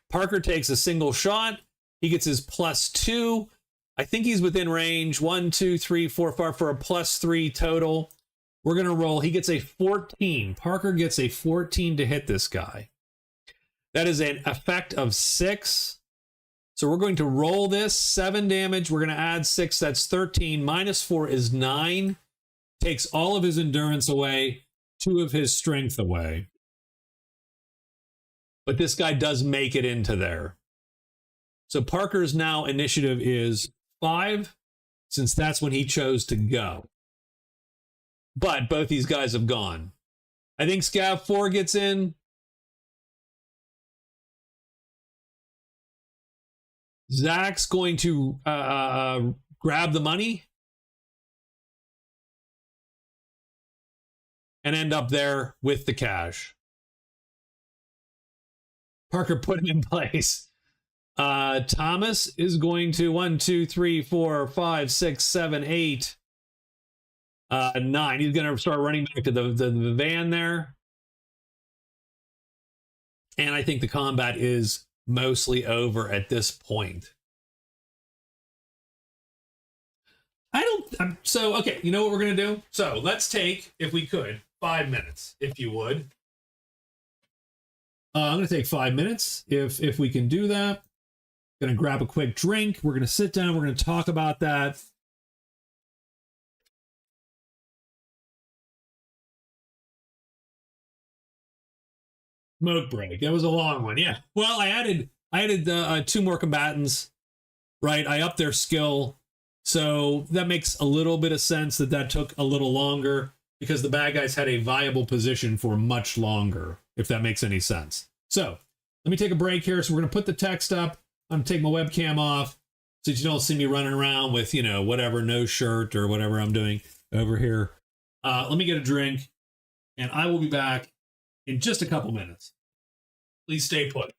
Parker takes a single shot. He gets his +2. I think he's within range. 1, 2, 3, 4, 5 for a +3 total. We're going to roll. He gets a 14. Parker gets a 14 to hit this guy. That is an effect of 6. So we're going to roll this. 7 damage. We're going to add 6. That's 13. -4 is 9. Takes all of his endurance away. 2 of his strength away. But this guy does make it into there. So Parker's now initiative is 5, since that's when he chose to go. But both these guys have gone. I think Scav 4 gets in. Zach's going to grab the money and end up there with the cash. Parker put him in place. Thomas is going to 1, 2, 3, 4, 5, 6, 7, 8, 9. He's going to start running back to the van there. And I think the combat is mostly over at this point. So, okay, you know what we're going to do? So let's take, if we could, 5 minutes, if you would. I'm going to take 5 minutes, if we can do that. Going to grab a quick drink. We're going to sit down. We're going to talk about that. Smoke break. That was a long one. Yeah. Well, I added 2 more combatants. Right. I upped their skill. So that makes a little bit of sense that took a little longer because the bad guys had a viable position for much longer, if that makes any sense. So let me take a break here. So we're going to put the text up. I'm going to take my webcam off so you don't see me running around with, whatever, no shirt or whatever I'm doing over here. Let me get a drink and I will be back in just a couple minutes. Please stay put.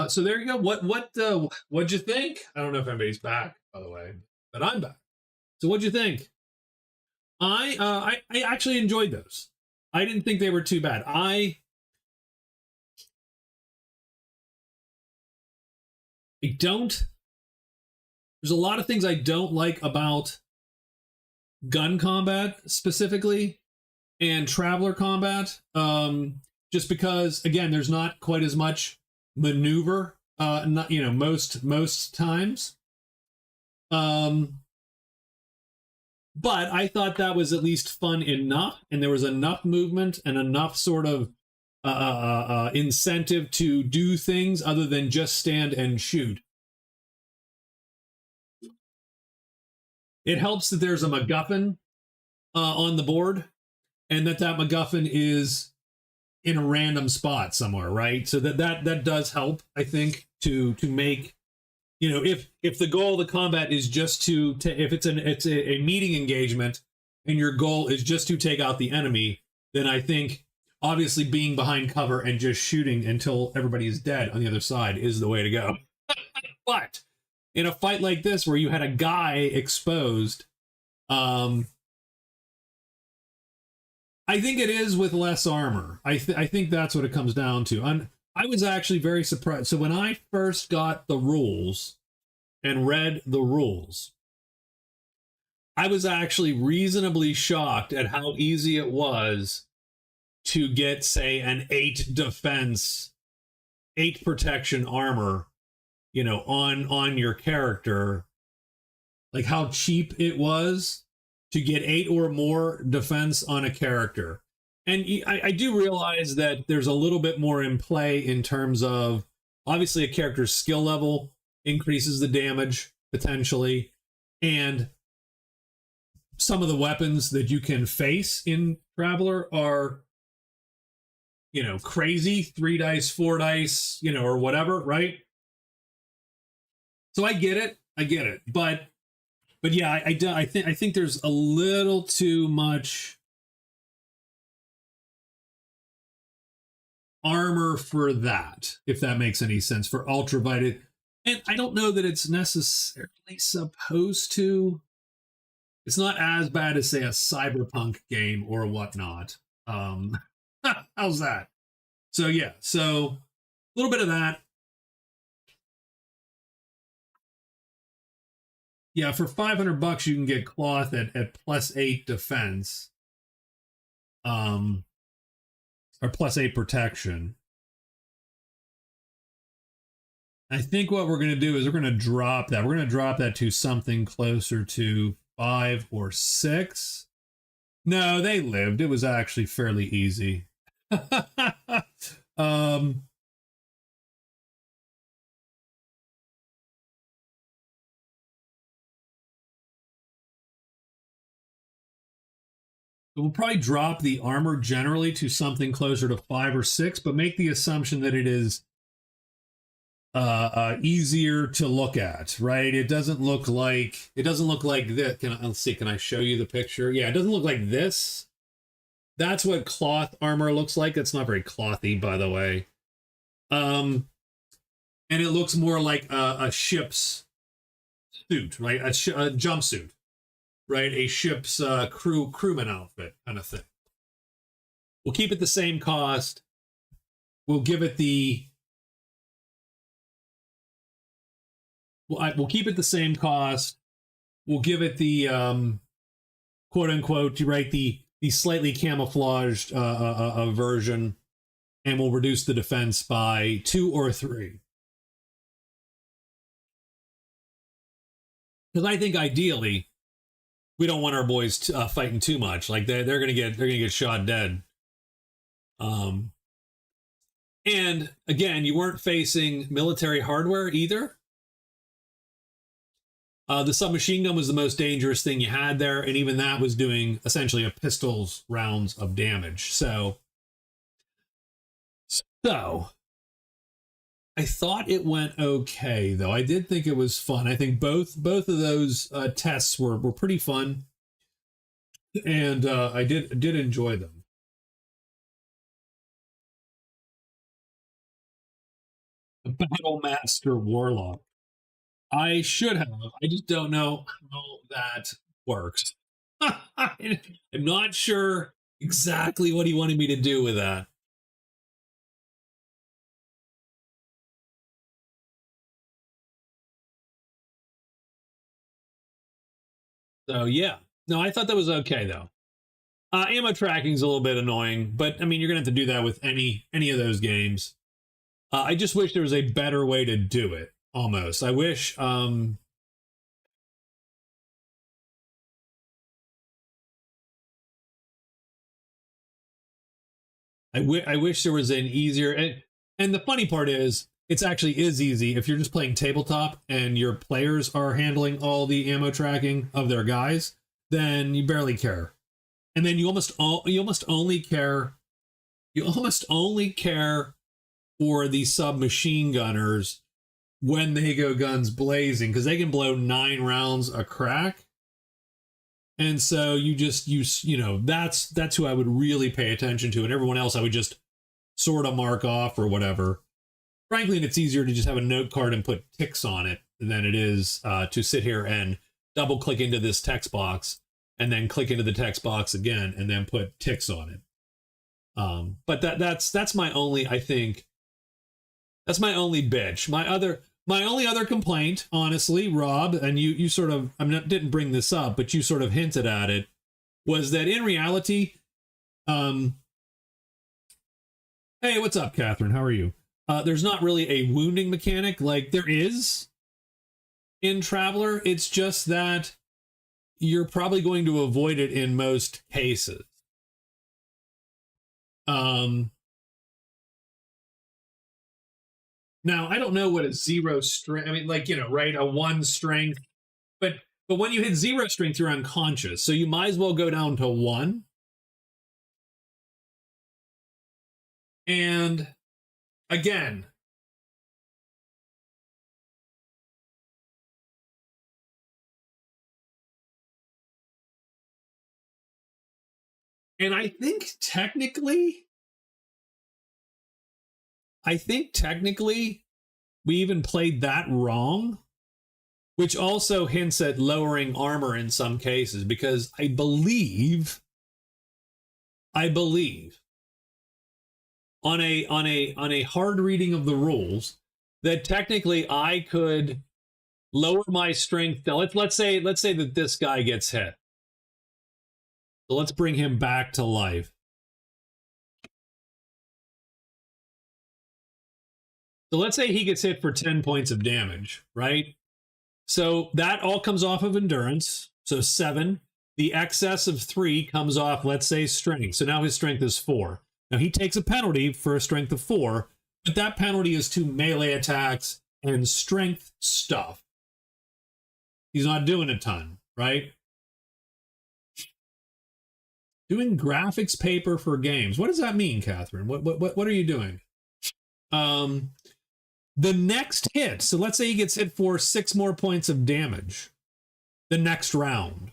So there you go. What'd you think? I don't know if anybody's back, by the way, but I'm back. So what'd you think? I actually enjoyed those. I didn't think they were too bad. I don't. There's a lot of things I don't like about gun combat specifically and traveler combat. Just because again, there's not quite as much maneuver. Not most times. But I thought that was at least fun enough, and there was enough movement and enough sort of incentive to do things other than just stand and shoot. It helps that there's a MacGuffin on the board, and that MacGuffin is in a random spot somewhere, right? So that does help, I think, to make if the goal of the combat is just to if it's a meeting engagement and your goal is just to take out the enemy, then I think obviously being behind cover and just shooting until everybody is dead on the other side is the way to go. But in a fight like this where you had a guy exposed, I think it is with less armor. I think that's what it comes down to. I was actually very surprised. So when I first got the rules and read the rules, I was actually reasonably shocked at how easy it was to get, say, an 8 defense, 8 protection armor, on your character. Like how cheap it was to get 8 or more defense on a character. And I do realize that there's a little bit more in play in terms of, obviously, a character's skill level increases the damage, potentially. And some of the weapons that you can face in Traveler are, crazy, 3 dice, 4 dice, or whatever, right? So I get it. But yeah, I think there's a little too much armor for that, if that makes any sense, for ultraviolet. And I don't know that it's necessarily supposed to. It's not as bad as, say, a cyberpunk game or whatnot. How's that? So yeah, so a little bit of that. Yeah, for $500 you can get cloth at +8 defense. Or +8 protection. I think what we're going to do is we're going to drop that. We're going to drop that to something closer to 5 or 6. No, they lived. It was actually fairly easy. We'll probably drop the armor generally to something closer to 5 or 6, but make the assumption that it is easier to look at, right? It doesn't look like this. Let's see, can I show you the picture? Yeah, it doesn't look like this. That's what cloth armor looks like. It's not very clothy, by the way. And it looks more like a ship's suit, right? A jumpsuit, right? A ship's crewman outfit kind of thing. We'll keep it the same cost. We'll give it the we'll keep it the same cost. We'll give it the quote unquote, right, the slightly camouflaged version, and we'll reduce the defense by 2 or 3. Because I think ideally, we don't want our boys fighting too much. Like they're gonna get shot dead. And again, you weren't facing military hardware either. The submachine gun was the most dangerous thing you had there, and even that was doing essentially a pistol's rounds of damage. So I thought it went okay, though. I did think it was fun. I think both of those tests were pretty fun, and I did enjoy them. Battle Master Warlock. I should have. I just don't know how that works. I'm not sure exactly what he wanted me to do with that. So yeah, no, I thought that was okay though. Ammo tracking is a little bit annoying, but I mean, you're gonna have to do that with any of those games. I just wish there was a better way to do it. Almost, I wish. I wish there was an easier. And the funny part is, it's actually is easy if you're just playing tabletop and your players are handling all the ammo tracking of their guys. Then you barely care, and then you almost only care for the submachine gunners when they go guns blazing, because they can blow 9 rounds a crack. And so you know, that's who I would really pay attention to, and everyone else I would just sort of mark off or whatever. Frankly, it's easier to just have a note card and put ticks on it than it is to sit here and double click into this text box and then click into the text box again and then put ticks on it. But that's my only, I think, that's my only bitch. My only other complaint, honestly, Rob, and you sort of, didn't bring this up, but you sort of hinted at it, was that in reality, hey, what's up, Catherine? How are you? There's not really a wounding mechanic like there is in Traveler. It's just that you're probably going to avoid it in most cases. Now, I don't know what a 0 strength, I mean, like, you know, right, a 1 strength, but when you hit 0 strength, you're unconscious, so you might as well go down to 1. And again, and I think technically, we even played that wrong, which also hints at lowering armor in some cases, because I believe on a hard reading of the rules that technically I could lower my strength. Now let's say that this guy gets hit. So let's bring him back to life. So let's say he gets hit for 10 points of damage, right? So that all comes off of endurance. So 7. The excess of 3 comes off, let's say, strength. So now his strength is 4. Now he takes a penalty for a strength of 4, but that penalty is to melee attacks and strength stuff. He's not doing a ton, right? Doing graphics paper for games. What does that mean, Catherine? What are you doing? The next hit, so let's say he gets hit for 6 more points of damage the next round.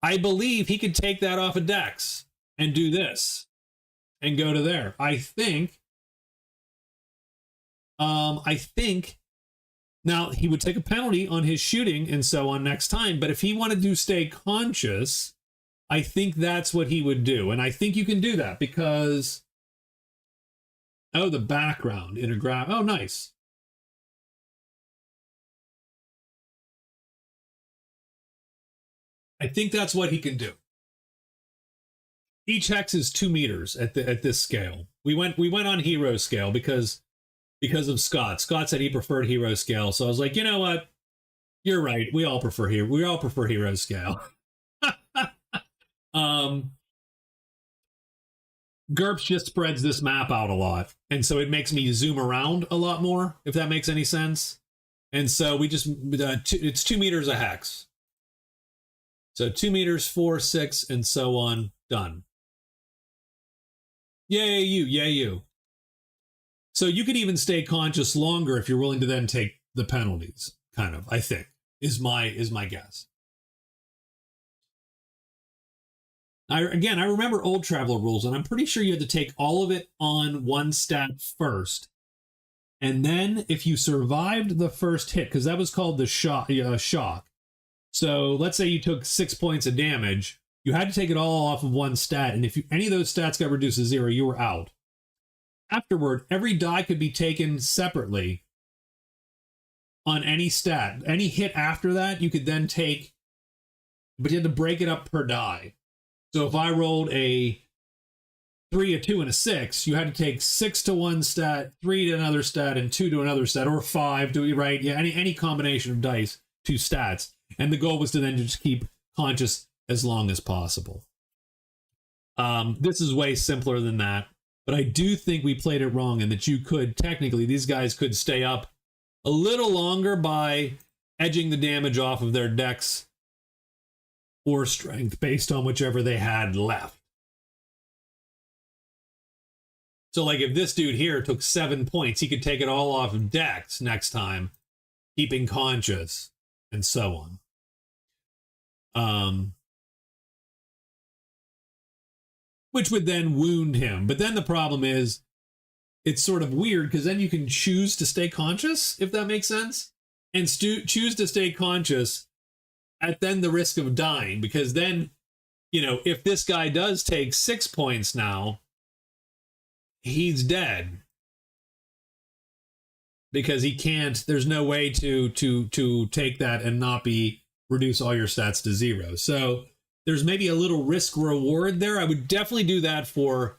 I believe he could take that off of Dex and do this and go to there. I think now he would take a penalty on his shooting and so on next time, but if he wanted to stay conscious, I think that's what he would do. And I think you can do that because, oh, the background in a graph. Oh, nice. I think that's what he can do. Each hex is 2 meters at this scale. We went on hero scale because of Scott. Scott said he preferred hero scale, so I was like, you know what? You're right. We all prefer hero scale. GURPS just spreads this map out a lot, and so it makes me zoom around a lot more, if that makes any sense. And so we just it's 2 meters a hex. So 2 meters, 4, 6, and so on. Done. Yay you. So you could even stay conscious longer if you're willing to then take the penalties, kind of, I think, is my guess. I remember old Traveler rules, and I'm pretty sure you had to take all of it on 1 stat first. And then if you survived the first hit, because that was called the shock. So let's say you took 6 points of damage, you had to take it all off of 1 stat, and if any of those stats got reduced to 0, you were out. Afterward, every die could be taken separately on any stat. Any hit after that, you could then take, but you had to break it up per die. So if I rolled a 3, a 2, and a 6, you had to take 6 to 1 stat, 3 to another stat, and 2 to another stat, or 5 to, right? Yeah, any combination of dice, 2 stats. And the goal was to then just keep conscious as long as possible. This is way simpler than that, but I do think we played it wrong, and that you could, technically, these guys could stay up a little longer by edging the damage off of their Dex or strength based on whichever they had left. So like if this dude here took 7 points, he could take it all off of Dex next time, keeping conscious, and so on. Which would then wound him. But then the problem is, it's sort of weird because then you can choose to stay conscious, if that makes sense, and choose to stay conscious at then the risk of dying, because then, you know, if this guy does take 6 points now, he's dead because he can't. There's no way to take that and not be reduce all your stats to 0. So there's maybe a little risk reward there. I would definitely do that for.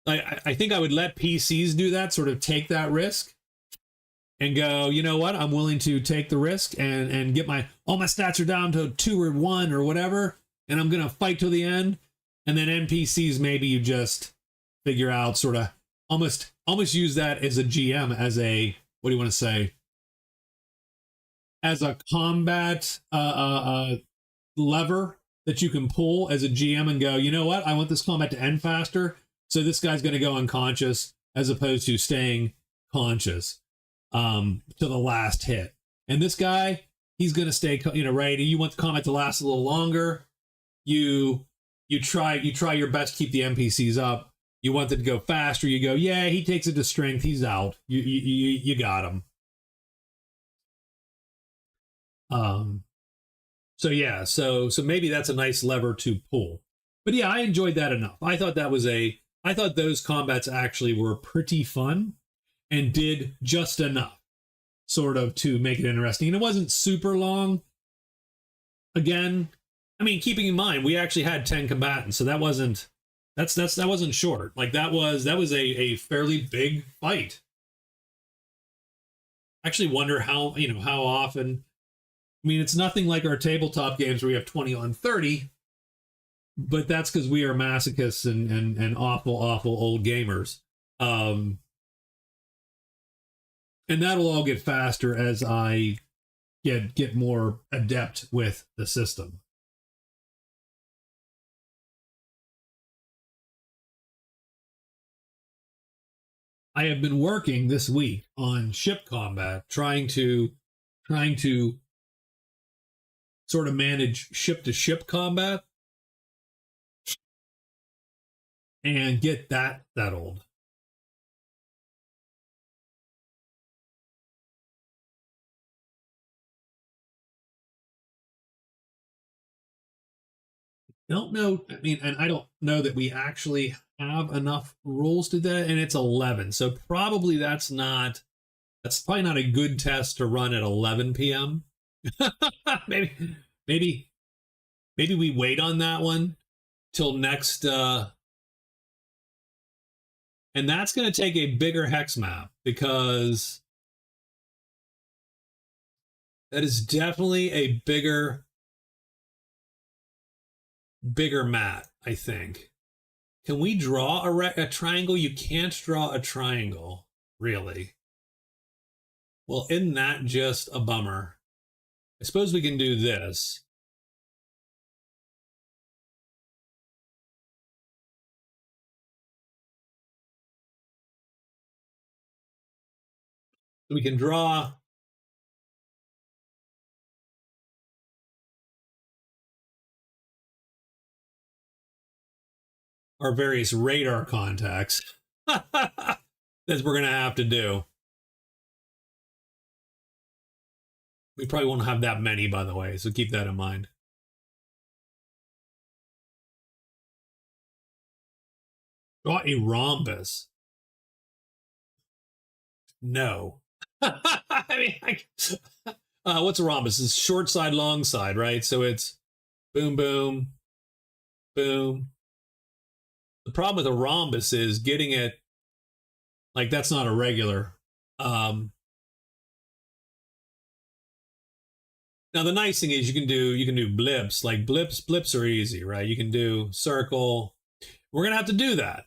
I think I would let PCs do that, sort of take that risk and go, you know what, I'm willing to take the risk and get all my stats are down to 2 or 1 or whatever, and I'm going to fight till the end. And then NPCs, maybe you just figure out sort of almost use that as a GM, as a, what do you want to say? As a combat lever that you can pull as a GM and go, you know what, I want this combat to end faster. So this guy's going to go unconscious as opposed to staying conscious to the last hit. And this guy, he's going to stay, you know, right? You want the combat to last a little longer. You try your best to keep the NPCs up. You want it to go faster. You go, yeah, he takes it to strength. He's out. You got him. So yeah, so maybe that's a nice lever to pull. But yeah, I enjoyed that enough. I thought those combats actually were pretty fun and did just enough sort of to make it interesting. And it wasn't super long. Again, I mean, keeping in mind, we actually had 10 combatants, so that wasn't short. Like that was a fairly big fight. I actually wonder how often. I mean, it's nothing like our tabletop games where we have 20 on 30. But that's because we are masochists and awful old gamers. And that'll all get faster as I get more adept with the system. I have been working this week on ship combat, trying to sort of manage ship to ship combat and get that settled. Don't know. I mean, and I don't know that we actually have enough rules to that, and it's 11. So probably that's probably not a good test to run at 11 p.m. maybe we wait on that one till next and that's going to take a bigger hex map, because that is definitely a bigger mat, I think. Can we draw a triangle? You can't draw a triangle, really. Well, isn't that just a bummer? I suppose we can do this. We can draw our various radar contacts. That's we're going to have to do. We probably won't have that many, by the way, so keep that in mind. Draw a rhombus. No. I mean, what's a rhombus? It's short side, long side, right? So it's boom, boom, boom. The problem with a rhombus is getting it, like, that's not a regular. Now the nice thing is you can do blips. Like blips are easy, right? You can do circle. We're gonna have to do that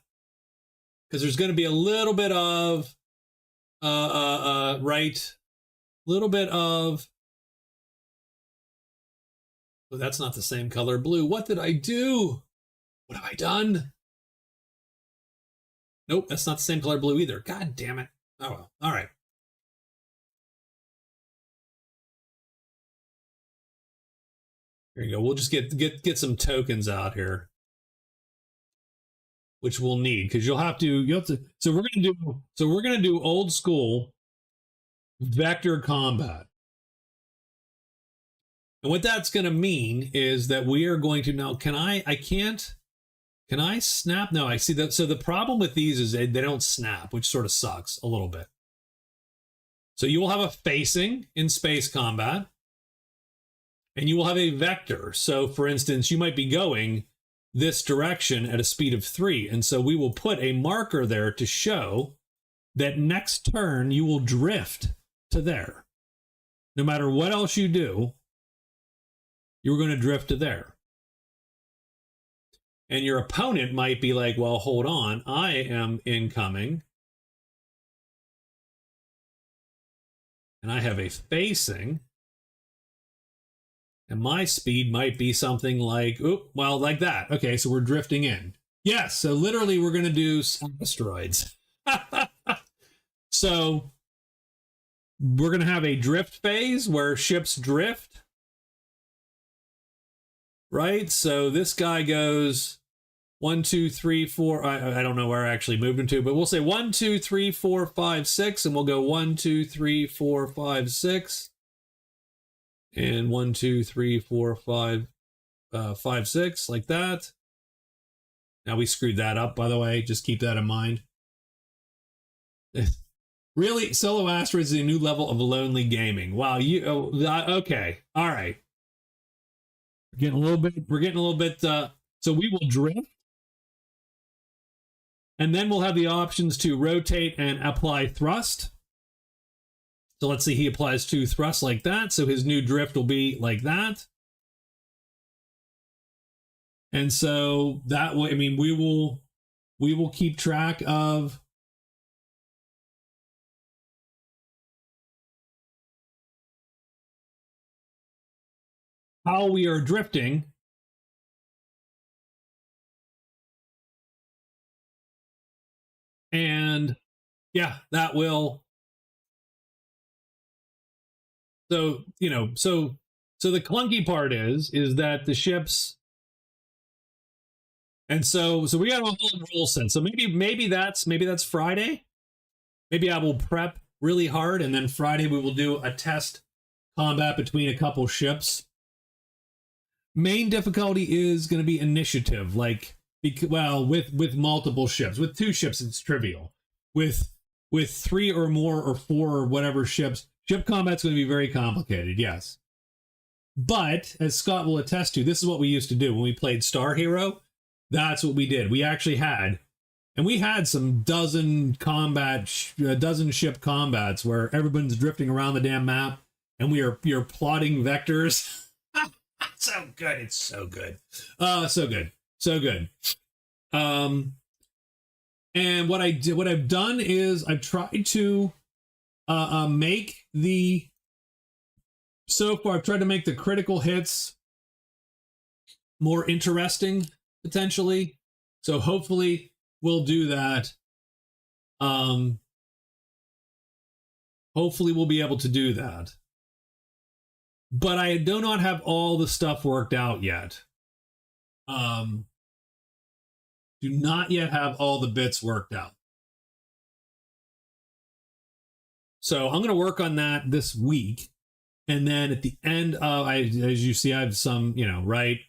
because there's gonna be a little bit of right, little bit of. Oh, that's not the same color blue. What did I do? What have I done? Nope, that's not the same color blue either. God damn it. Oh well. All right. Here you go. We'll just get some tokens out here, which we'll need because you'll have to. So we're gonna do old school vector combat. And what that's going to mean is that we are going to now, can I snap? No, I see that. So the problem with these is they don't snap, which sort of sucks a little bit. So you will have a facing in space combat and you will have a vector. So for instance, you might be going this direction at a speed of 3. And so we will put a marker there to show that next turn you will drift to there. No matter what else you do, you're going to drift to there. And your opponent might be like, well, hold on, I am incoming. And I have a facing. And my speed might be something like, like that. Okay, so we're drifting in. Yes, so literally we're going to do asteroids. So we're going to have a drift phase where ships drift. Right? So this guy goes 1, 2, 3, 4. I don't know where I actually moved him to, but we'll say 1, 2, 3, 4, 5, 6, and we'll go 1, 2, 3, 4, 5, 6. And 1, 2, 3, 4, 5, 5, 6, like that. Now we screwed that up, by the way. Just keep that in mind. Really, solo asteroids is a new level of lonely gaming. Wow, okay, all right. We're getting a little bit, so we will drift. And then we'll have the options to rotate and apply thrust. So let's see, he applies 2 thrusts like that. So his new drift will be like that. And so that way, I mean, we will keep track of how we are drifting. And yeah, that will. So, so the clunky part is that the ships. And so we got a whole rule set. So maybe that's Friday. Maybe I will prep really hard, and then Friday we will do a test combat between a couple ships. Main difficulty is going to be initiative, with multiple ships. With 2 ships, it's trivial. With 3 or more or 4 or whatever ships, ship combat's going to be very complicated. Yes, but as Scott will attest to, this is what we used to do when we played Star Hero. That's what we did. We actually had some dozen ship combats where everyone's drifting around the damn map, and you're plotting vectors. So good. It's so good. So good. And what I've done is I've tried to make the critical hits more interesting, potentially. So hopefully we'll do that. Hopefully we'll be able to do that. But I do not have all the stuff worked out yet. Do not yet have all the bits worked out. So I'm going to work on that this week. And then at the end of, as you see, I have some, right?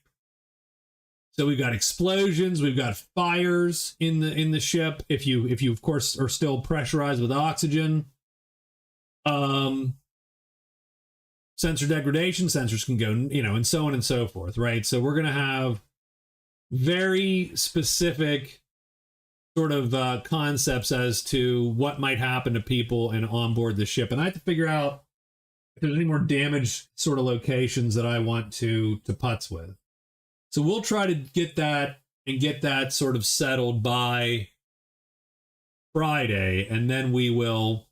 So we've got explosions, we've got fires in the ship. If you of course are still pressurized with oxygen. Sensor degradation, sensors can go, and so on and so forth, right? So we're going to have very specific sort of concepts as to what might happen to people and onboard the ship. And I have to figure out if there's any more damaged sort of locations that I want to putz with. So we'll try to get that sort of settled by Friday, and then we will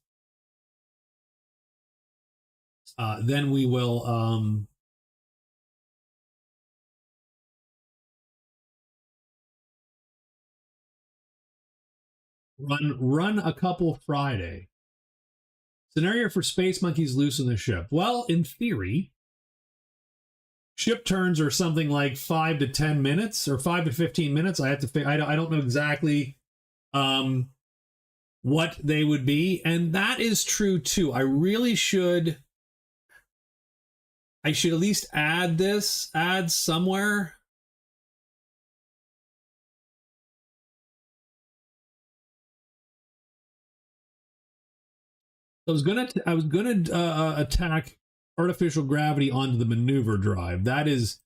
Run a couple Friday. Scenario for space monkeys loose in the ship. Well, in theory, ship turns are something like 5 to 10 minutes or 5 to 15 minutes. I have to. I don't know exactly what they would be, and that is true too. I should at least add somewhere. I was gonna attack artificial gravity onto the maneuver drive. That is,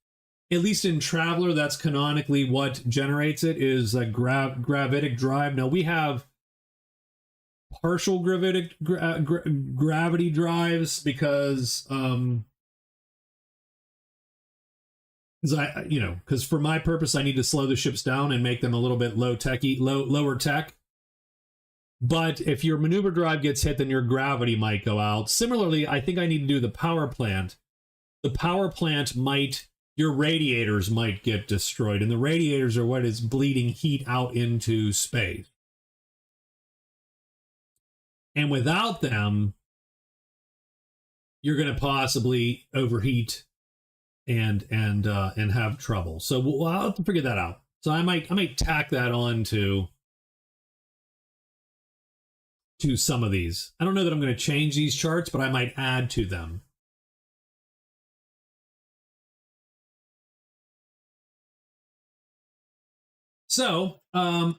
at least in Traveler, that's canonically what generates it, is a gravitic drive. Now we have partial gravitic gravity drives because because for my purpose I need to slow the ships down and make them a little bit lower tech. But if your maneuver drive gets hit, then your gravity might go out. Similarly, I think I need to do the power plant. The power plant your radiators might get destroyed, and the radiators are what is bleeding heat out into space. And without them, you're going to possibly overheat and have trouble. So I'll have to figure that out. So I might tack that on to some of these. I don't know that I'm going to change these charts, but I might add to them. So, I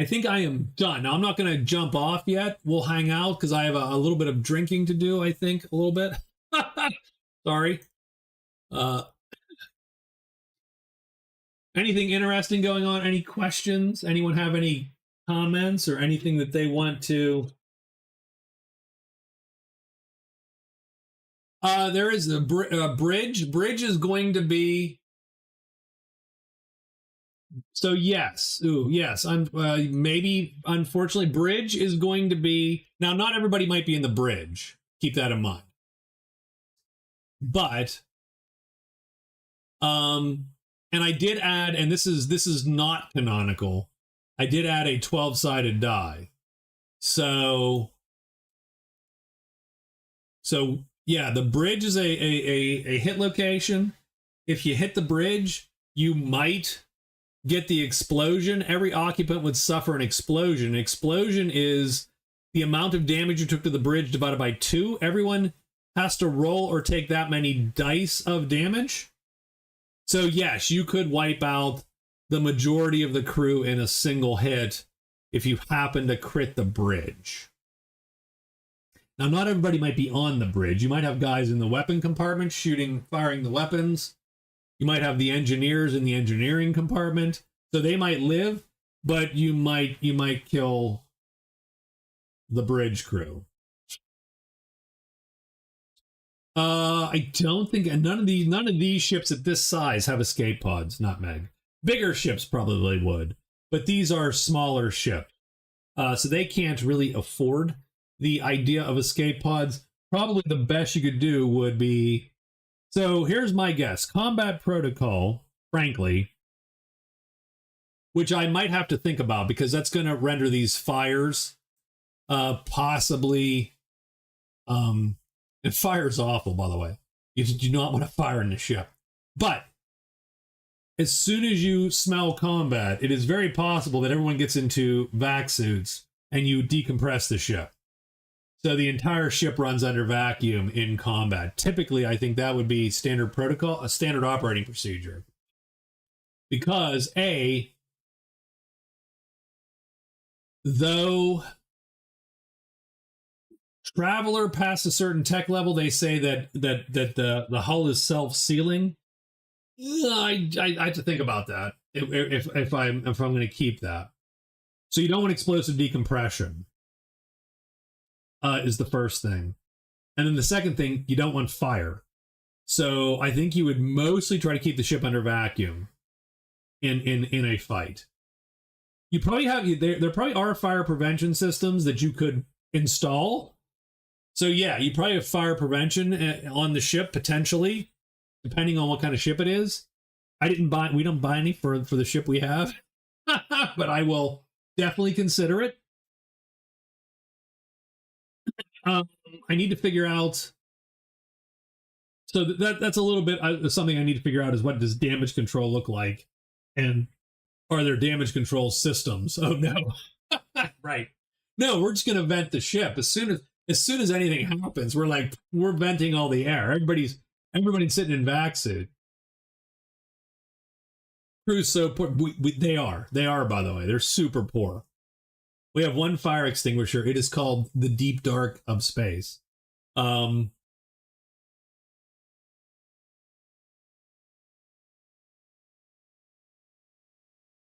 think I am done. Now, I'm not going to jump off yet. We'll hang out because I have a little bit of drinking to do, I think, a little bit. Sorry. Anything interesting going on? Any questions? Anyone have any comments or anything that they want to? There is a bridge. Bridge is going to be. So yes, yes. Maybe unfortunately, bridge is going to be now. Not everybody might be in the bridge. Keep that in mind. But, and I did add, and this is not canonical. I did add a 12-sided die. So yeah, the bridge is a hit location. If you hit the bridge, you might get the explosion. Every occupant would suffer an explosion. An explosion is the amount of damage you took to the bridge divided by 2. Everyone has to roll or take that many dice of damage. So yes, you could wipe out the majority of the crew in a single hit if you happen to crit the bridge. Now, not everybody might be on the bridge. You might have guys in the weapon compartment firing the weapons. You might have the engineers in the engineering compartment. So they might live, but you might kill the bridge crew. I don't think none of these ships at this size have escape pods. Not Meg. Bigger ships probably would, but these are smaller ships, so they can't really afford the idea of escape pods. Probably the best you could do would be. So here's my guess: combat protocol. Frankly, which I might have to think about because that's going to render these fires possibly. And fire's awful, by the way. You do not want to fire in the ship. But as soon as you smell combat, it is very possible that everyone gets into vac suits and you decompress the ship. So the entire ship runs under vacuum in combat. Typically, I think that would be standard protocol, a standard operating procedure. Because though Traveler past a certain tech level, they say that the hull is self-sealing. I have to think about that if I'm going to keep that. So you don't want explosive decompression. Is the first thing, and then the second thing, you don't want fire. So I think you would mostly try to keep the ship under vacuum in a fight. You probably have there probably are fire prevention systems that you could install. So yeah, you probably have fire prevention on the ship potentially, depending on what kind of ship it is. We don't buy any for the ship we have, but I will definitely consider it. I need to figure out. So that's a little bit something I need to figure out is what does damage control look like, and are there damage control systems? Oh no, right? No, we're just gonna vent the ship as soon as anything happens. We're venting all the air. Everybody's sitting in vac suit. Crew's so poor. They are, by the way, they're super poor. We have one fire extinguisher. It is called the Deep Dark of Space.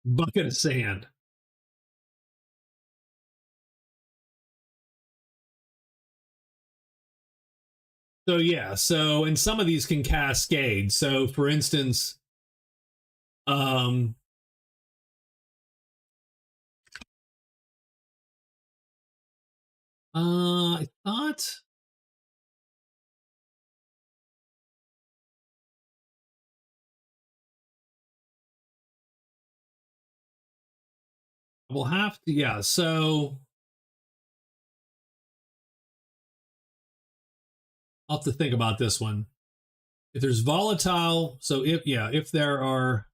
Bucket of sand. So yeah, so and some of these can cascade. So for instance, um I thought we'll have to, yeah, so I'll have to think about this one. If there's volatile, so if there are,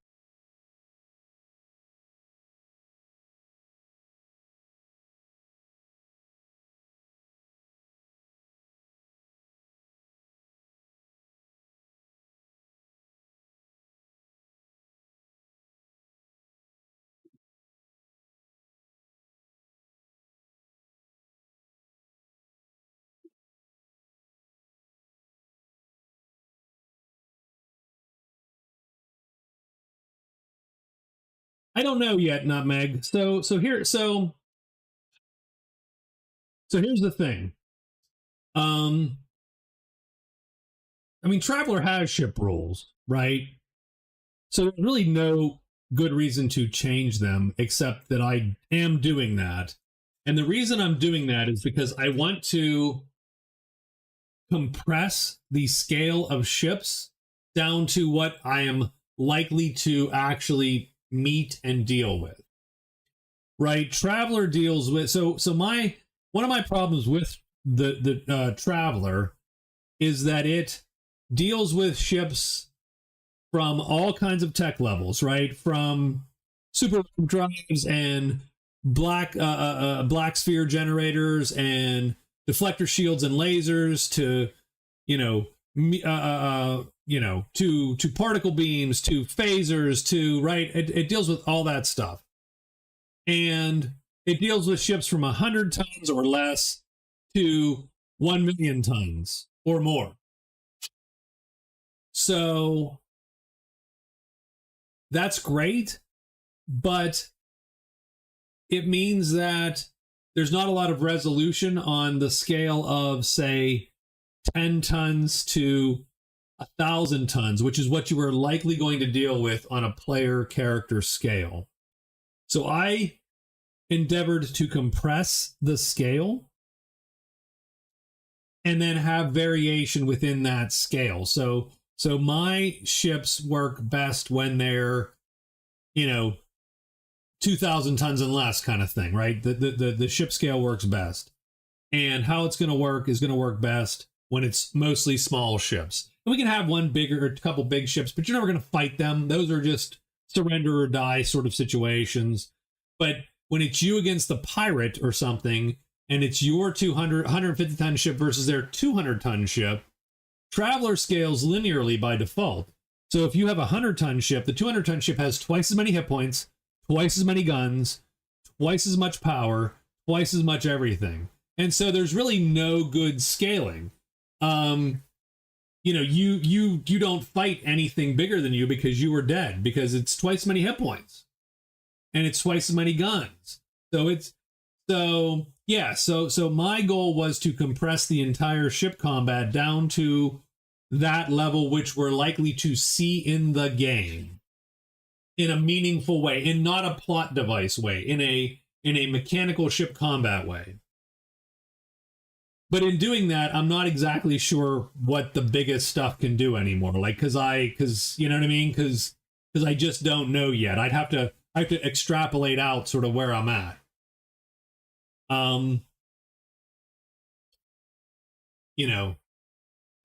I don't know yet, Nutmeg. So here's the thing. I mean, Traveler has ship rules, right? So there's really no good reason to change them except that I am doing that. And the reason I'm doing that is because I want to compress the scale of ships down to what I am likely to actually meet and deal with. Right? Traveler deals with so my one of my problems with the Traveler is that it deals with ships from all kinds of tech levels, right? From super drives and black sphere generators and deflector shields and lasers to you know to particle beams to phasers to right. It deals with all that stuff, and it deals with ships from 100 tons or less to 1 million tons or more. So that's great, but it means that there's not a lot of resolution on the scale of, say, 10 tons to 1,000 tons, which is what you are likely going to deal with on a player character scale. So I endeavored to compress the scale and then have variation within that scale. So my ships work best when they're, 2,000 tons and less kind of thing, right? The ship scale works best. And how it's going to work is going to work best when it's mostly small ships. And we can have one bigger, or a couple big ships, but you're never going to fight them. Those are just surrender or die sort of situations. But when it's you against the pirate or something, and it's your 150 ton ship versus their 200 ton ship, Traveler scales linearly by default. So if you have a 100 ton ship, the 200 ton ship has twice as many hit points, twice as many guns, twice as much power, twice as much everything. And so there's really no good scaling. You don't fight anything bigger than you because you were dead, because it's twice as many hit points and it's twice as many guns. So my goal was to compress the entire ship combat down to that level which we're likely to see in the game in a meaningful way, in not a plot device way, in a mechanical ship combat way. But in doing that, I'm not exactly sure what the biggest stuff can do anymore. Like, because you know what I mean? Because I just don't know yet. I have to extrapolate out sort of where I'm at. you know,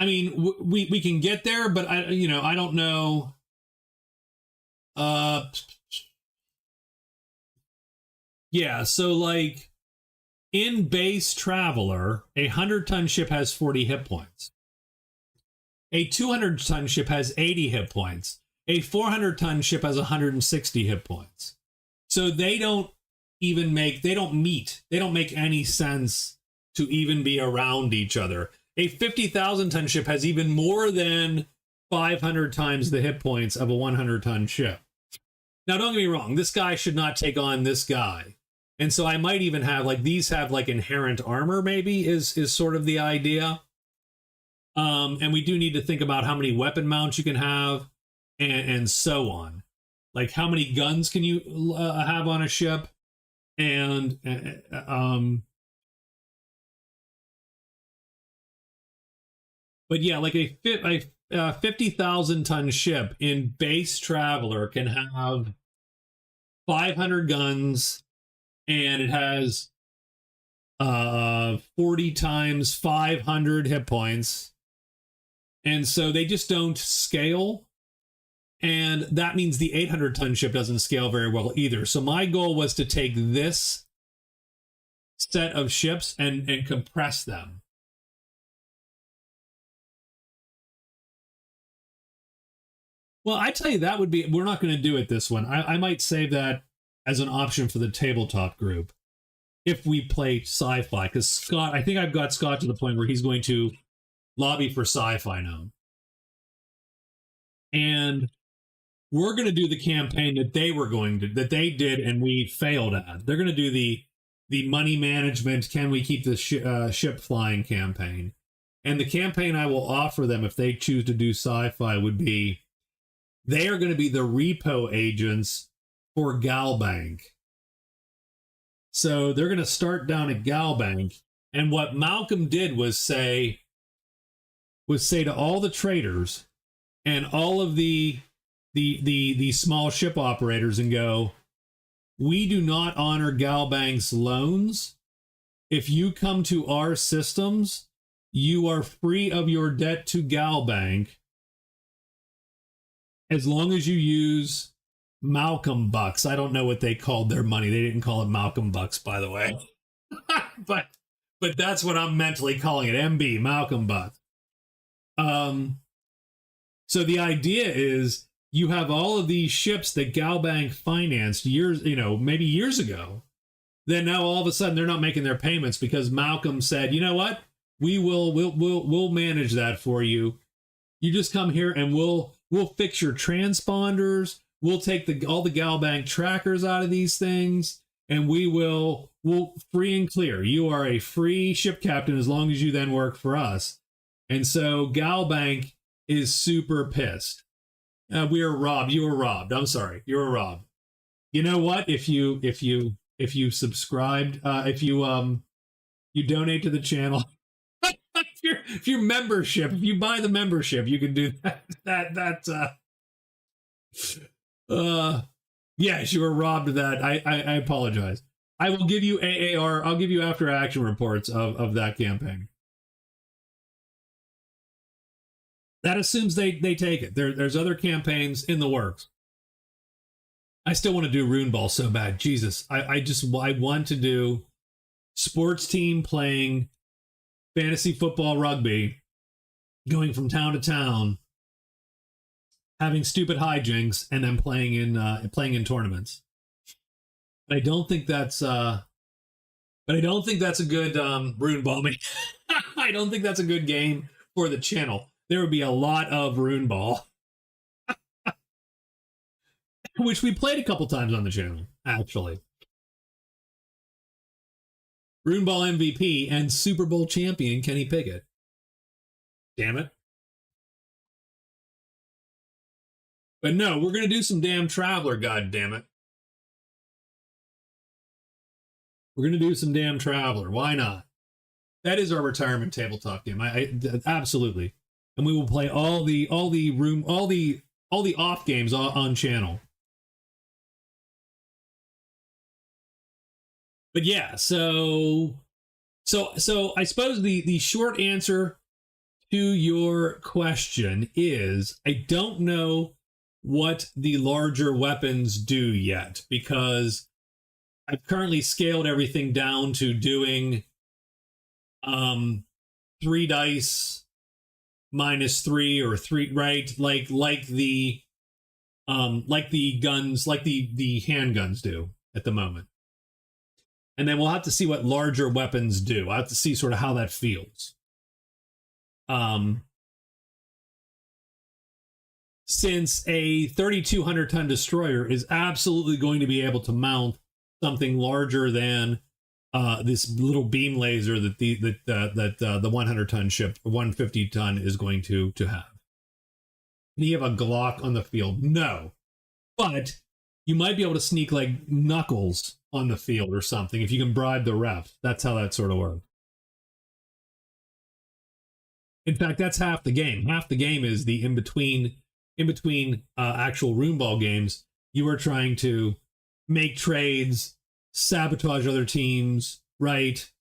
I mean, we can get there, but I don't know. Yeah, so like in base Traveler, a 100-ton ship has 40 hit points. A 200-ton ship has 80 hit points. A 400-ton ship has 160 hit points. So they don't make any sense to even be around each other. A 50,000-ton ship has even more than 500 times the hit points of a 100-ton ship. Now, don't get me wrong, this guy should not take on this guy. And so I might even have, like, these have, like, inherent armor, maybe, is sort of the idea. And we do need to think about how many weapon mounts you can have, and so on. Like, how many guns can you have on a ship? And, but yeah, like a 50,000-ton ship in base Traveler can have 500 guns, and it has 40 times 500 hit points. And so they just don't scale. And that means the 800-ton ship doesn't scale very well either. So my goal was to take this set of ships and compress them. Well, I tell you, that would be, we're not going to do it this one. I might save that as an option for the tabletop group if we play sci-fi. Because Scott, I think I've got Scott to the point where he's going to lobby for sci-fi now. And we're going to do the campaign that they did and we failed at. They're going to do the money management, can we keep the ship flying campaign. And the campaign I will offer them if they choose to do sci-fi would be, they are going to be the repo agents for Galbank. So they're going to start down at Galbank. And what Malcolm did was say to all the traders and all of the small ship operators and go, we do not honor Galbank's loans. If you come to our systems, you are free of your debt to Galbank as long as you use Malcolm bucks. I don't know what they called their money. They didn't call it Malcolm bucks, by the way. but that's what I'm mentally calling it, MB, Malcolm bucks. So the idea is you have all of these ships that Galbank financed maybe years ago. Then now all of a sudden they're not making their payments because Malcolm said, you know what? We'll manage that for you. You just come here and we'll fix your transponders. We'll take all the Galbank trackers out of these things, and we'll free and clear. You are a free ship captain as long as you then work for us. And so Galbank is super pissed. We are robbed. You were robbed. I'm sorry. You were robbed. You know what? If you subscribed, if you donate to the channel, if your membership, if you buy the membership, you can do that. Yes, you were robbed of that. I apologize. I will give you AAR. I'll give you after action reports of that campaign. That assumes they take it. There's other campaigns in the works. I still want to do Rune Ball so bad. Jesus, I want to do sports team playing fantasy football rugby, going from town to town, having stupid hijinks, and then playing in tournaments. But I don't think that's a good Rune Ball. I don't think that's a good game for the channel. There would be a lot of Rune Ball, which we played a couple times on the channel, actually. Rune Ball MVP and Super Bowl champion Kenny Pickett. Damn it. But no, we're going to do some damn Traveler, god damn it. We're going to do some damn Traveler. Why not? That is our retirement tabletop game. I absolutely. And we will play all the off games on channel. But yeah, so I suppose the short answer to your question is, I don't know what the larger weapons do yet, because I've currently scaled everything down to doing 3 dice -3 or 3, right? Like the guns, like the handguns do at the moment. And then we'll have to see what larger weapons do. I'll have to see sort of how that feels. Since a 3,200 ton destroyer is absolutely going to be able to mount something larger than this little beam laser that the 100 ton ship, 150 ton is going to have. Do you have a Glock on the field? No, but you might be able to sneak like Knuckles on the field or something if you can bribe the refs. That's how that sort of works. In fact, that's half the game. Half the game is the in between actual runeball games. You are trying to make trades, sabotage other teams, right?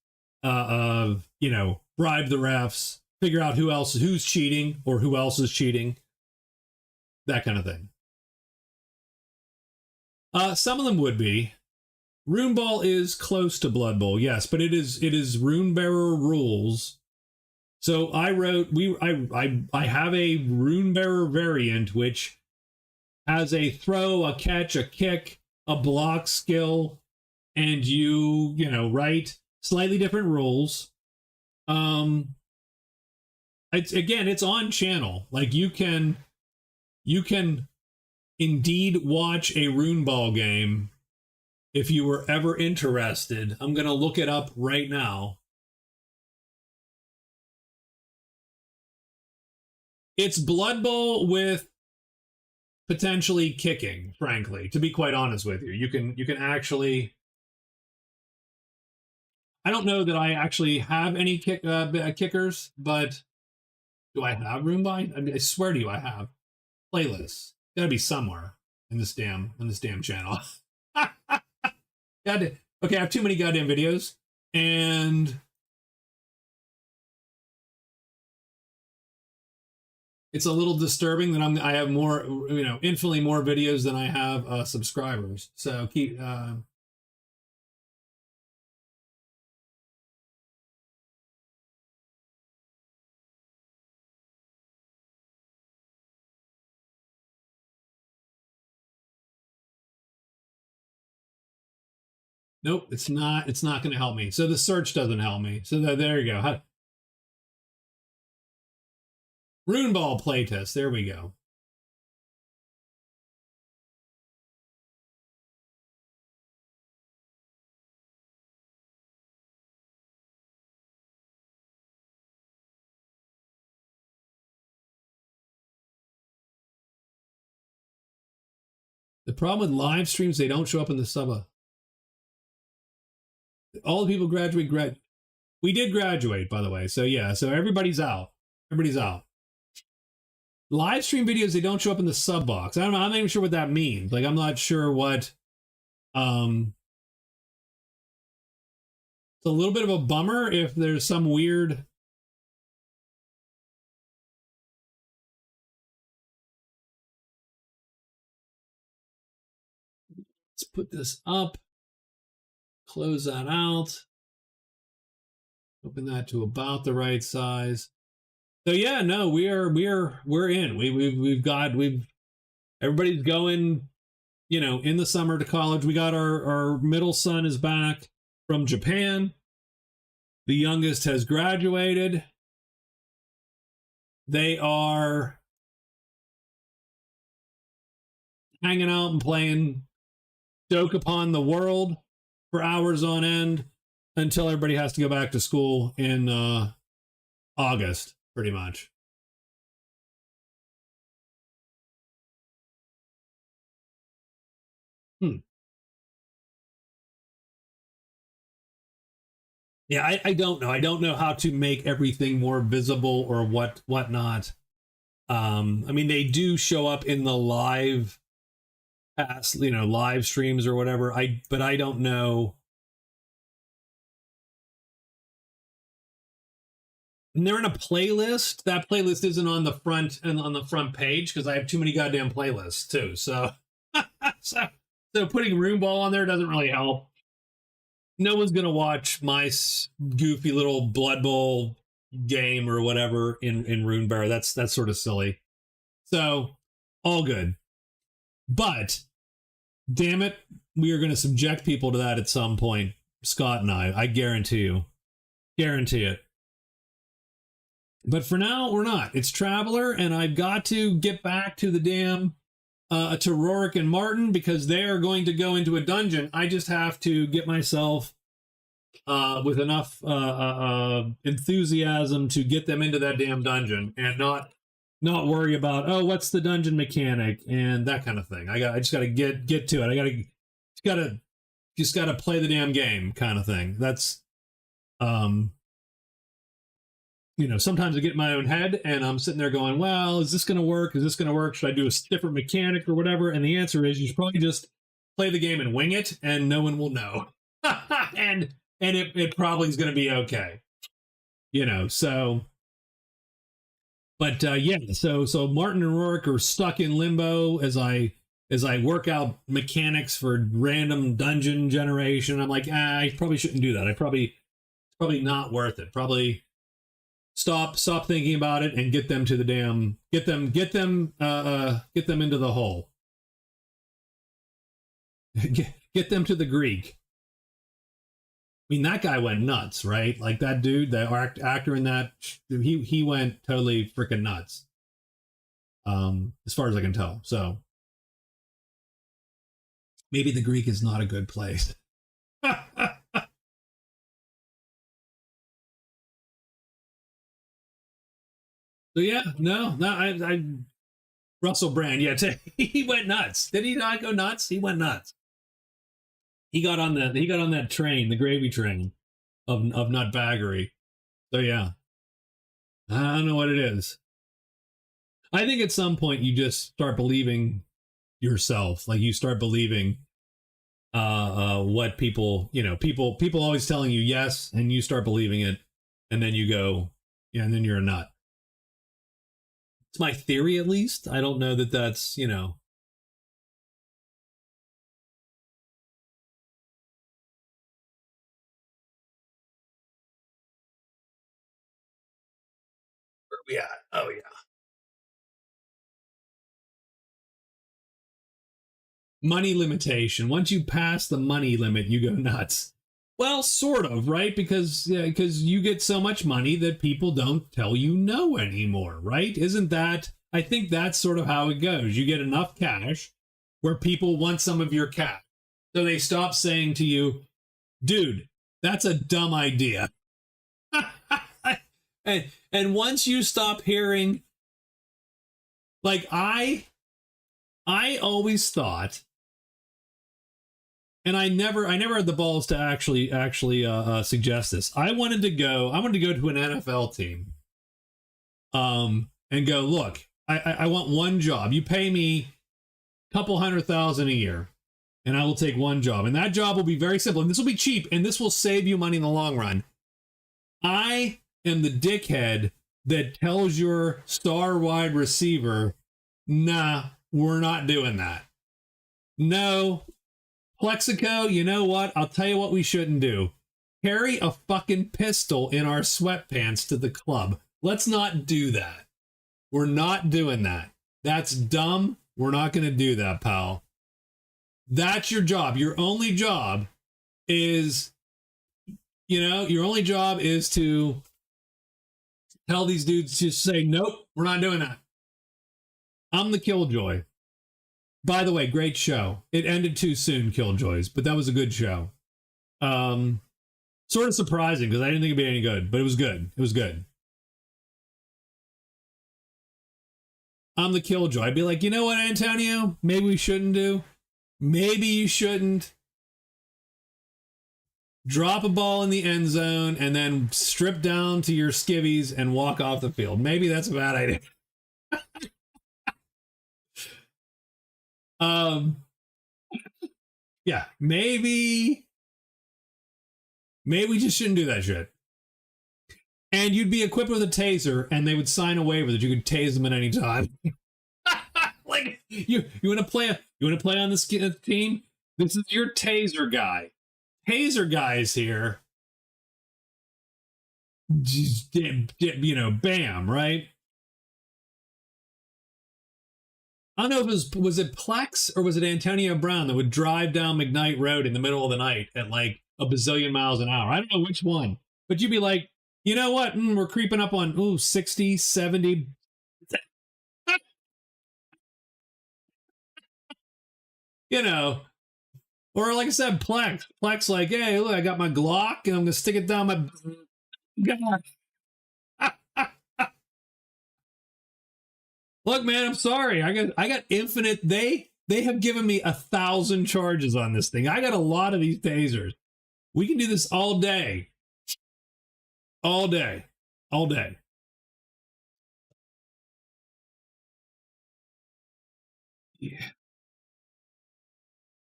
Bribe the refs, figure out who's cheating or who else is cheating, that kind of thing. Some of them would be. Runeball is close to Blood Bowl, yes, but it is Runebearer rules. So I have a Runebearer variant which has a throw, a catch, a kick, a block skill, and right? Slightly different rules. It's on channel. Like you can indeed watch a Runeball game if you were ever interested. I'm gonna look it up right now. It's Blood Bowl with potentially kicking, frankly, to be quite honest with you. You can actually, I don't know that I actually have any kickers, but do I have Runeball? I mean, I swear to you, I have playlists. Gotta be somewhere in this damn channel. Okay, I have too many goddamn videos, and it's a little disturbing that I have more, infinitely more videos than I have subscribers. So keep. Nope, it's not. It's not going to help me. So the search doesn't help me. So there you go. Runeball playtest. There we go. The problem with live streams, they don't show up in the sub. All the people graduate. We did graduate, by the way. So yeah, so everybody's out. Everybody's out. Live stream videos, they don't show up in the sub box. I'm not even sure what that means. Like, I'm not sure what. It's a little bit of a bummer if there's some weird. Let's put this up. Close that out. Open that to about the right size. So yeah, no, we're in. We've everybody's going, in the summer to college. We got our middle son is back from Japan. The youngest has graduated. They are hanging out and playing Joke Upon the World for hours on end until everybody has to go back to school in August, pretty much. Yeah, I don't know. I don't know how to make everything more visible or whatnot. I mean, they do show up in the live live streams or whatever. But I don't know. And they're in a playlist. That playlist isn't on the front and on the front page because I have too many goddamn playlists too. So, so putting Rune Ball on there doesn't really help. No one's gonna watch my goofy little Blood Bowl game or whatever in Rune Bear. That's sort of silly. So all good. But damn it, we are going to subject people to that at some point. Scott and I guarantee you. Guarantee it. But for now, we're not. It's Traveler, and I've got to get back to the damn to Rorik and Martin because they are going to go into a dungeon. I just have to get myself with enough enthusiasm to get them into that damn dungeon and not worry about, oh, what's the dungeon mechanic and that kind of thing. I just got to get to it. I just got to play the damn game kind of thing. That's sometimes I get in my own head and I'm sitting there going, well, is this going to work? Is this going to work? Should I do a different mechanic or whatever? And the answer is you should probably just play the game and wing it and no one will know. and it probably is going to be okay. So but so Martin and Rorik are stuck in limbo as I work out mechanics for random dungeon generation. I'm like, I probably shouldn't do that. It's probably not worth it. Probably stop thinking about it and get them to the damn get them into the hole. Get them to the Greek. I mean, that guy went nuts, right? Like that dude, the actor in that, he went totally freaking nuts. As far as I can tell. So maybe the Greek is not a good place. So yeah, no, I Russell Brand, yeah, he went nuts. Did he not go nuts? He went nuts. He got on that train, the gravy train of nutbaggery. So yeah, I don't know what it is. I think at some point you just start believing yourself, like you start believing what people always telling you yes, and you start believing it, and then you go, yeah, and then you're a nut. It's my theory, at least. I don't know that that's where we at? Oh yeah. Money limitation. Once you pass the money limit, you go nuts. Well, sort of, right? Because you get so much money that people don't tell you no anymore, right? Isn't that? I think that's sort of how it goes. You get enough cash where people want some of your cash, so they stop saying to you, "Dude, that's a dumb idea." and once you stop hearing, like I always thought. And I never had the balls to actually suggest this. I wanted to go to an NFL team, and go, look, I want one job. You pay me a couple $100,000 a year, and I will take one job, and that job will be very simple, and this will be cheap, and this will save you money in the long run. I am the dickhead that tells your star wide receiver, nah, we're not doing that. No. Plexico, you know what? I'll tell you what we shouldn't do. Carry a fucking pistol in our sweatpants to the club. Let's not do that. We're not doing that. That's dumb. We're not going to do that, pal. That's your job. Your only job is, your only job is to tell these dudes to say, nope, we're not doing that. I'm the killjoy. By the way, great show. It ended too soon, Killjoys, but that was a good show. Sort of surprising because I didn't think it'd be any good, but it was good. It was good. I'm the Killjoy. I'd be like, you know what, Antonio? Maybe we shouldn't do. Maybe you shouldn't drop a ball in the end zone and then strip down to your skivvies and walk off the field. Maybe that's a bad idea. Yeah, maybe we just shouldn't do that shit. And you'd be equipped with a taser, and they would sign a waiver that you could tase them at any time. Like you want to play on this team? This is your taser guy. Taser guys here. Just, bam, right? I don't know if it was it Plex or was it Antonio Brown that would drive down McKnight Road in the middle of the night at like a bazillion miles an hour. I don't know which one, but you'd be like, you know what? We're creeping up on 60, 70. Or like I said, Plex. Plex like, hey, look, I got my Glock and I'm going to stick it down my... Look, man, I'm sorry. I got infinite. They have given me 1,000 charges on this thing. I got a lot of these tasers. We can do this all day. All day. All day. Yeah.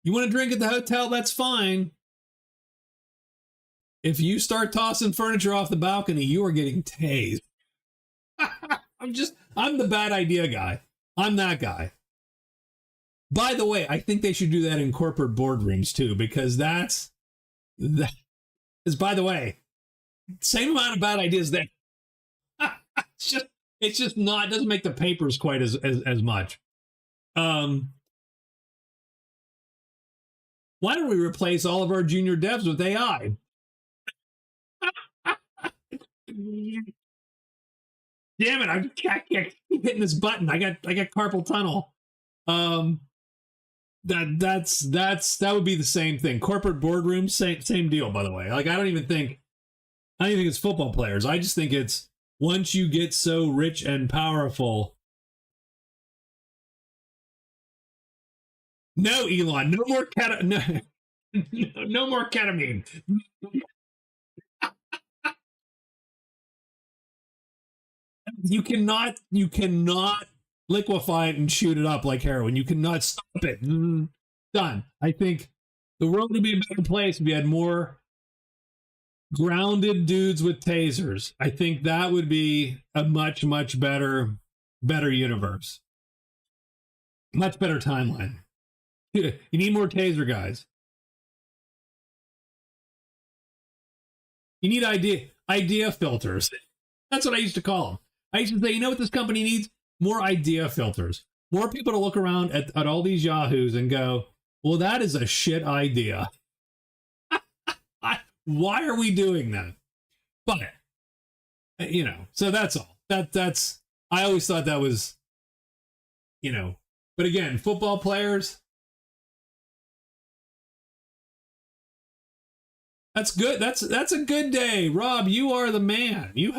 You want to drink at the hotel? That's fine. If you start tossing furniture off the balcony, you are getting tased. I'm the bad idea guy. I'm that guy. By the way, I think they should do that in corporate boardrooms too, because that is, by the way, same amount of bad ideas there. It's just not, it doesn't make the papers quite as much. Why don't we replace all of our junior devs with AI? Damn it! I keep hitting this button. I got carpal tunnel. That would be the same thing. Corporate boardrooms, same deal. By the way, like I don't even think it's football players. I just think it's once you get so rich and powerful. No, Elon, no more no more ketamine. You cannot liquefy it and shoot it up like heroin. You cannot stop it. Done. I think the world would be a better place if we had more grounded dudes with tasers. I think that would be a much, much better universe. Much better timeline. You need more taser guys. You need idea filters. That's what I used to call them. I used to say, you know what this company needs? More idea filters. More people to look around at all these yahoos and go, well, that is a shit idea. Why are we doing that? But, so that's all. That's, I always thought that was, but again, football players, that's good. That's a good day. Rob, you are the man. You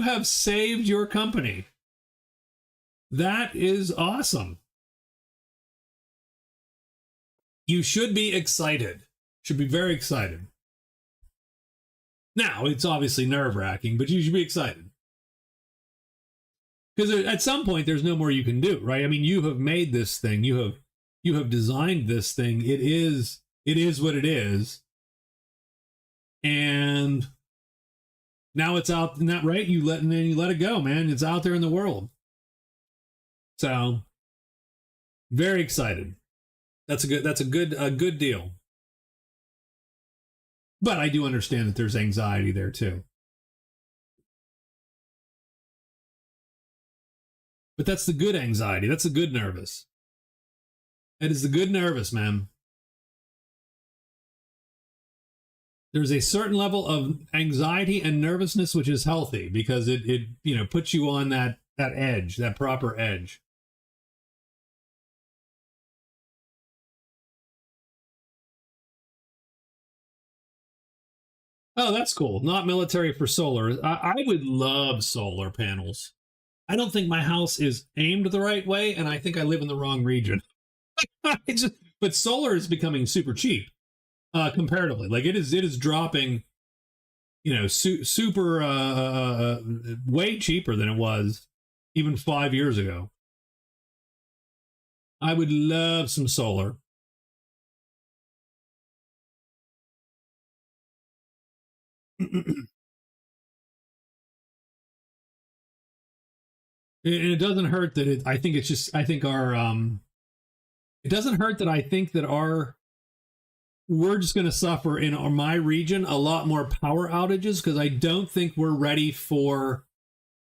have saved your company. That is awesome. You should be excited. Should be very excited. Now, it's obviously nerve-wracking, but you should be excited. Because at some point, there's no more you can do, right? I mean, you have made this thing. You have designed this thing. It is what it is. And now it's out, not right. You let it go, man. It's out there in the world. So, very excited. That's a good deal. But I do understand that there's anxiety there too. But that's the good anxiety. That's the good nervous. That is the good nervous, man. There's a certain level of anxiety and nervousness which is healthy because it puts you on that edge, that proper edge. Oh, that's cool. Not military for solar. I would love solar panels. I don't think my house is aimed the right way, and I think I live in the wrong region. But solar is becoming super cheap. Comparatively, like it is dropping, super way cheaper than it was even 5 years ago. I would love some solar. And it doesn't hurt that I think it's just, I think our, it doesn't hurt that I think that we're just going to suffer in my region a lot more power outages because I don't think we're ready for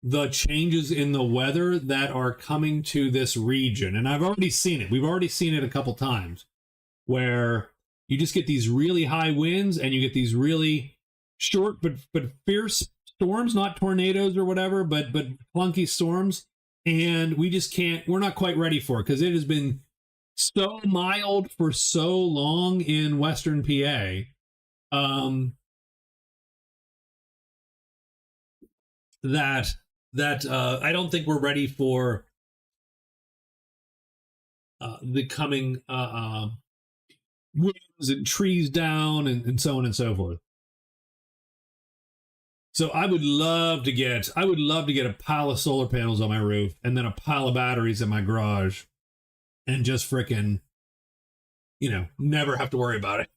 the changes in the weather that are coming to this region. And I've already seen it. We've already seen it a couple times where you just get these really high winds and you get these really short but fierce storms, not tornadoes or whatever, but clunky storms. And we just can't, we're not quite ready for it because it has been so mild for so long in Western PA. That I don't think we're ready for the coming winds and trees down and so on and so forth. So I would love to get a pile of solar panels on my roof and then a pile of batteries in my garage and just frickin', never have to worry about it.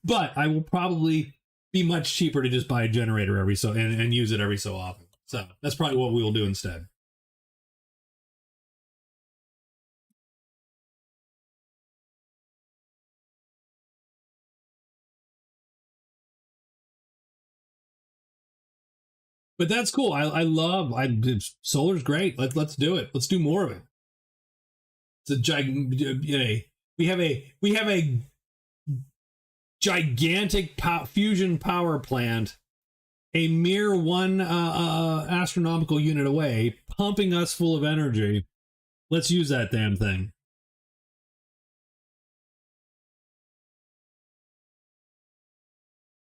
But I will probably be much cheaper to just buy a generator and use it every so often. So that's probably what we will do instead. But that's cool. Solar's great. Let's do it. Let's do more of it. It's a we have a gigantic fusion power plant, a mere one astronomical unit away, pumping us full of energy. Let's use that damn thing.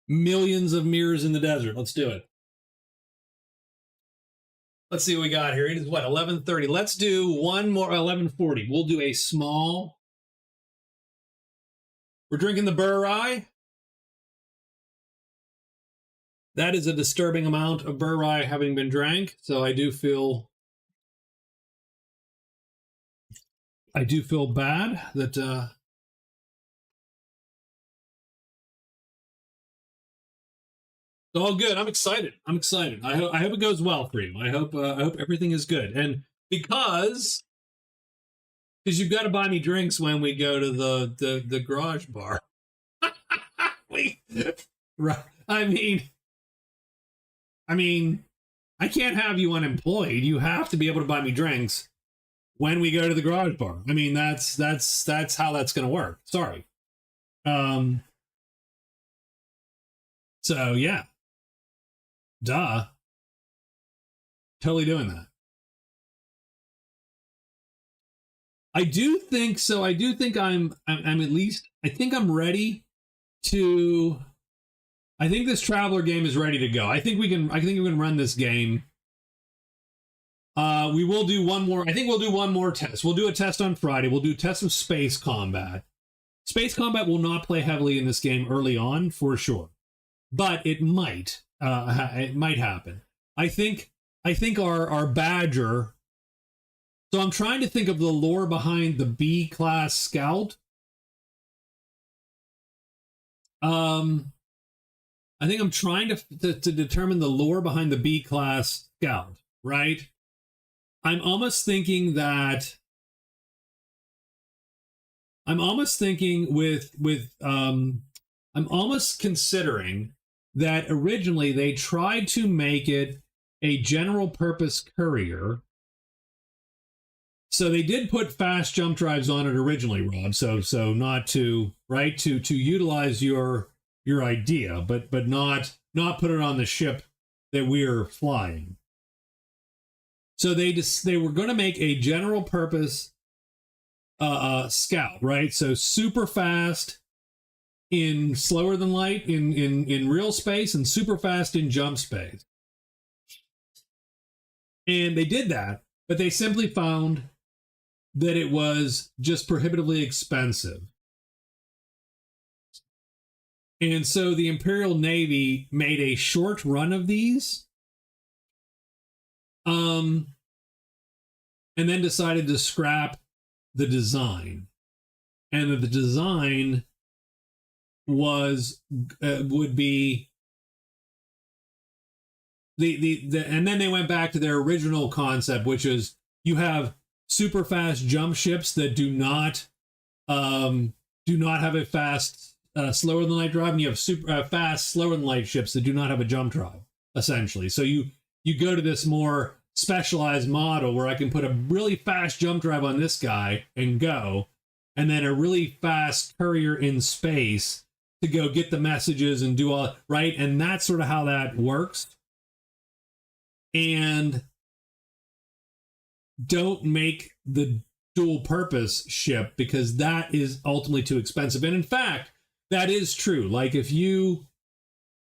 Millions of mirrors in the desert. Let's do it. Let's see what we got here. It is what, 11:30. Let's do one more, 11:40. We'll do a small. We're drinking the Burr Rye. That is a disturbing amount of Burr Rye having been drank, so I do feel bad that all good. I'm excited. I hope it goes well for you. I hope everything is good. And because you've got to buy me drinks when we go to the garage bar. Right. I mean, I can't have you unemployed. You have to be able to buy me drinks when we go to the garage bar. I mean, that's how that's going to work. Sorry. So yeah. Duh. Totally doing that. I do think so. I do think I'm at least, I think I'm ready to, I think this Traveler game is ready to go. I think we can run this game. We will do one more. I think we'll do one more test. We'll do a test on Friday. We'll do a test of space combat. Space combat will not play heavily in this game early on, for sure. But it might. It might happen. I think our Badger. So I'm trying to think of the lore behind the B-class scout. I think I'm trying to determine the lore behind the B-class scout, right? I'm almost thinking I'm almost considering that originally they tried to make it a general purpose courier. So they did put fast jump drives on it originally, Rob. So not to, right, to utilize your idea, but not put it on the ship that we're flying. So they were going to make a general purpose scout, right? So super fast in slower than light in real space and super fast in jump space. And they did that, but they simply found that it was just prohibitively expensive. And so the Imperial Navy made a short run of these, and then decided to scrap the design. And the design would be and then they went back to their original concept, which is you have super fast jump ships that do not have a fast slower than light drive, and you have super fast slower than light ships that do not have a jump drive, essentially. So you go to this more specialized model where I can put a really fast jump drive on this guy and go, and then a really fast courier in space to go get the messages and do all right. And that's sort of how that works. And don't make the dual purpose ship, because that is ultimately too expensive. And in fact, that is true. Like if you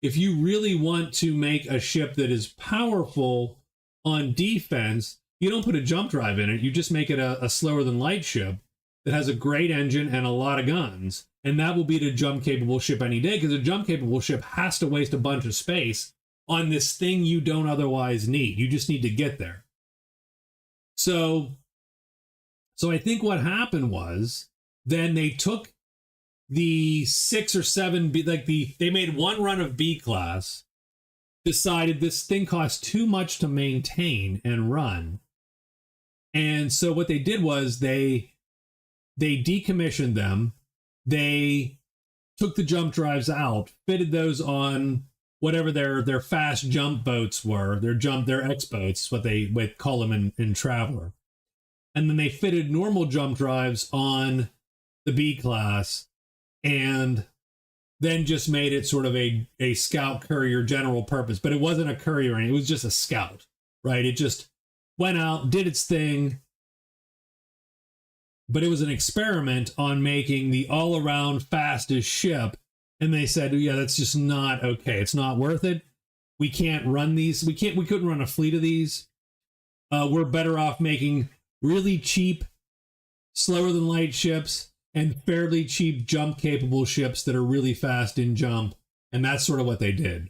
really want to make a ship that is powerful on defense, you don't put a jump drive in it. You just make it a slower than light ship that has a great engine and a lot of guns. And that will beat a jump capable ship any day, because a jump capable ship has to waste a bunch of space on this thing you don't otherwise need. You just need to get there. So I think what happened was then they took the 6 or 7 B, they made one run of B class, decided this thing cost too much to maintain and run. And so what they did was they decommissioned them. They took the jump drives out, fitted those on whatever their fast jump boats were, their X boats, what they would call them in Traveler. And then they fitted normal jump drives on the B class, and then just made it sort of a scout courier general purpose. But it wasn't a courier, it was just a scout, right? It just went out, did its thing. But it was an experiment on making the all-around fastest ship. And they said, yeah, that's just not okay. It's not worth it. We can't run these. We couldn't run a fleet of these. We're better off making really cheap, slower than light ships and fairly cheap jump capable ships that are really fast in jump. And that's sort of what they did.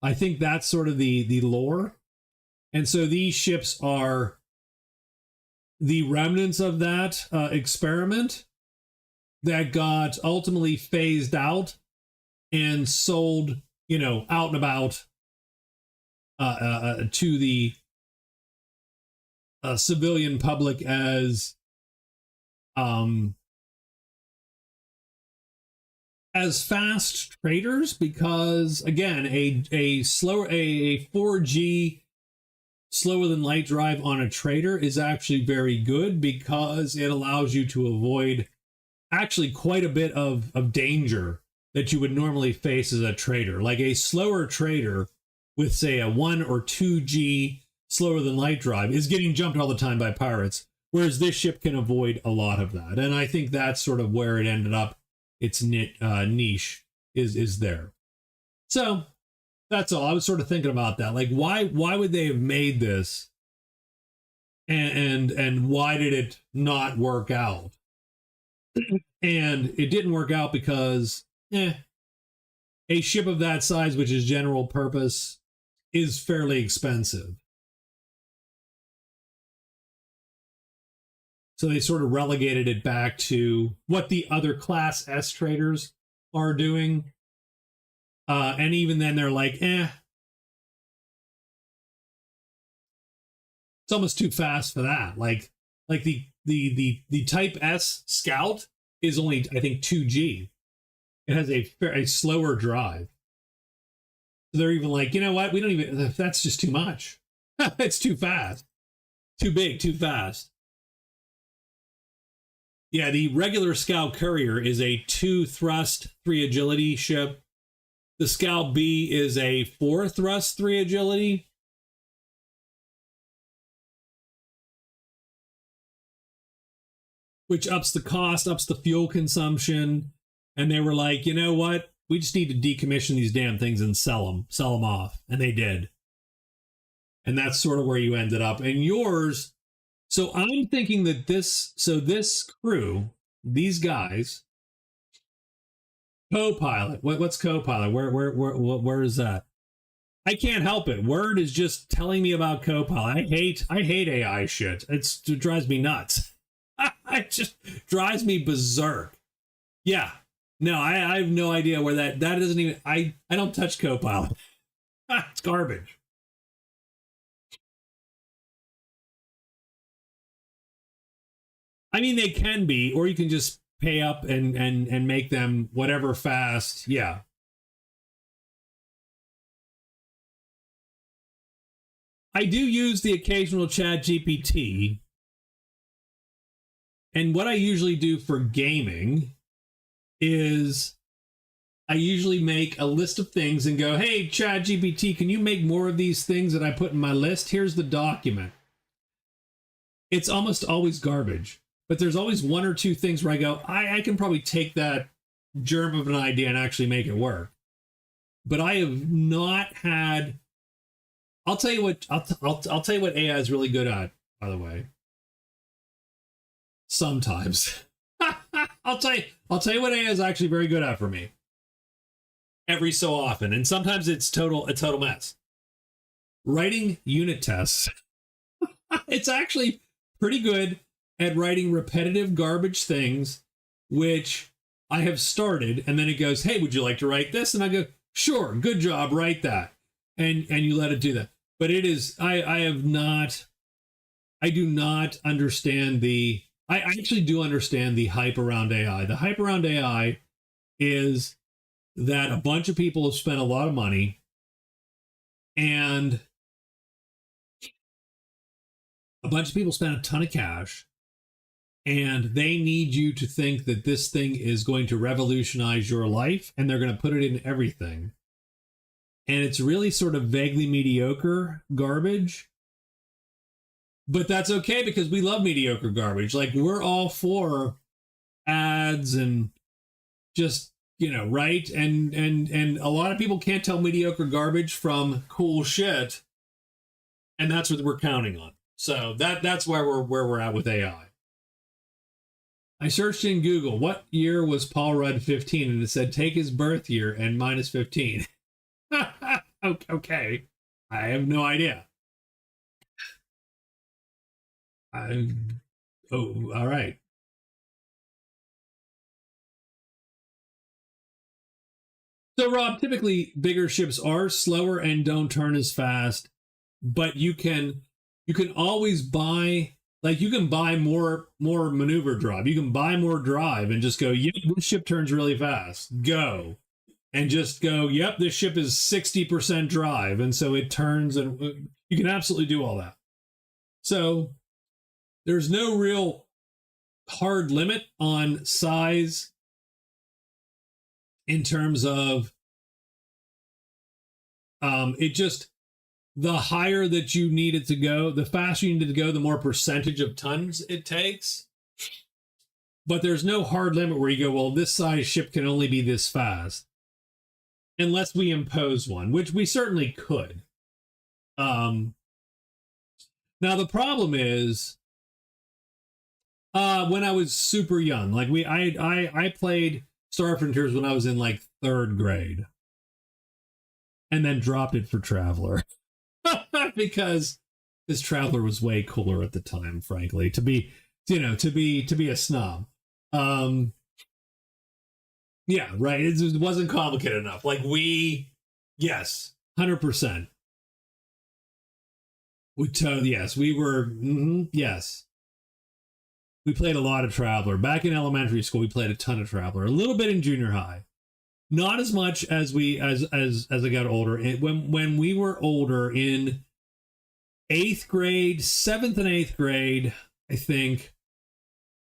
I think that's sort of the lore. And so these ships are the remnants of that experiment that got ultimately phased out and sold, out and about to the civilian public as fast traders, because again, a 4G slower than light drive on a trader is actually very good, because it allows you to avoid actually quite a bit of danger that you would normally face as a trader. Like a slower trader with, say, a 1 or 2G slower than light drive is getting jumped all the time by pirates, whereas this ship can avoid a lot of that. And I think that's sort of where it ended up. Its niche is there. So that's all. I was sort of thinking about that. Like, why would they have made this? And why did it not work out? And it didn't work out because a ship of that size, which is general purpose, is fairly expensive. So they sort of relegated it back to what the other Class S traders are doing. And even then they're like, it's almost too fast for that. Like the Type S Scout is only, I think, 2G. It has a slower drive. So they're even like, you know what? We don't even, that's just too much. It's too fast. Too big, too fast. Yeah, the regular Scout Courier is a 2 thrust, 3 agility ship. The Scout B is a 4 thrust, 3 agility. Which ups the cost, ups the fuel consumption. And they were like, you know what? We just need to decommission these damn things and sell them off. And they did. And that's sort of where you ended up. And yours, so I'm thinking that this crew, these guys, co-pilot, what's co-pilot? Where is that? I can't help it. Word is just telling me about co-pilot. I hate AI shit. It drives me nuts. It just drives me berserk. Yeah. No, I have no idea where that doesn't even, I don't touch Copilot. It's garbage. I mean, they can be, or you can just pay up and make them whatever fast. Yeah. I do use the occasional Chat GPT. And what I usually do for gaming is I usually make a list of things and go, hey, Chat GPT, can you make more of these things that I put in my list? Here's the document. It's almost always garbage, but there's always one or two things where I go, I can probably take that germ of an idea and actually make it work. But I have not had. I'll tell you what. I'll tell you what AI is really good at. By the way, sometimes I'll tell you what AI is actually very good at for me. Every so often, and sometimes it's a total mess. Writing unit tests. It's actually pretty good at writing repetitive garbage things, which I have started, and then it goes, hey, would you like to write this? And I go, sure, good job, write that. And you let it do that. But it is, I do not understand I actually do understand the hype around AI. The hype around AI is that a bunch of people have spent a lot of money, and a bunch of people spent a ton of cash, and they need you to think that this thing is going to revolutionize your life, and they're going to put it in everything. And it's really sort of vaguely mediocre garbage. But that's okay, because we love mediocre garbage. Like, we're all for ads and just, right? And a lot of people can't tell mediocre garbage from cool shit. And that's what we're counting on. So that's where we're at with AI. I searched in Google, what year was Paul Rudd 15? And it said, take his birth year and minus 15. Okay. I have no idea. All right. So, Rob, typically bigger ships are slower and don't turn as fast, but you can always buy, like, you can buy more maneuver drive. You can buy more drive and just go, yep, this ship turns really fast. Go. And just go, yep, this ship is 60% drive. And so it turns, and you can absolutely do all that. So there's no real hard limit on size in terms of it just, the higher that you need it to go, the faster you need it to go, the more percentage of tons it takes. But there's no hard limit where you go, well, this size ship can only be this fast. Unless we impose one, which we certainly could. Now the problem is, when I was super young, like I played Star Frontiers when I was in like 3rd grade, and then dropped it for Traveler because this Traveler was way cooler at the time, frankly. To be a snob. Yeah, right. It wasn't complicated enough. Like, yes, 100%. Yes, we were, yes. We played a lot of Traveler. Back in elementary school, we played a ton of Traveler. A little bit in junior high. Not as much as I got older. When we were older, in 8th grade, 7th and 8th grade, I think,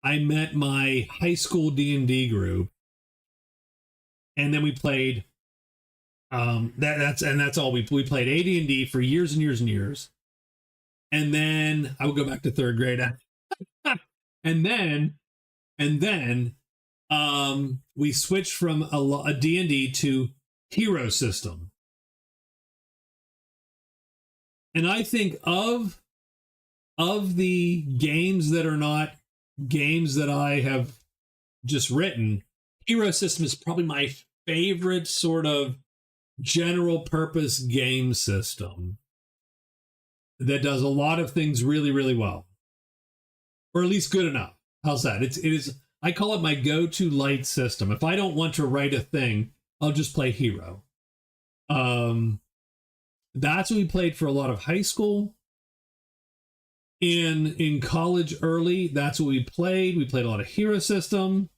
I met my high school D&D group. And then we played, that's all we played AD&D for years and years and years. And then I would go back to 3rd grade. and then we switched from a D&D to Hero System. And I think of the games that are not games that I have just written, Hero System is probably my favorite sort of general purpose game system that does a lot of things really, really well. Or at least good enough. How's that? It is, I call it my go-to light system. If I don't want to write a thing, I'll just play Hero. That's what we played for a lot of high school. in college early, that's what we played. We played a lot of Hero System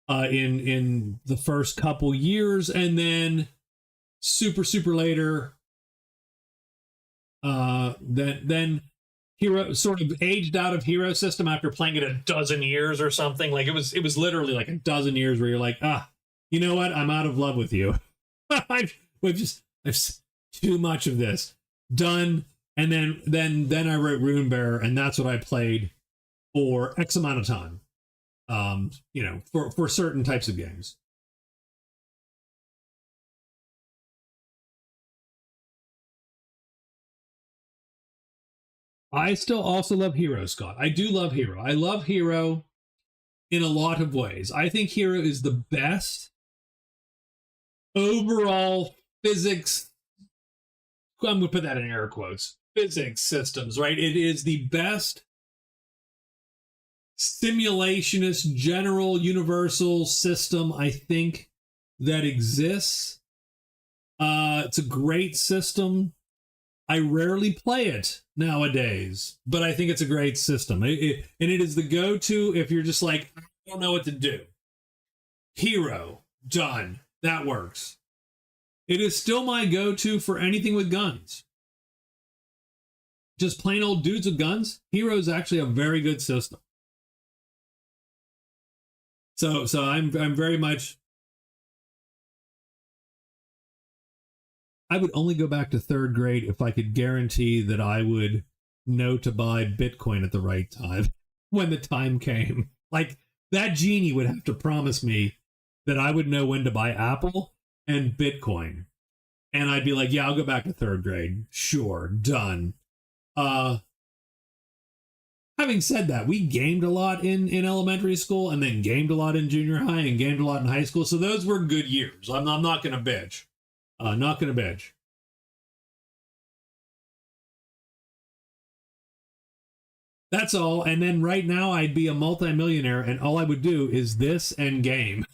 in the first couple years, and then super later, then Hero sort of aged out of Hero System after playing it a dozen years or something. Like it was literally like a dozen years where you're like, you know what? I'm out of love with you. I've too much of this done. And then I wrote Rune Bearer, and that's what I played for X amount of time. For certain types of games. I still also love Hero, Scott. I do love Hero. I love Hero in a lot of ways. I think Hero is the best overall physics. I'm going to put that in air quotes. Physics systems, right? It is the best simulationist general universal system I think that exists. It's a great system. I rarely play it nowadays, but I think it's a great system. And it is the go-to if you're just like, I don't know what to do. Hero, done. That works. It is still my go-to for anything with guns. Just plain old dudes with guns. Hero is actually a very good system. So I'm very much. I would only go back to third grade if I could guarantee that I would know to buy Bitcoin at the right time when the time came. Like that genie would have to promise me that I would know when to buy Apple and Bitcoin. And I'd be like, yeah, I'll go back to third grade. Sure, done. Having said that, we gamed a lot in elementary school and then gamed a lot in junior high and gamed a lot in high school. So those were good years. I'm not going to bitch. Not going to bitch. That's all. And then right now I'd be a multimillionaire and all I would do is this and game.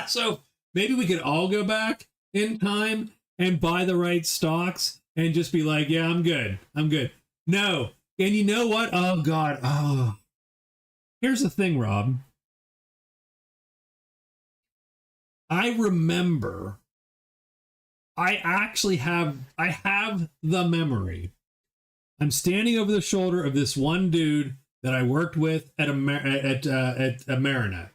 So maybe we could all go back in time and buy the right stocks and just be like, yeah, I'm good. I'm good. No. And you know what? Oh, God. Oh. Here's the thing, Rob. I remember I have the memory. I'm standing over the shoulder of this one dude that I worked with at a Marinette.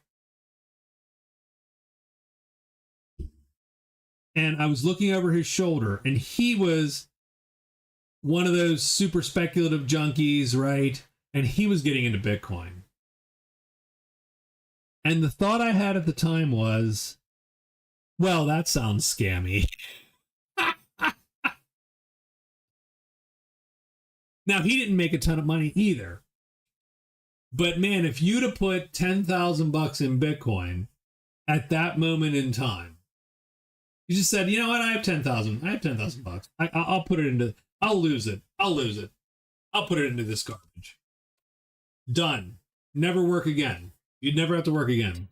And I was looking over his shoulder, and he was one of those super speculative junkies, right? And he was getting into Bitcoin. And the thought I had at the time was, well, that sounds scammy. Now, he didn't make a ton of money either. But man, if you'd have put $10,000 in Bitcoin at that moment in time, you just said, you know what? I have 10,000. I have $10,000. I'll put it into. I'll lose it. I'll put it into this garbage. Done. Never work again. You'd never have to work again.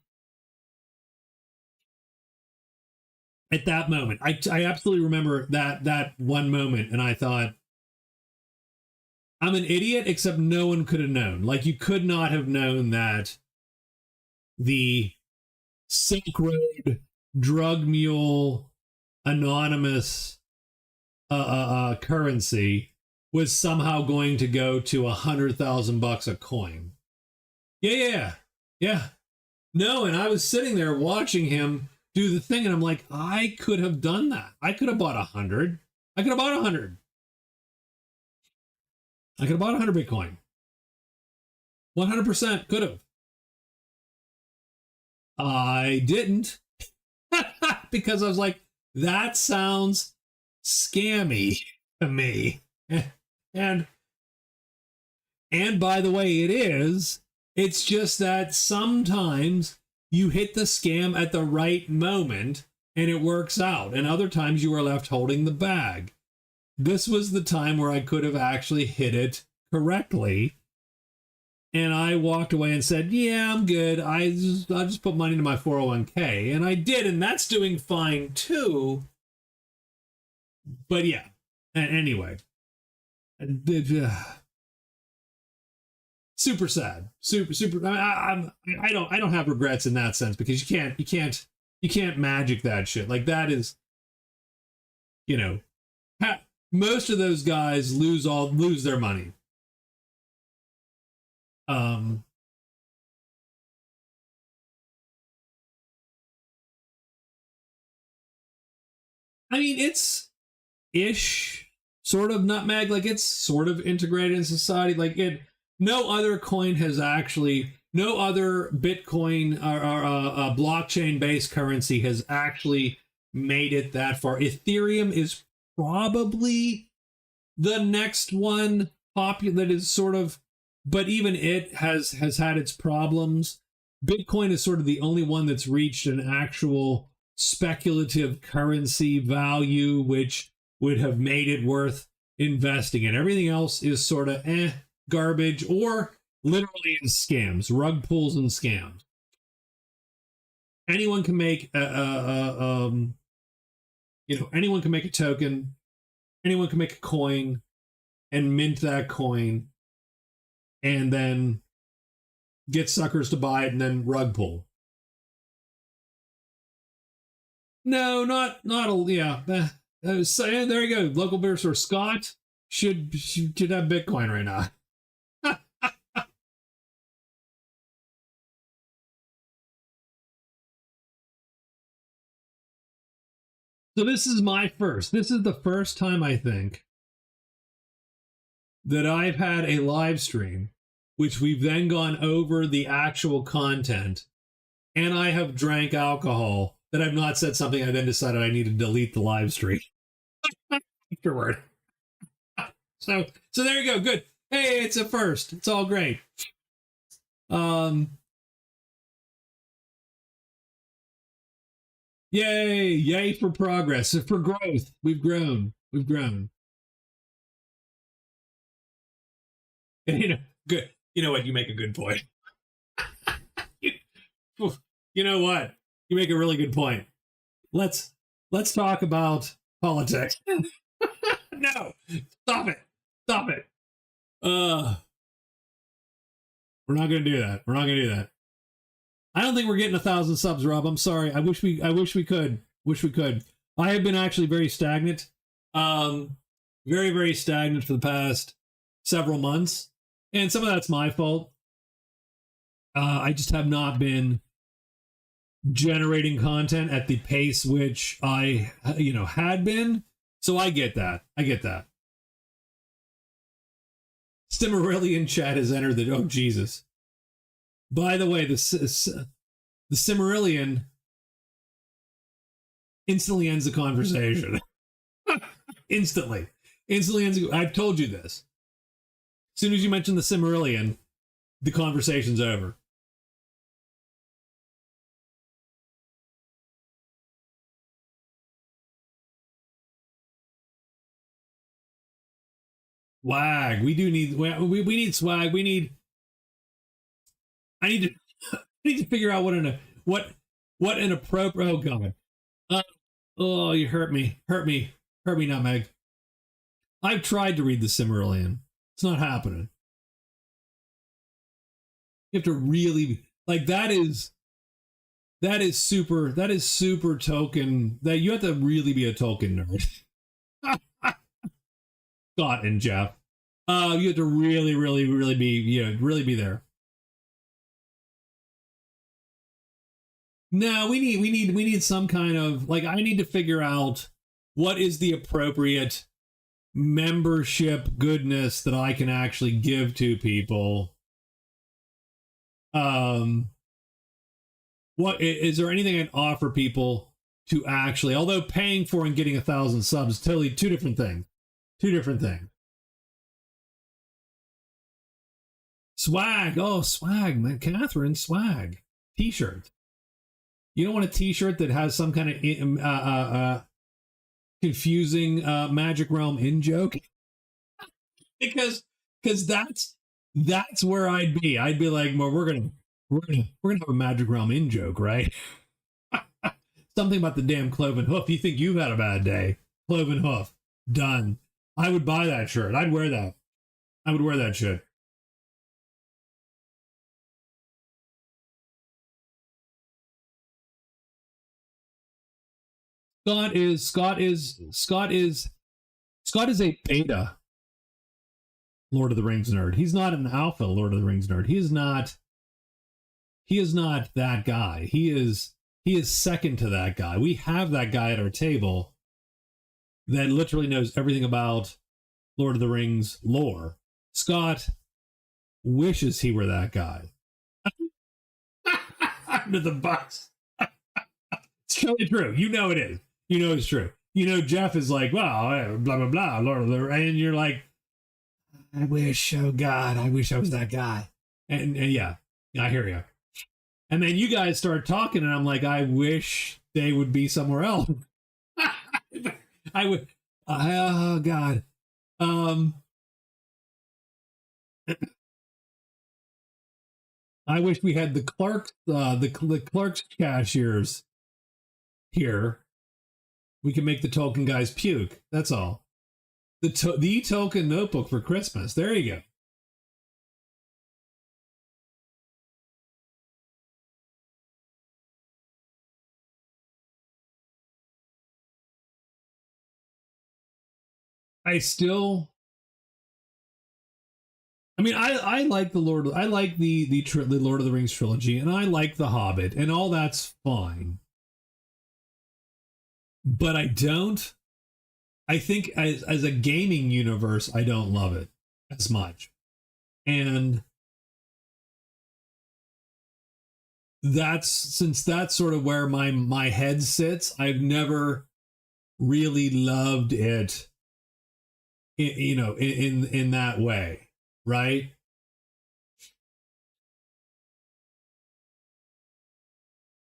At that moment, I absolutely remember that one moment, and I thought, I'm an idiot, except no one could have known. Like, you could not have known that the Silk Road drug mule anonymous currency was somehow going to go to $100,000 a coin. Yeah. No, and I was sitting there watching him do the thing, and I'm like, I could have done that. I could have bought 100. I could have bought 100. I could have bought 100 Bitcoin. 100% could have. I didn't. Because I was like, that sounds scammy to me. And by the way, it is. It's just that sometimes you hit the scam at the right moment and it works out. And other times you are left holding the bag. This was the time where I could have actually hit it correctly. And I walked away and said, yeah, I'm good. I'll just put money into my 401k. And I did, and that's doing fine too. But yeah, anyway. super sad, super. I don't have regrets in that sense, because you can't magic that shit. Like, that is, you know, most of those guys lose their money. I mean, it's ish sort of nutmeg, like it's sort of integrated in society. Like, no other coin has actually, no other Bitcoin or blockchain based currency has actually made it that far. Ethereum is probably the next one popular that is sort of, but even it has had its problems. Bitcoin is sort of the only one that's reached an actual speculative currency value, which would have made it worth investing in. Everything else is sort of garbage, or literally in scams, rug pulls and scams. Anyone can make anyone can make a token, anyone can make a coin and mint that coin, and then get suckers to buy it and then rug pull. No, not a, yeah. So, yeah, there you go. Local beer store Scott should have Bitcoin right now. So this is my first. This is the first time, I think, that I've had a live stream, which we've then gone over the actual content, and I have drank alcohol, that I've not said something I then decided I need to delete the live stream afterward. So there you go. Good. Hey, it's a first. It's all great. Yay for progress, for growth. We've grown. And, good. You know what? You make a good point. You know what? You make a really good point. Let's talk about politics. No, stop it. We're not going to do that. I don't think we're getting 1,000 subs, Rob. I'm sorry. I wish we could. I have been actually very stagnant. Very stagnant for the past several months, and some of that's my fault. I just have not been generating content at the pace which I had been. So I get that. Stimmerillion chat has entered the, oh Jesus. By the way, the Cimmerillion instantly ends the conversation. Instantly ends. I've told you this. As soon as you mention the Cimmerillion, the conversation's over. Swag. We need swag. I need to figure out what an appropriate. Oh God. Oh, you hurt me, Nutmeg. I've tried to read the Cimmerillion. It's not happening. You have to really, like, that is super token. That you have to really be a token nerd. Scott and Jeff. You have to really be there. No, we need some kind of, like, I need to figure out what is the appropriate membership goodness that I can actually give to people. What is there anything I'd offer people to actually, although paying for and getting 1,000 subs, totally two different things. Swag. Oh, swag, man. Catherine, swag. T-shirt. You don't want a T-shirt that has some kind of confusing Magic Realm in joke, because that's where I'd be. I'd be like, well, we're gonna have a Magic Realm in joke, right? Something about the damn cloven hoof. You think you've had a bad day? Cloven hoof, done. I would buy that shirt. I'd wear that. I would wear that shit. Scott is a beta Lord of the Rings nerd. He's not an alpha Lord of the Rings nerd. He is not that guy. He is second to that guy. We have that guy at our table that literally knows everything about Lord of the Rings lore. Scott wishes he were that guy. Under the bus. It's totally true. You know it is. You know it's true. You know Jeff is like, well, blah, blah, blah, Lord of the Rings. And you're like, I wish, oh God, I wish I was that guy. And yeah, I hear you. And then you guys start talking, and I'm like, I wish they would be somewhere else. I would. Oh God. I wish we had the clerks, the clerks cashiers here. We can make the Tolkien guys puke. That's all. The Tolkien notebook for Christmas. There you go. I like the Lord. I like the Lord of the Rings trilogy, and I like the Hobbit, and all that's fine. But I don't. I think as a gaming universe, I don't love it as much, and that's sort of where my head sits. I've never really loved it, in that way, right?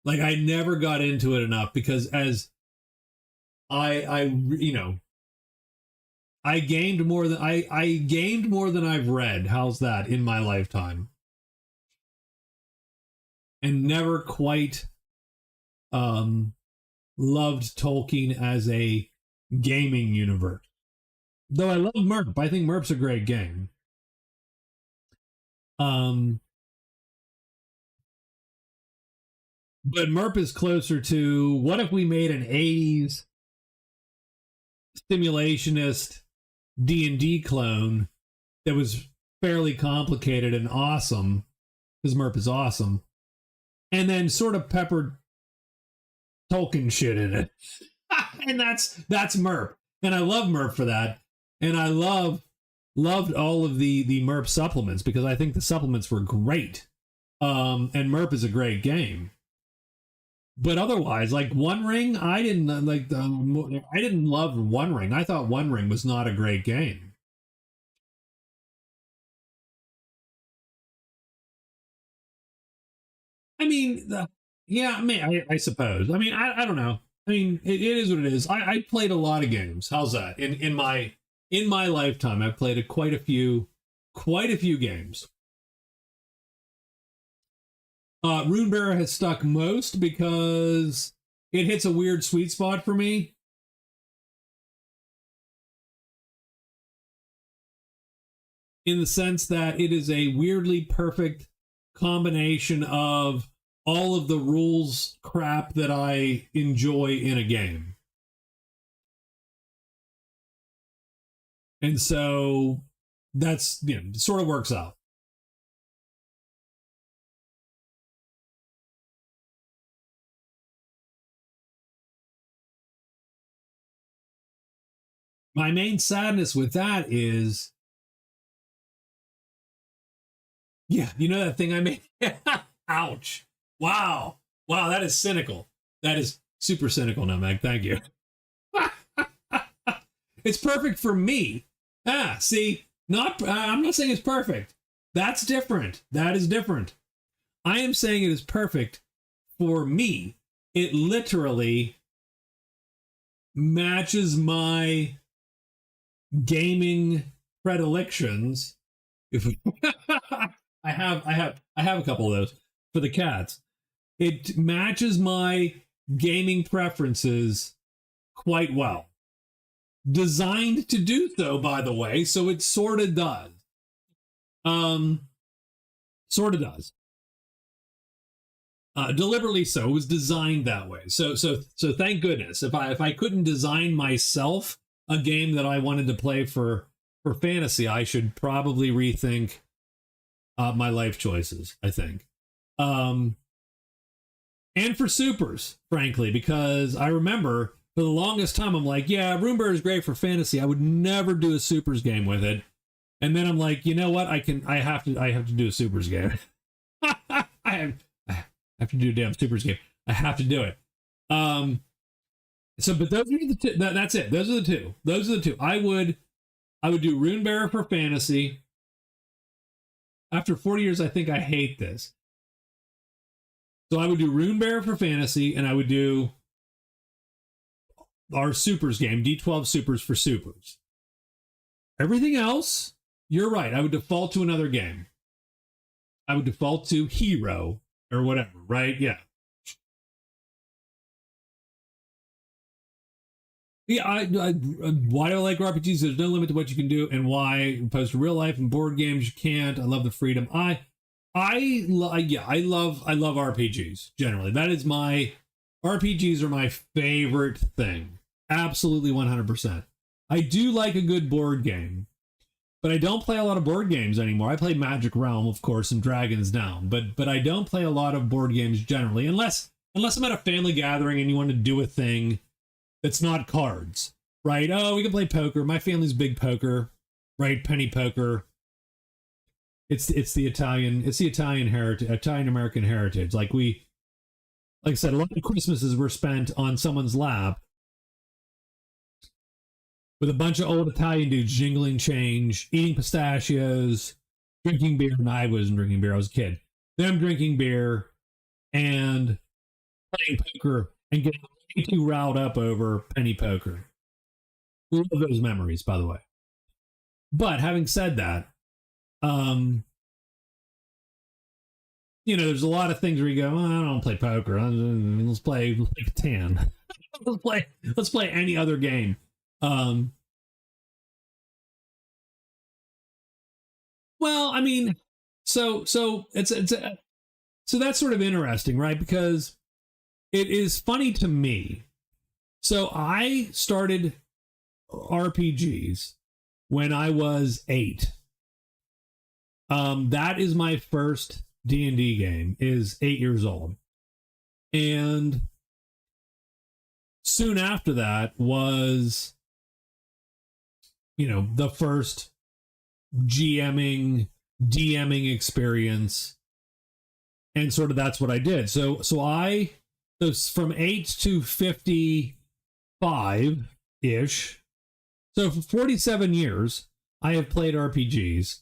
Like I never got into it enough because as I gamed more than I gamed more than I've read. How's that in my lifetime? And never quite loved Tolkien as a gaming universe. Though I love Merp. I think Merp's a great game. But Merp is closer to what if we made an 80s simulationist D&D clone that was fairly complicated and awesome, because Merp is awesome, and then sort of peppered Tolkien shit in it. And that's Merp. And I love Merp for that. And I loved all of the Merp supplements because I think the supplements were great. And Merp is a great game. But otherwise, like One Ring, I didn't love One Ring. I thought One Ring was not a great game. I mean, I suppose. I mean, I don't know. I mean, it is what it is. I played a lot of games. How's that? In my lifetime, I've played quite a few games. Runebearer has stuck most because it hits a weird sweet spot for me. In the sense that it is a weirdly perfect combination of all of the rules crap that I enjoy in a game. And so that's, sort of works out. My main sadness with that is, yeah, you know that thing I made? Ouch. Wow. Wow, that is cynical. That is super cynical now, Meg. Thank you. It's perfect for me. See, I'm not saying it's perfect. That's different. That is different. I am saying it is perfect for me. It literally matches my gaming predilections. If I have a couple of those for the cats. It matches my gaming preferences quite well. Designed to do so, by the way, so it sort of does. Sort of does. Deliberately so. It was designed that way. So thank goodness. If I couldn't design myself a game that I wanted to play for fantasy, I should probably rethink my life choices, I think. And for supers, frankly, because I remember for the longest time I'm like, yeah, Roomba is great for fantasy. I would never do a supers game with it. And then I'm like, you know what? I have to do a supers game. I have to do a damn supers game. I have to do it. So, but those are the two. That's it. Those are the two. I would do Runebearer for fantasy. After 40 years, I think I hate this. So I would do Runebearer for fantasy, and I would do our supers game, D12 supers for supers. Everything else, you're right. I would default to another game. I would default to Hero or whatever, right? Yeah. Yeah, why do I like RPGs? There's no limit to what you can do, and why, opposed to real life and board games, you can't. I love the freedom. I love RPGs generally. That is my RPGs are my favorite thing. Absolutely 100%. I do like a good board game, but I don't play a lot of board games anymore. I play Magic Realm, of course, and Dragons Down, but I don't play a lot of board games generally, unless I'm at a family gathering and you want to do a thing that's not cards, right? Oh, we can play poker. My family's big poker, right? Penny poker. It's the Italian heritage, Italian American heritage. Like I said, a lot of Christmases were spent on someone's lap with a bunch of old Italian dudes jingling change, eating pistachios, drinking beer. And I wasn't drinking beer. I was a kid. Them drinking beer and playing poker and getting way too riled up over penny poker. We love those memories, by the way. But having said that, there's a lot of things where you go, oh, I don't play poker. Let's play Catan. let's play any other game. Well, I mean, so that's sort of interesting, right? Because it is funny to me. So I started RPGs when I was 8. That is my first D&D game, is 8 years old. And soon after that was, the first GMing, DMing experience. And sort of that's what I did. So from 8 to 55-ish. So for 47 years, I have played RPGs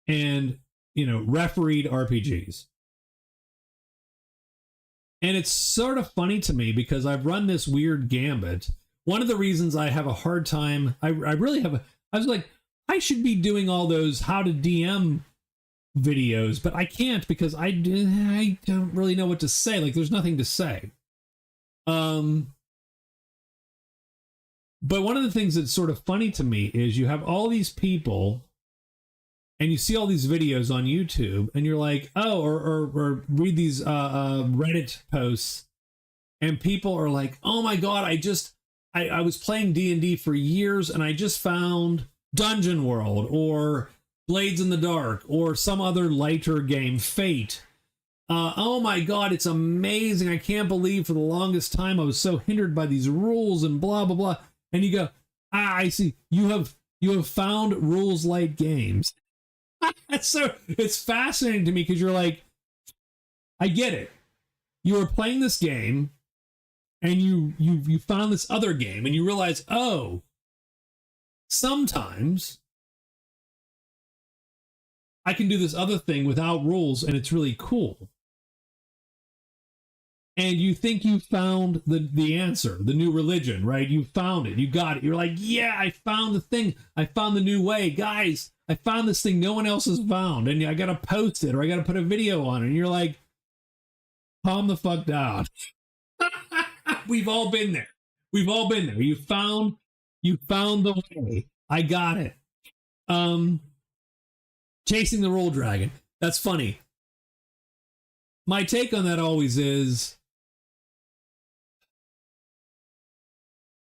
and, refereed RPGs. And it's sort of funny to me because I've run this weird gambit. One of the reasons I have a hard time, I was like, I should be doing all those how to DM videos, but I can't because I don't really know what to say. Like, there's nothing to say. But one of the things that's sort of funny to me is you have all these people and you see all these videos on YouTube and you're like, oh, or read these Reddit posts and people are like, oh my God, I was playing D&D for years and I just found Dungeon World or Blades in the Dark or some other lighter game, Fate. Oh my God, it's amazing. I can't believe for the longest time I was so hindered by these rules and blah, blah, blah. And you go, I see. You have found rules light games. So it's fascinating to me because you're like, I get it. You were playing this game and you found this other game and you realize, oh, sometimes I can do this other thing without rules and it's really cool. And you think you found the answer, the new religion, right? You found it. You got it. You're like, yeah, I found the thing. I found the new way. Guys, I found this thing no one else has found. And I got to post it or I got to put a video on it. And you're like, calm the fuck down. We've all been there. We've all been there. You found the way. I got it. Chasing the Roll Dragon. That's funny. my take on that always is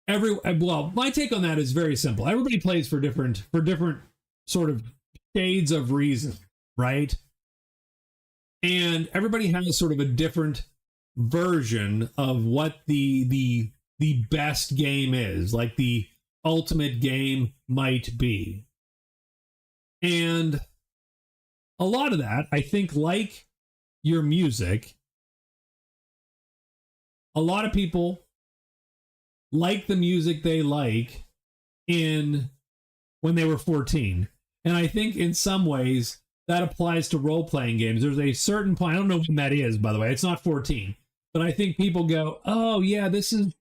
my take on that is very simple. Everybody plays for different sort of shades of reason, right? And everybody has sort of a different version of what the best game is, like the ultimate game might be. And a lot of that, I think, like your music, a lot of people like the music they like when they were 14. And I think in some ways that applies to role-playing games. There's a certain point, I don't know when that is, by the way, it's not 14, but I think people go, oh yeah, this is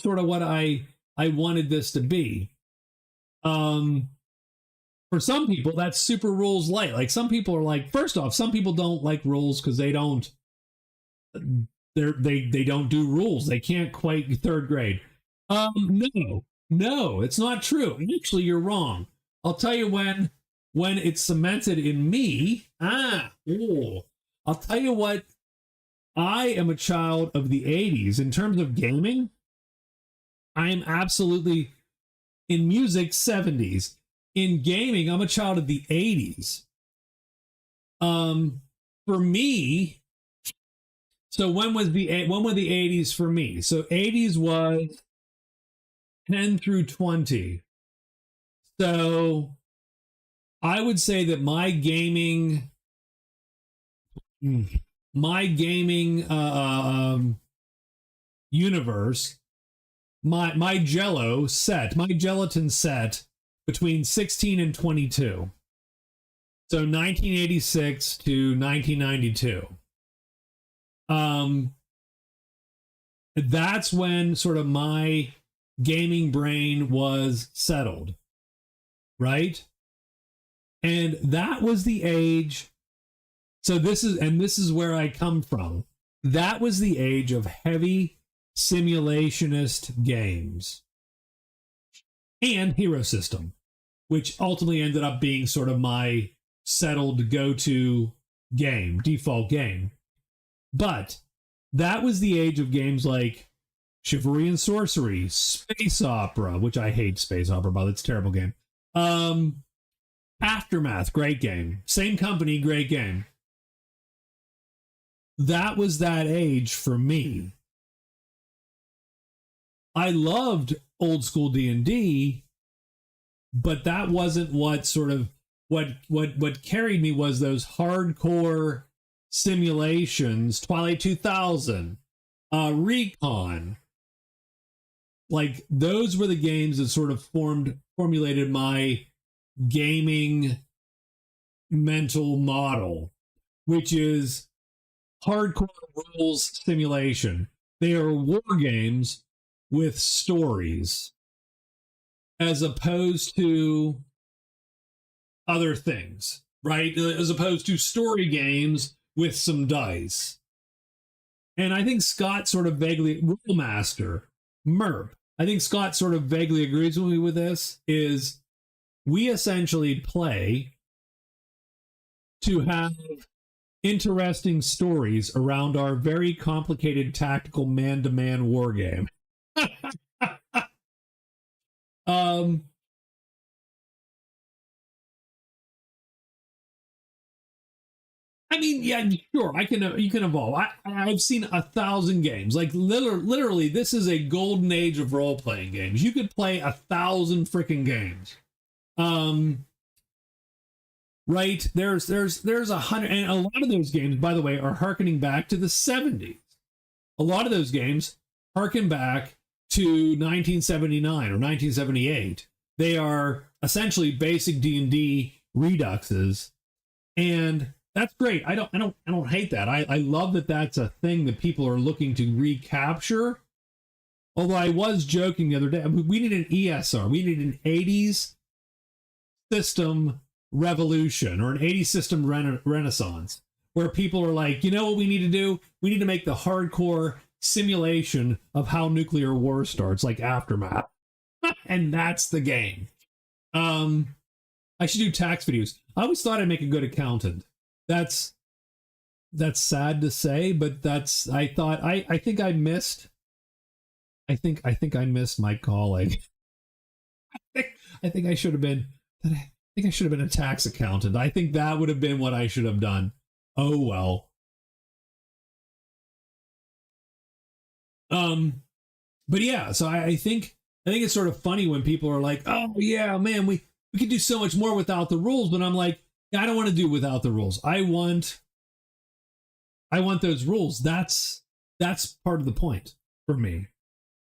sort of what I wanted this to be. For some people, that's super rules light. Like, some people are like, first off, some people don't like rules because they don't do rules. They can't quite third grade. No, it's not true. Actually, you're wrong. I'll tell you when it's cemented in me. I'll tell you what. I am a child of the 80s. In terms of gaming, I am absolutely, in music, 70s. In gaming, I'm a child of the 80s. For me, so when were the 80s for me? So 80s was 10 through 20. So I would say that my gaming universe, my gelatin set between 16 and 22. So 1986 to 1992. That's when sort of my gaming brain was settled, right? And that was the age. So this is where I come from. That was the age of heavy simulationist games and Hero System, which ultimately ended up being sort of my settled go-to game, default game. But that was the age of games like Chivalry and Sorcery, Space Opera, which I hate Space Opera, but it's a terrible game. Aftermath, great game. Same company, great game. That was that age for me. I loved old school D&D, but that wasn't what carried me. Was those hardcore simulations, Twilight 2000, Recon. Like, those were the games that sort of formulated my gaming mental model, which is hardcore rules simulation. They are war games with stories as opposed to other things, right? As opposed to story games with some dice. And I think Scott sort of vaguely, Rule Master, MERP, I think Scott sort of vaguely agrees with me with this, is we essentially play to have interesting stories around our very complicated tactical man-to-man war game. I mean, yeah, sure, you can evolve. I've seen 1,000 games. Like, literally, this is a golden age of role-playing games. You could play 1,000 freaking games. Right? There's 100, and a lot of those games, by the way, are harkening back to the 70s. A lot of those games harken back to 1979 or 1978. They are essentially basic D&D reduxes, and that's great. I don't hate that. I love that that's a thing that people are looking to recapture. Although I was joking the other day, we need an ESR. We need an 80s system revolution or an 80s system renaissance, where people are like, you know what we need to do? We need to make the hardcore simulation of how nuclear war starts, like Aftermath. And that's the game. I should do tax videos. I always thought I'd make a good accountant. That's that's sad to say, but that's I think I missed I think I missed my calling. I think I should have been I think I should have been a tax accountant. I think that would have been what I should have done. Oh well. But yeah, so I think it's sort of funny when people are like, "Oh yeah, man, we could do so much more without the rules," but I'm like, yeah, I don't want to do without the rules. I want those rules. That's part of the point for me.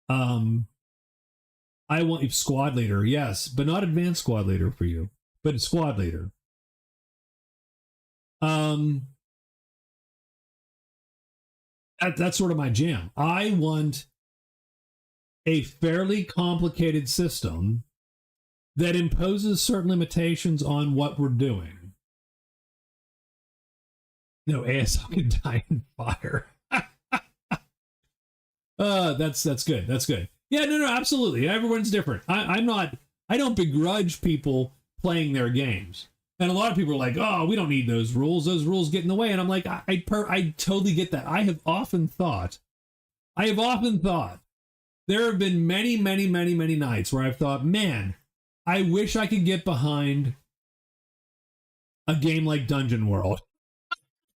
Um, I want squad leader, yes, but not advanced squad leader for you, but squad leader. Um, that's sort of my jam. I want a fairly complicated system that imposes certain limitations on what we're doing. No, ASL can die in fire. That's good. That's good. Yeah, no, absolutely. Everyone's different. I don't begrudge people playing their games. And a lot of people are like, oh, we don't need those rules. Those rules get in the way. And I'm like, I totally get that. I have often thought there have been many, many, many, many nights where I've thought, man, I wish I could get behind a game like Dungeon World.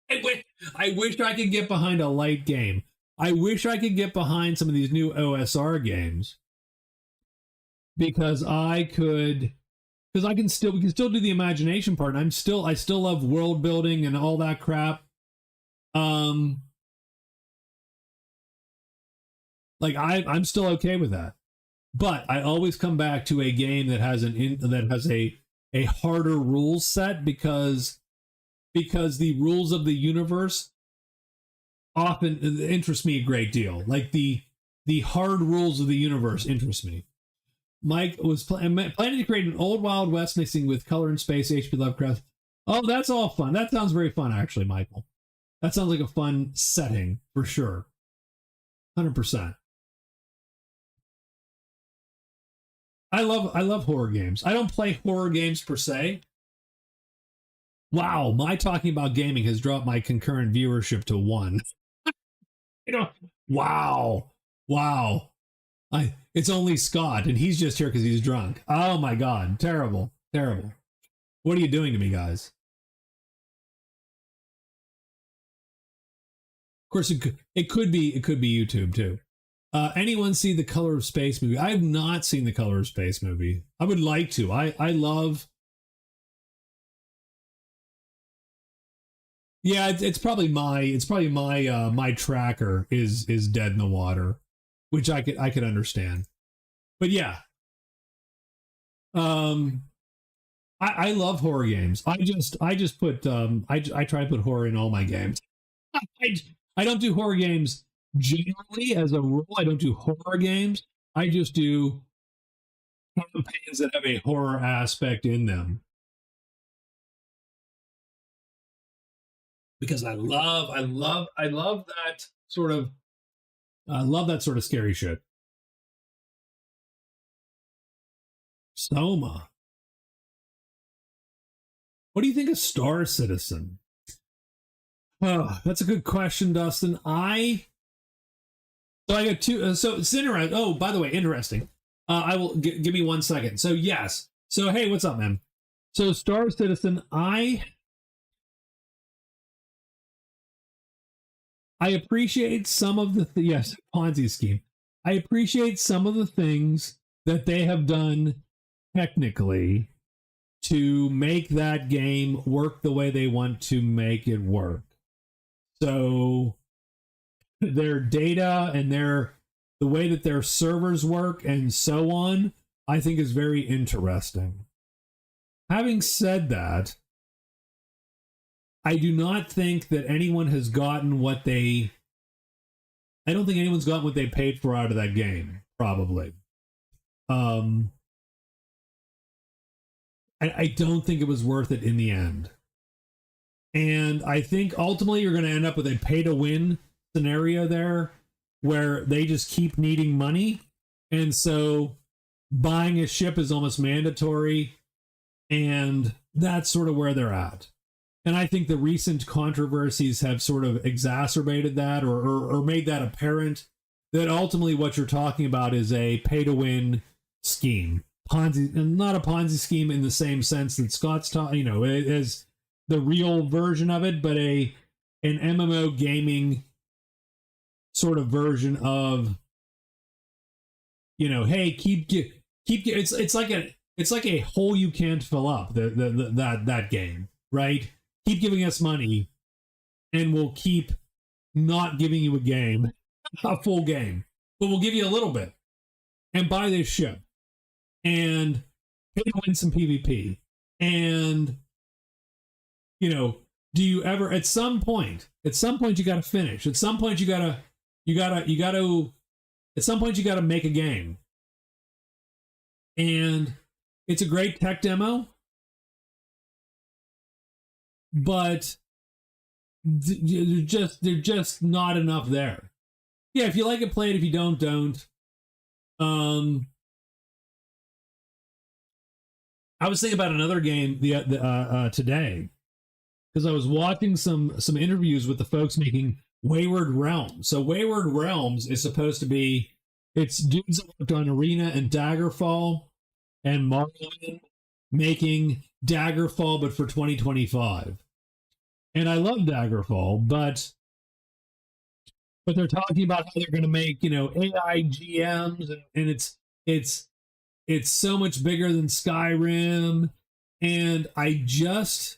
I wish I could get behind a light game. I wish I could get behind some of these new OSR games because we can still do the imagination part. And I still love world building and all that crap. I'm still okay with that. But I always come back to a game that has a harder rules set because the rules of the universe often interest me a great deal. Like the hard rules of the universe interest me. Mike was planning to create an old Wild West mixing with color and space, H.P. Lovecraft. Oh, that's all fun. That sounds very fun, actually, Michael. That sounds like a fun setting for sure. 100%. I love horror games. I don't play horror games per se. Wow, my talking about gaming has dropped my concurrent viewership to 1. Wow. It's only Scott, and he's just here because he's drunk. Oh my God, terrible. What are you doing to me, guys? Of course, it could be YouTube too. Anyone see the Color of Space movie? I have not seen the Color of Space movie. I would like to. I love. Yeah, it's probably my tracker is dead in the water, which I could understand. But yeah, I love horror games. I just put I try to put horror in all my games. I don't do horror games generally as a rule. I don't do horror games. I just do campaigns that have a horror aspect in them. Because I love that sort of scary shit. Soma. What do you think of Star Citizen? Oh, that's a good question, Dustin. I got two. So it's interesting. Oh, by the way, interesting. I will give me 1 second. So yes. So hey, what's up, man? So Star Citizen, I appreciate some of the yes, Ponzi scheme. I appreciate some of the things that they have done technically to make that game work the way they want to make it work. So their data and the way that their servers work and so on, I think is very interesting. Having said that, I do not think that anyone has gotten what I don't think anyone's gotten what they paid for out of that game, probably. I don't think it was worth it in the end. And I think ultimately you're going to end up with a pay-to-win scenario there where they just keep needing money. And so buying a ship is almost mandatory. And that's sort of where they're at. And I think the recent controversies have sort of exacerbated that, or made that apparent, that ultimately what you're talking about is a pay-to-win scheme. Ponzi, and not a Ponzi scheme in the same sense that Scott's taught, as the real version of it, but an MMO gaming sort of version of, hey, keep it's like a hole you can't fill up, that game, right? Keep giving us money and we'll keep not giving you a full game, but we'll give you a little bit, and buy this ship and pay to win some PvP. And do you ever, at some point you got to finish, at some point you got to at some point you got to make a game. And it's a great tech demo, but they're just not enough there. Yeah, if you like it, play it. If you don't. I was thinking about another game today, because I was watching some interviews with the folks making Wayward Realms. So Wayward Realms is supposed to be, it's dudes that worked on Arena and Daggerfall and Marlon making Daggerfall, but for 2025. And I love Daggerfall, but they're talking about how they're going to make, AI GMs, and it's so much bigger than Skyrim. And I just,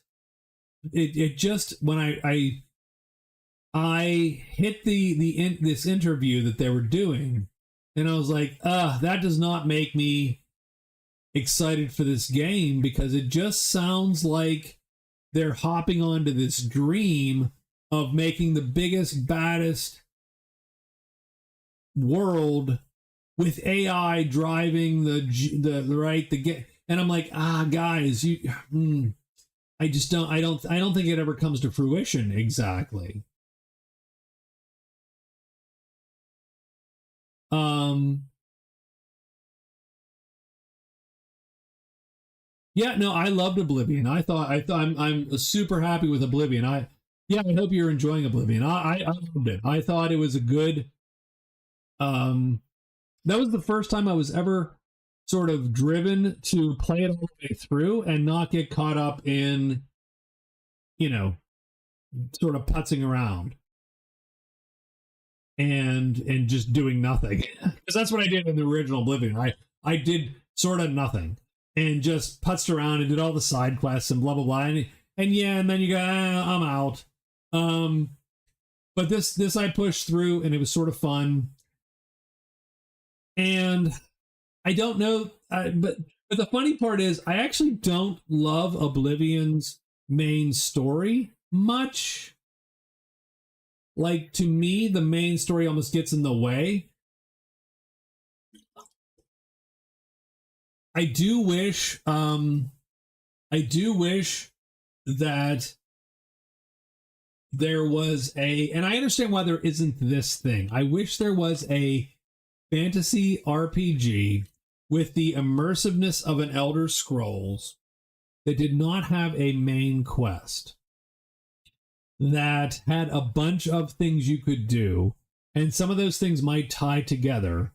when I hit this interview that they were doing, and I was like, that does not make me excited for this game, because it just sounds like they're hopping onto this dream of making the biggest, baddest world with AI driving the game. And I'm like, guys, I don't think it ever comes to fruition exactly. Yeah, no, I loved Oblivion. I'm super happy with Oblivion. I hope you're enjoying Oblivion. I loved it. I thought it was a good, that was the first time I was ever sort of driven to play it all the way through and not get caught up in, sort of putzing around and just doing nothing. Because that's what I did in the original Oblivion. I did sort of nothing and just putzed around and did all the side quests and blah blah blah, and then you go, I'm out. But this I pushed through, and it was sort of fun. And I don't know, but the funny part is, I actually don't love Oblivion's main story much. Like, to me, the main story almost gets in the way. I do wish that there was and I understand why there isn't this thing. I wish there was a fantasy RPG with the immersiveness of an Elder Scrolls that did not have a main quest, that had a bunch of things you could do, and some of those things might tie together,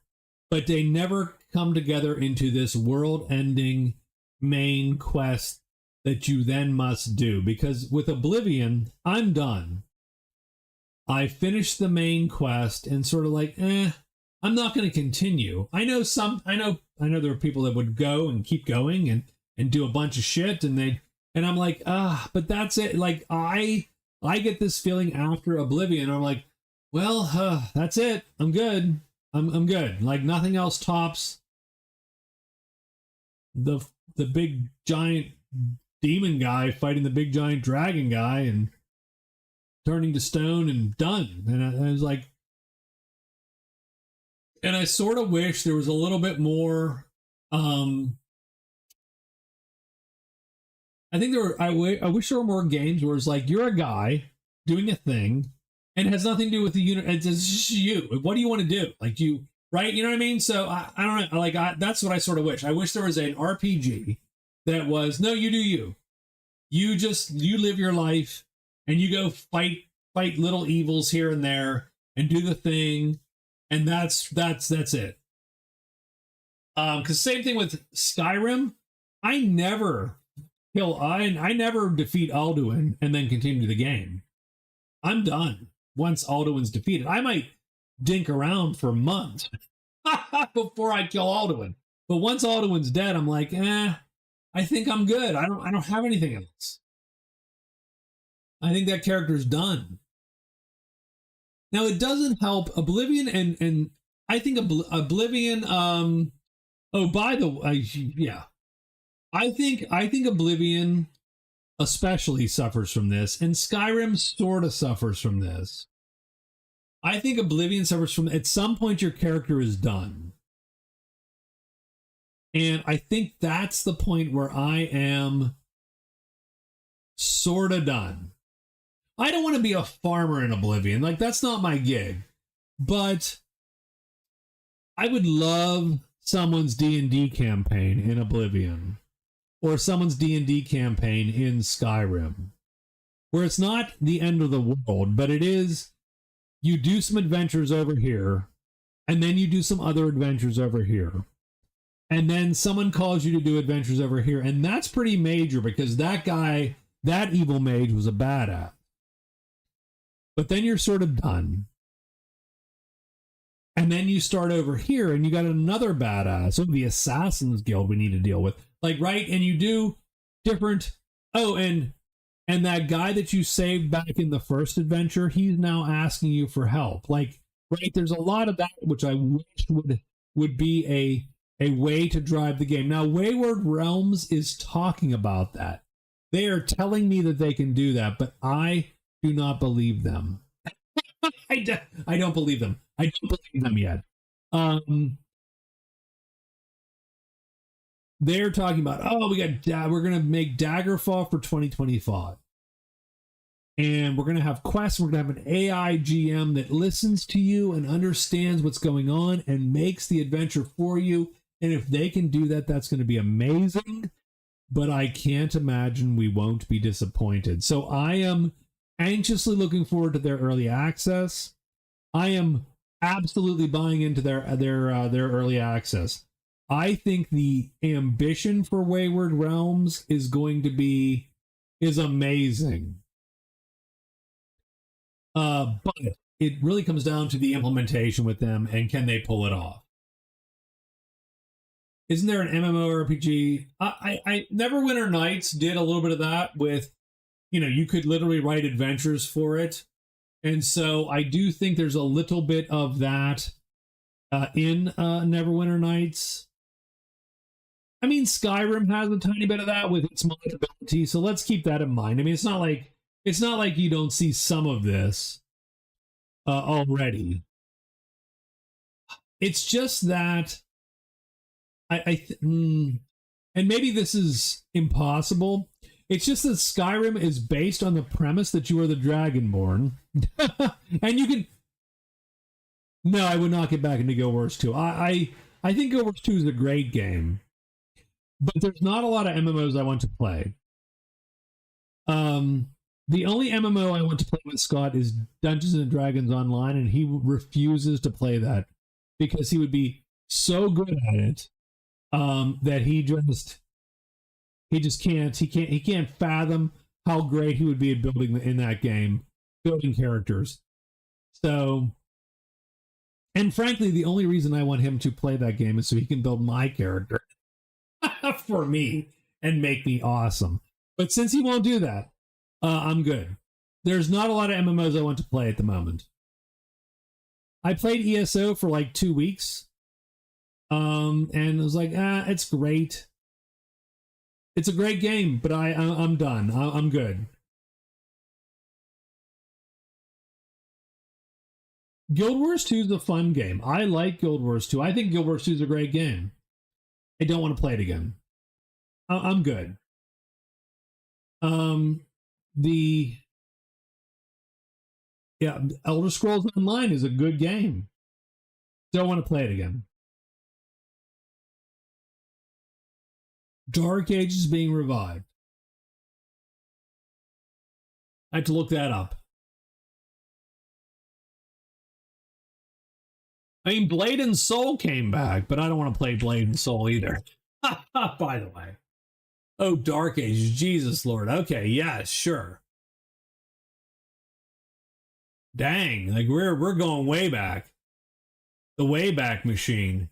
but they never come together into this world-ending main quest that you then must do. Because with Oblivion, I'm done. I finished the main quest and sort of like, I'm not going to continue. I know there are people that would go and keep going and do a bunch of shit, and I'm like, but that's it. Like, I get this feeling after Oblivion. I'm like, well, that's it. I'm good. I'm good. Like, nothing else tops the big giant demon guy fighting the big giant dragon guy and turning to stone and done. And I was like, and I sort of wish there was a little bit more. I think I wish there were more games where it's like, you're a guy doing a thing and it has nothing to do with the unit. It's just you. What do you want to do? Like, you, right? You know what I mean? So I don't know. Like, that's what I sort of wish. I wish there was an RPG that was, no, you do you. You live your life and you go fight little evils here and there and do the thing, and that's it. Because same thing with Skyrim, I never I never defeat Alduin and then continue the game. I'm done once Alduin's defeated. I might dink around for months before I kill Alduin, but once Alduin's dead, I'm like, I think I'm good. I don't have anything else. I think that character's done. Now it doesn't help Oblivion and I think Oblivion. Oh, by the way, yeah, I think Oblivion especially suffers from this, and Skyrim sort of suffers from this. I think Oblivion suffers from at some point your character is done. And I think that's the point where I am sort of done. I don't want to be a farmer in Oblivion. Like, that's not my gig. But I would love someone's D&D campaign in Oblivion. Or someone's D&D campaign in Skyrim. Where it's not the end of the world, but it is, you do some adventures over here, and then you do some other adventures over here. And then someone calls you to do adventures over here. And that's pretty major because that guy, that evil mage, was a badass. But then you're sort of done. And then you start over here and you got another badass. So the Assassin's Guild we need to deal with. Like, right? And you do different. Oh, and that guy that you saved back in the first adventure, he's now asking you for help. Like, right? There's a lot of that which I wish would be a way to drive the game. Now, Wayward Realms is talking about that. They are telling me that they can do that, but I do not believe them. I don't believe them. I don't believe them yet. They're talking about, we're going to make Daggerfall for 2025. And we're going to have quests. We're going to have an AI GM that listens to you and understands what's going on and makes the adventure for you. And if they can do that, that's going to be amazing. But I can't imagine we won't be disappointed. So I am anxiously looking forward to their early access. I am absolutely buying into their early access. I think the ambition for Wayward Realms is amazing. But it really comes down to the implementation with them and can they pull it off. Isn't there an MMORPG? I Neverwinter Nights did a little bit of that with, you could literally write adventures for it. And so I do think there's a little bit of that in Neverwinter Nights. I mean, Skyrim has a tiny bit of that with its moddability, so let's keep that in mind. I mean, it's not like you don't see some of this already. It's just that and maybe this is impossible. It's just that Skyrim is based on the premise that you are the Dragonborn, and you can. No, I would not get back into Guild Wars 2. I think Guild Wars 2 is a great game, but there's not a lot of MMOs I want to play. The only MMO I want to play with Scott is Dungeons and Dragons Online, and he refuses to play that because he would be so good at it that he can't fathom how great he would be at building in that game, building characters. So, and frankly, the only reason I want him to play that game is so he can build my character for me and make me awesome. But since he won't do that, I'm good. There's not a lot of MMOs I want to play at the moment. I played ESO for like 2 weeks. And it was like, it's great. It's a great game, but I'm done. I'm good. Guild Wars 2 is a fun game. I like Guild Wars 2. I think Guild Wars 2 is a great game. I don't want to play it again. I'm good. Elder Scrolls Online is a good game. Don't want to play it again. Dark Age is being revived. I had to look that up. I mean, Blade and Soul came back, but I don't want to play Blade and Soul either. By the way. Oh, Dark Age. Jesus Lord. Okay, yeah, sure. Dang, like we're going way back. The Wayback Machine.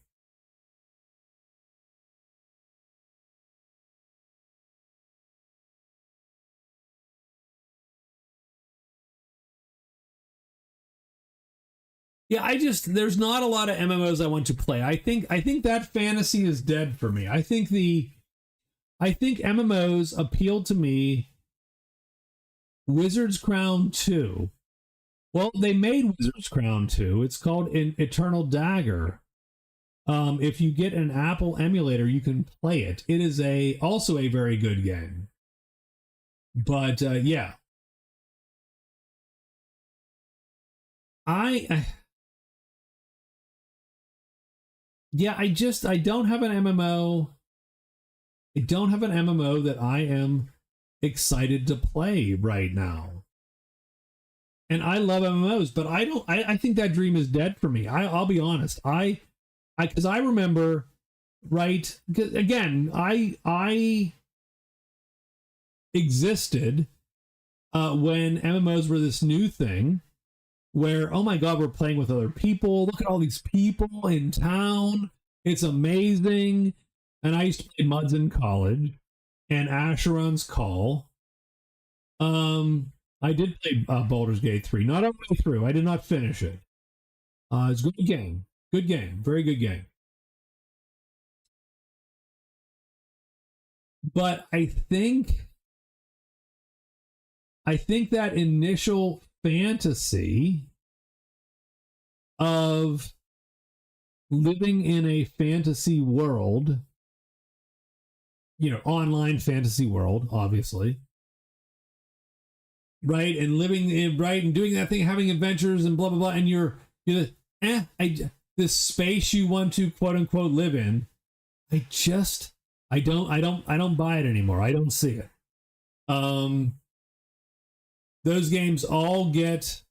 Yeah, there's not a lot of MMOs I want to play. I think that fantasy is dead for me. I think MMOs appeal to me. Wizard's Crown 2. Well, they made Wizard's Crown 2. It's called Eternal Dagger. If you get an Apple emulator, you can play it. It is also a very good game. But yeah. I don't have an MMO. I don't have an MMO that I am excited to play right now. And I love MMOs, but I think that dream is dead for me. I'll be honest. Because I remember, right? Again, I existed when MMOs were this new thing where, oh my God, we're playing with other people. Look at all these people in town. It's amazing. And I used to play MUDs in college and Asheron's Call. I did play Baldur's Gate 3, not all the way through. I did not finish it. It's a good game. Good game. Very good game. But I think that initial fantasy of living in a fantasy world, online fantasy world, obviously, right? And living in, right, and doing that thing, having adventures and blah, blah, blah. And you're this space you want to quote unquote live in. I don't buy it anymore. I don't see it. Those games all get,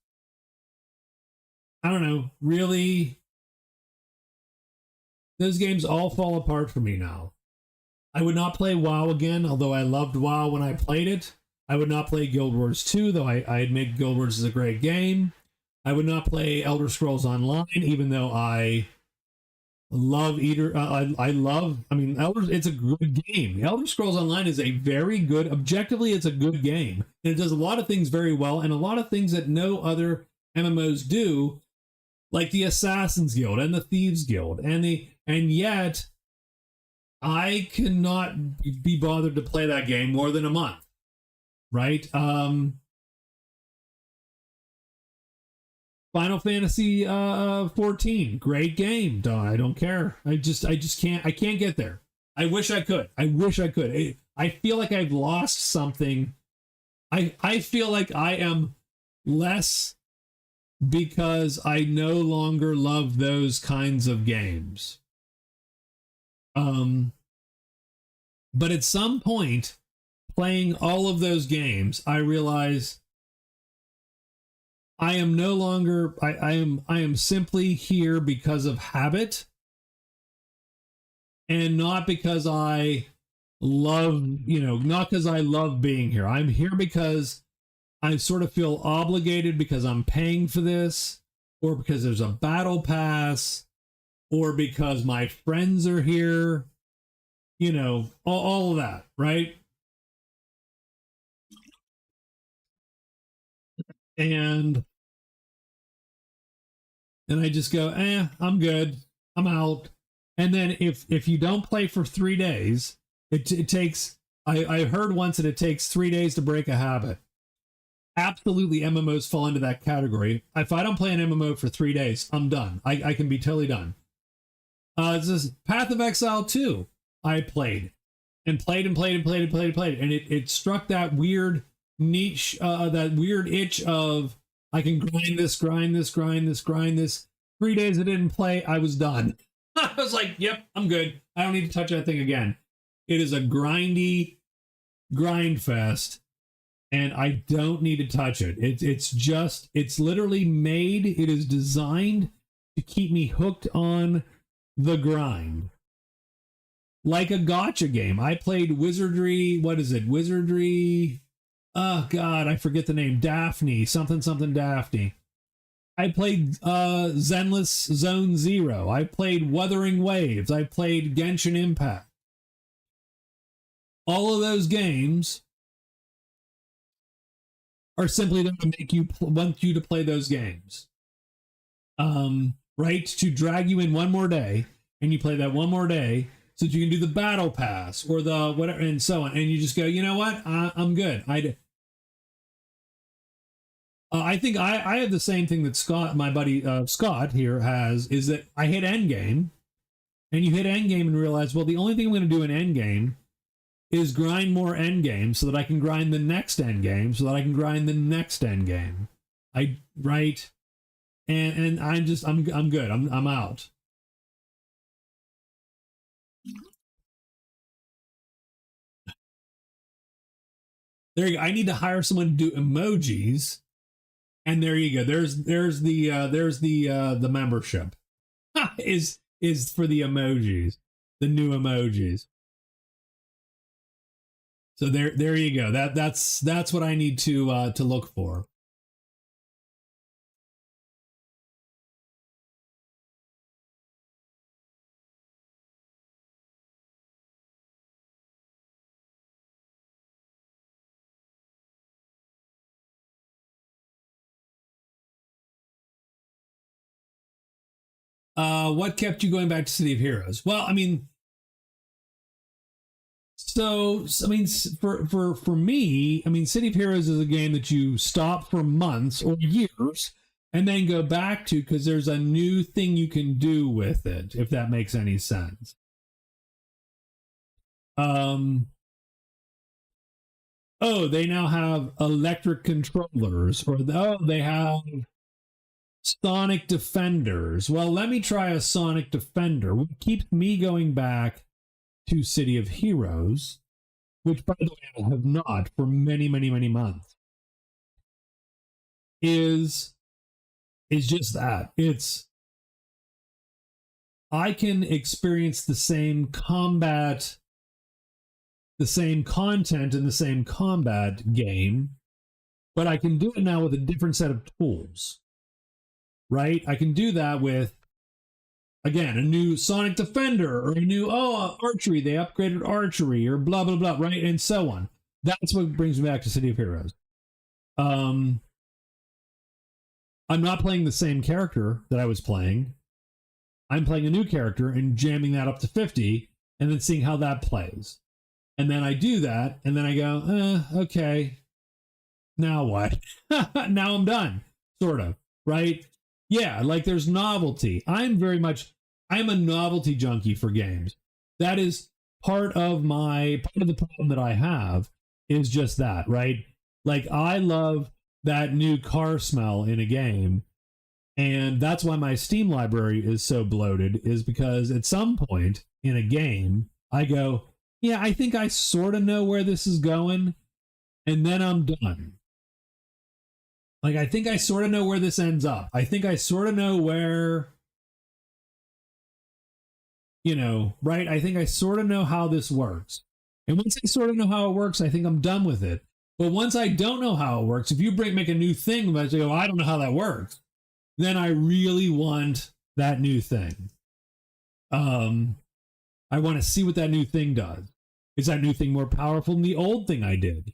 I don't know, really, those games all fall apart for me now. I would not play WoW again, although I loved WoW when I played it. I would not play Guild Wars 2, though I admit Guild Wars is a great game. I would not play Elder Scrolls Online, even though I love it's a good game. Elder Scrolls Online is a very good, objectively, it's a good game. And it does a lot of things very well, and a lot of things that no other MMOs do, like the Assassin's Guild and the Thieves Guild, and yet I cannot be bothered to play that game more than a month. Right? Final Fantasy 14, great game. I don't care. I can't get there. I wish I could. I feel like I've lost something. I feel like I am less because I no longer love those kinds of games. But at some point, playing all of those games, I realize I am no longer, I am simply here because of habit and not because I love, not because I love being here. I'm here because I sort of feel obligated because I'm paying for this, or because there's a battle pass, or because my friends are here, all of that, right? And I just go, I'm good. I'm out. And then if you don't play for 3 days, it takes, I heard once that it takes 3 days to break a habit. Absolutely, MMOs fall into that category. If I don't play an MMO for 3 days, I'm done. I can be totally done. It's this Path of Exile 2. I played. And played. And it struck that weird niche, that weird itch of, I can grind this. 3 days I didn't play, I was done. I was like, yep, I'm good. I don't need to touch that thing again. It is a grindy grind fest. and I don't need to touch it. It's literally made, it is designed to keep me hooked on the grind. Like a gotcha game. I played Wizardry, what is it? Wizardry, oh God, I forget the name. Daphne, something Daphne. I played Zenless Zone Zero. I played Wuthering Waves. I played Genshin Impact. All of those games are simply going to make you want you to play those games. Right? To drag you in one more day, and you play that one more day, so that you can do the battle pass or the whatever, and so on. And you just go, you know what? I'm good. I think I have the same thing that Scott, my buddy Scott here has, is that I hit endgame, and you hit endgame and realize, well, the only thing I'm going to do in endgame is grind more endgame so that I can grind the next endgame, so that I can grind the next endgame. Right, and I'm good. I'm out. There you go. I need to hire someone to do emojis. And there you go. There's the membership is for the emojis, the new emojis. So there you go. That's what I need to look for. What kept you going back to City of Heroes? Well, I mean, for me, I mean, City of Heroes is a game that you stop for months or years and then go back to because there's a new thing you can do with it, if that makes any sense. Oh, they now have electric controllers, or they have Sonic Defenders. Well, let me try a Sonic Defender. What keeps me going back to City of Heroes, which, by the way, I have not for many, many, many months, is just that. It's I can experience the same combat, the same content in the same combat game, but I can do it now with a different set of tools. Right? I can do that with, again, a new Sonic Defender or a new, archery. They upgraded archery or blah, blah, blah, right? And so on. That's what brings me back to City of Heroes. I'm not playing the same character that I was playing. I'm playing a new character and jamming that up to 50 and then seeing how that plays. And then I do that and then I go, okay, now what? Now I'm done, sort of, right? Yeah, like there's novelty. I'm a novelty junkie for games. That is part of the problem that I have is just that, right? Like I love that new car smell in a game. And that's why my Steam library is so bloated, is because at some point in a game, I go, yeah, I think I sort of know where this is going. And then I'm done. Like, I think I sort of know where this ends up. I think I sort of know where, right? I think I sort of know how this works. And once I sort of know how it works, I think I'm done with it. But once I don't know how it works, if you make a new thing, but I go, I don't know how that works, then I really want that new thing. I want to see what that new thing does. Is that new thing more powerful than the old thing I did?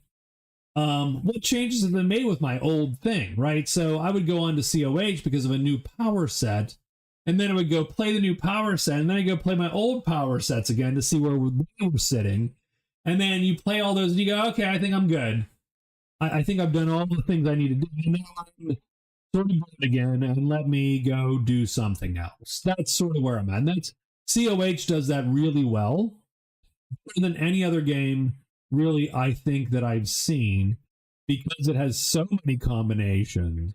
What changes have been made with my old thing, right? So I would go on to COH because of a new power set, and then I would go play the new power set, and then I go play my old power sets again to see where we're sitting. And then you play all those, and you go, okay, I think I'm good. I think I've done all the things I need to do. And now I'm sort of bored again, and let me go do something else. That's sort of where I'm at. And that's COH does that really well, better than any other game really I think that I've seen, because it has so many combinations.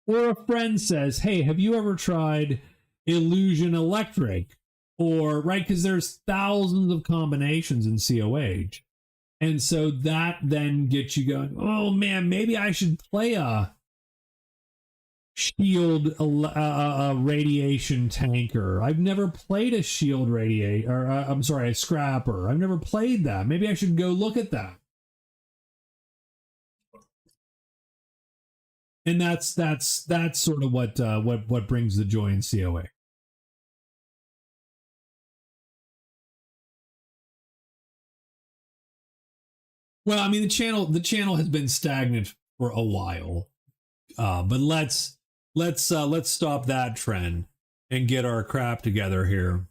Or a friend says, hey, have you ever tried Illusion Electric? Or, right, because there's thousands of combinations in COH. And so that then gets you going, oh man, maybe I should play a shield radiation tanker. I've never played a shield radiate, or I'm sorry, a scrapper. I've never played that. Maybe I should go look at that. And that's sort of what brings the joy in COA. Well, I mean the channel has been stagnant for a while, but let's stop that trend and get our crap together here.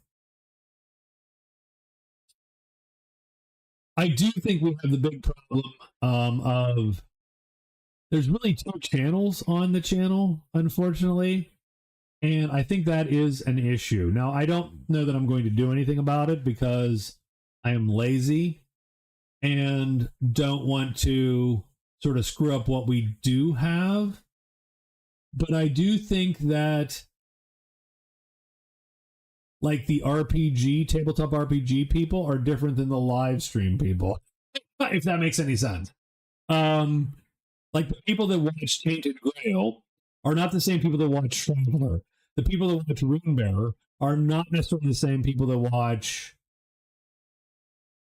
I do think we have the big problem of there's really two channels on the channel, unfortunately, and I think that is an issue. Now, I don't know that I'm going to do anything about it because I am lazy and don't want to sort of screw up what we do have. But I do think that like the RPG, tabletop RPG people are different than the live stream people, if that makes any sense. Like the people that watch Tainted Grail are not the same people that watch Traveler. The people that watch Runebearer are not necessarily the same people that watch.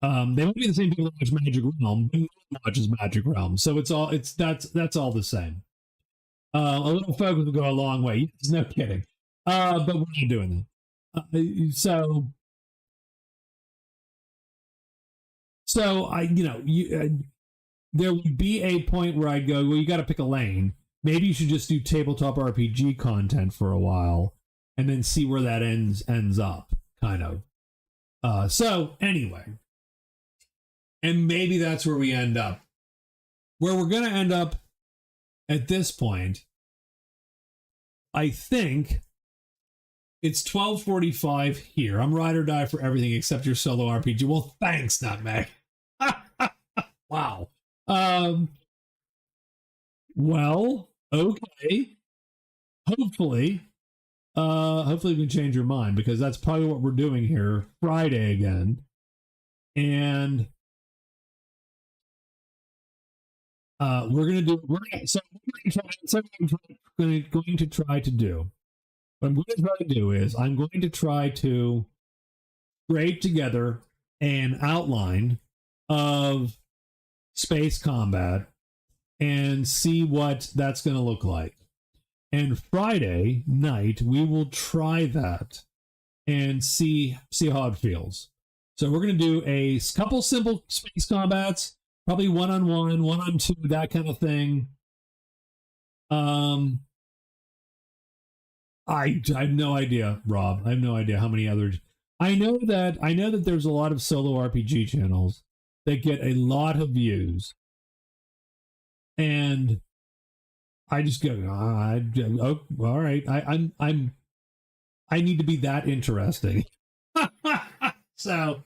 They won't be the same people that watch Magic Realm, but no one watches Magic Realm. So that's all the same. A little focus will go a long way. Yes, no kidding. But we're not doing that. So I, there would be a point where I'd go, well, you got to pick a lane. Maybe you should just do tabletop RPG content for a while, and then see where that ends up, kind of. So anyway, and maybe that's where we end up. Where we're going to end up at this point, I think it's 12:45 here. I'm ride or die for everything except your solo RPG. Well, thanks, Nutmeg. Wow. Well, okay. Hopefully we can change your mind, because that's probably what we're doing here Friday again. And we're going to try to do. What I'm going to try to do is I'm going to try to scrape together an outline of space combat and see what that's going to look like. And Friday night we will try that and see how it feels. So we're going to do a couple simple space combats, probably 1-on-1, 1-on-2, that kind of thing. I have no idea, Rob. I have no idea how many others. I know that there's a lot of solo RPG channels that get a lot of views, and I just go, oh, all right. I need to be that interesting. So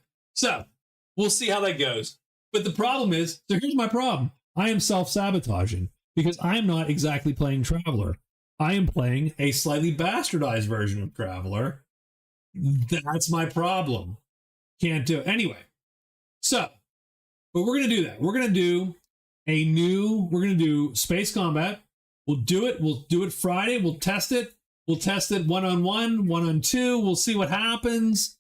we'll see how that goes. But the problem is, so here's my problem. I am self-sabotaging because I'm not exactly playing Traveler. I am playing a slightly bastardized version of Traveler. That's my problem. Can't do it. Anyway, so, but we're going to do that. We're going to do space combat. We'll do it Friday. We'll test it 1-on-1, 1-on-2. We'll see what happens.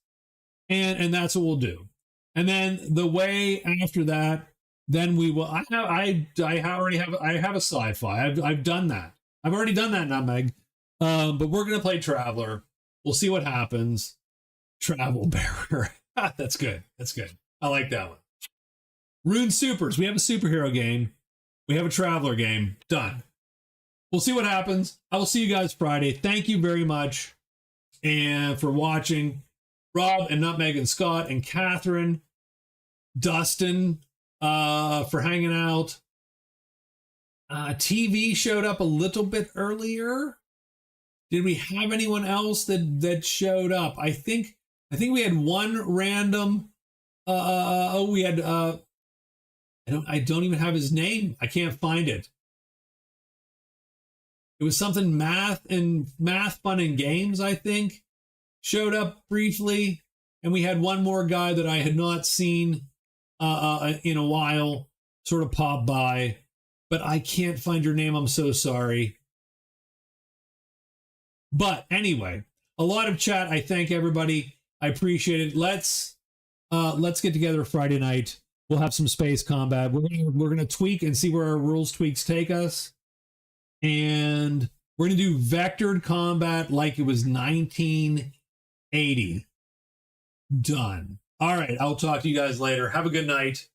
And that's what we'll do. And then the way after that, then we will. I have a sci-fi. I've done that. I've already done that, Nutmeg. But we're gonna play Traveler. We'll see what happens. Travel Bearer. That's good. That's good. I like that one. Rune Supers. We have a superhero game. We have a Traveler game. Done. We'll see what happens. I will see you guys Friday. Thank you very much and for watching. Rob and Nutmeg and Scott and Catherine, Dustin, for hanging out. TV showed up a little bit earlier. Did we have anyone else that showed up? I think we had one random. We had. I don't even have his name. I can't find it. It was something math, fun, and games, I think. Showed up briefly, and we had one more guy that I had not seen in a while, sort of pop by, but I can't find your name. I'm so sorry. But anyway, a lot of chat. I thank everybody. I appreciate it. Let's get together Friday night. We'll have some space combat. We're gonna tweak and see where our rules tweaks take us, and we're gonna do vectored combat like it was 1980. Done. All right. I'll talk to you guys later. Have a good night.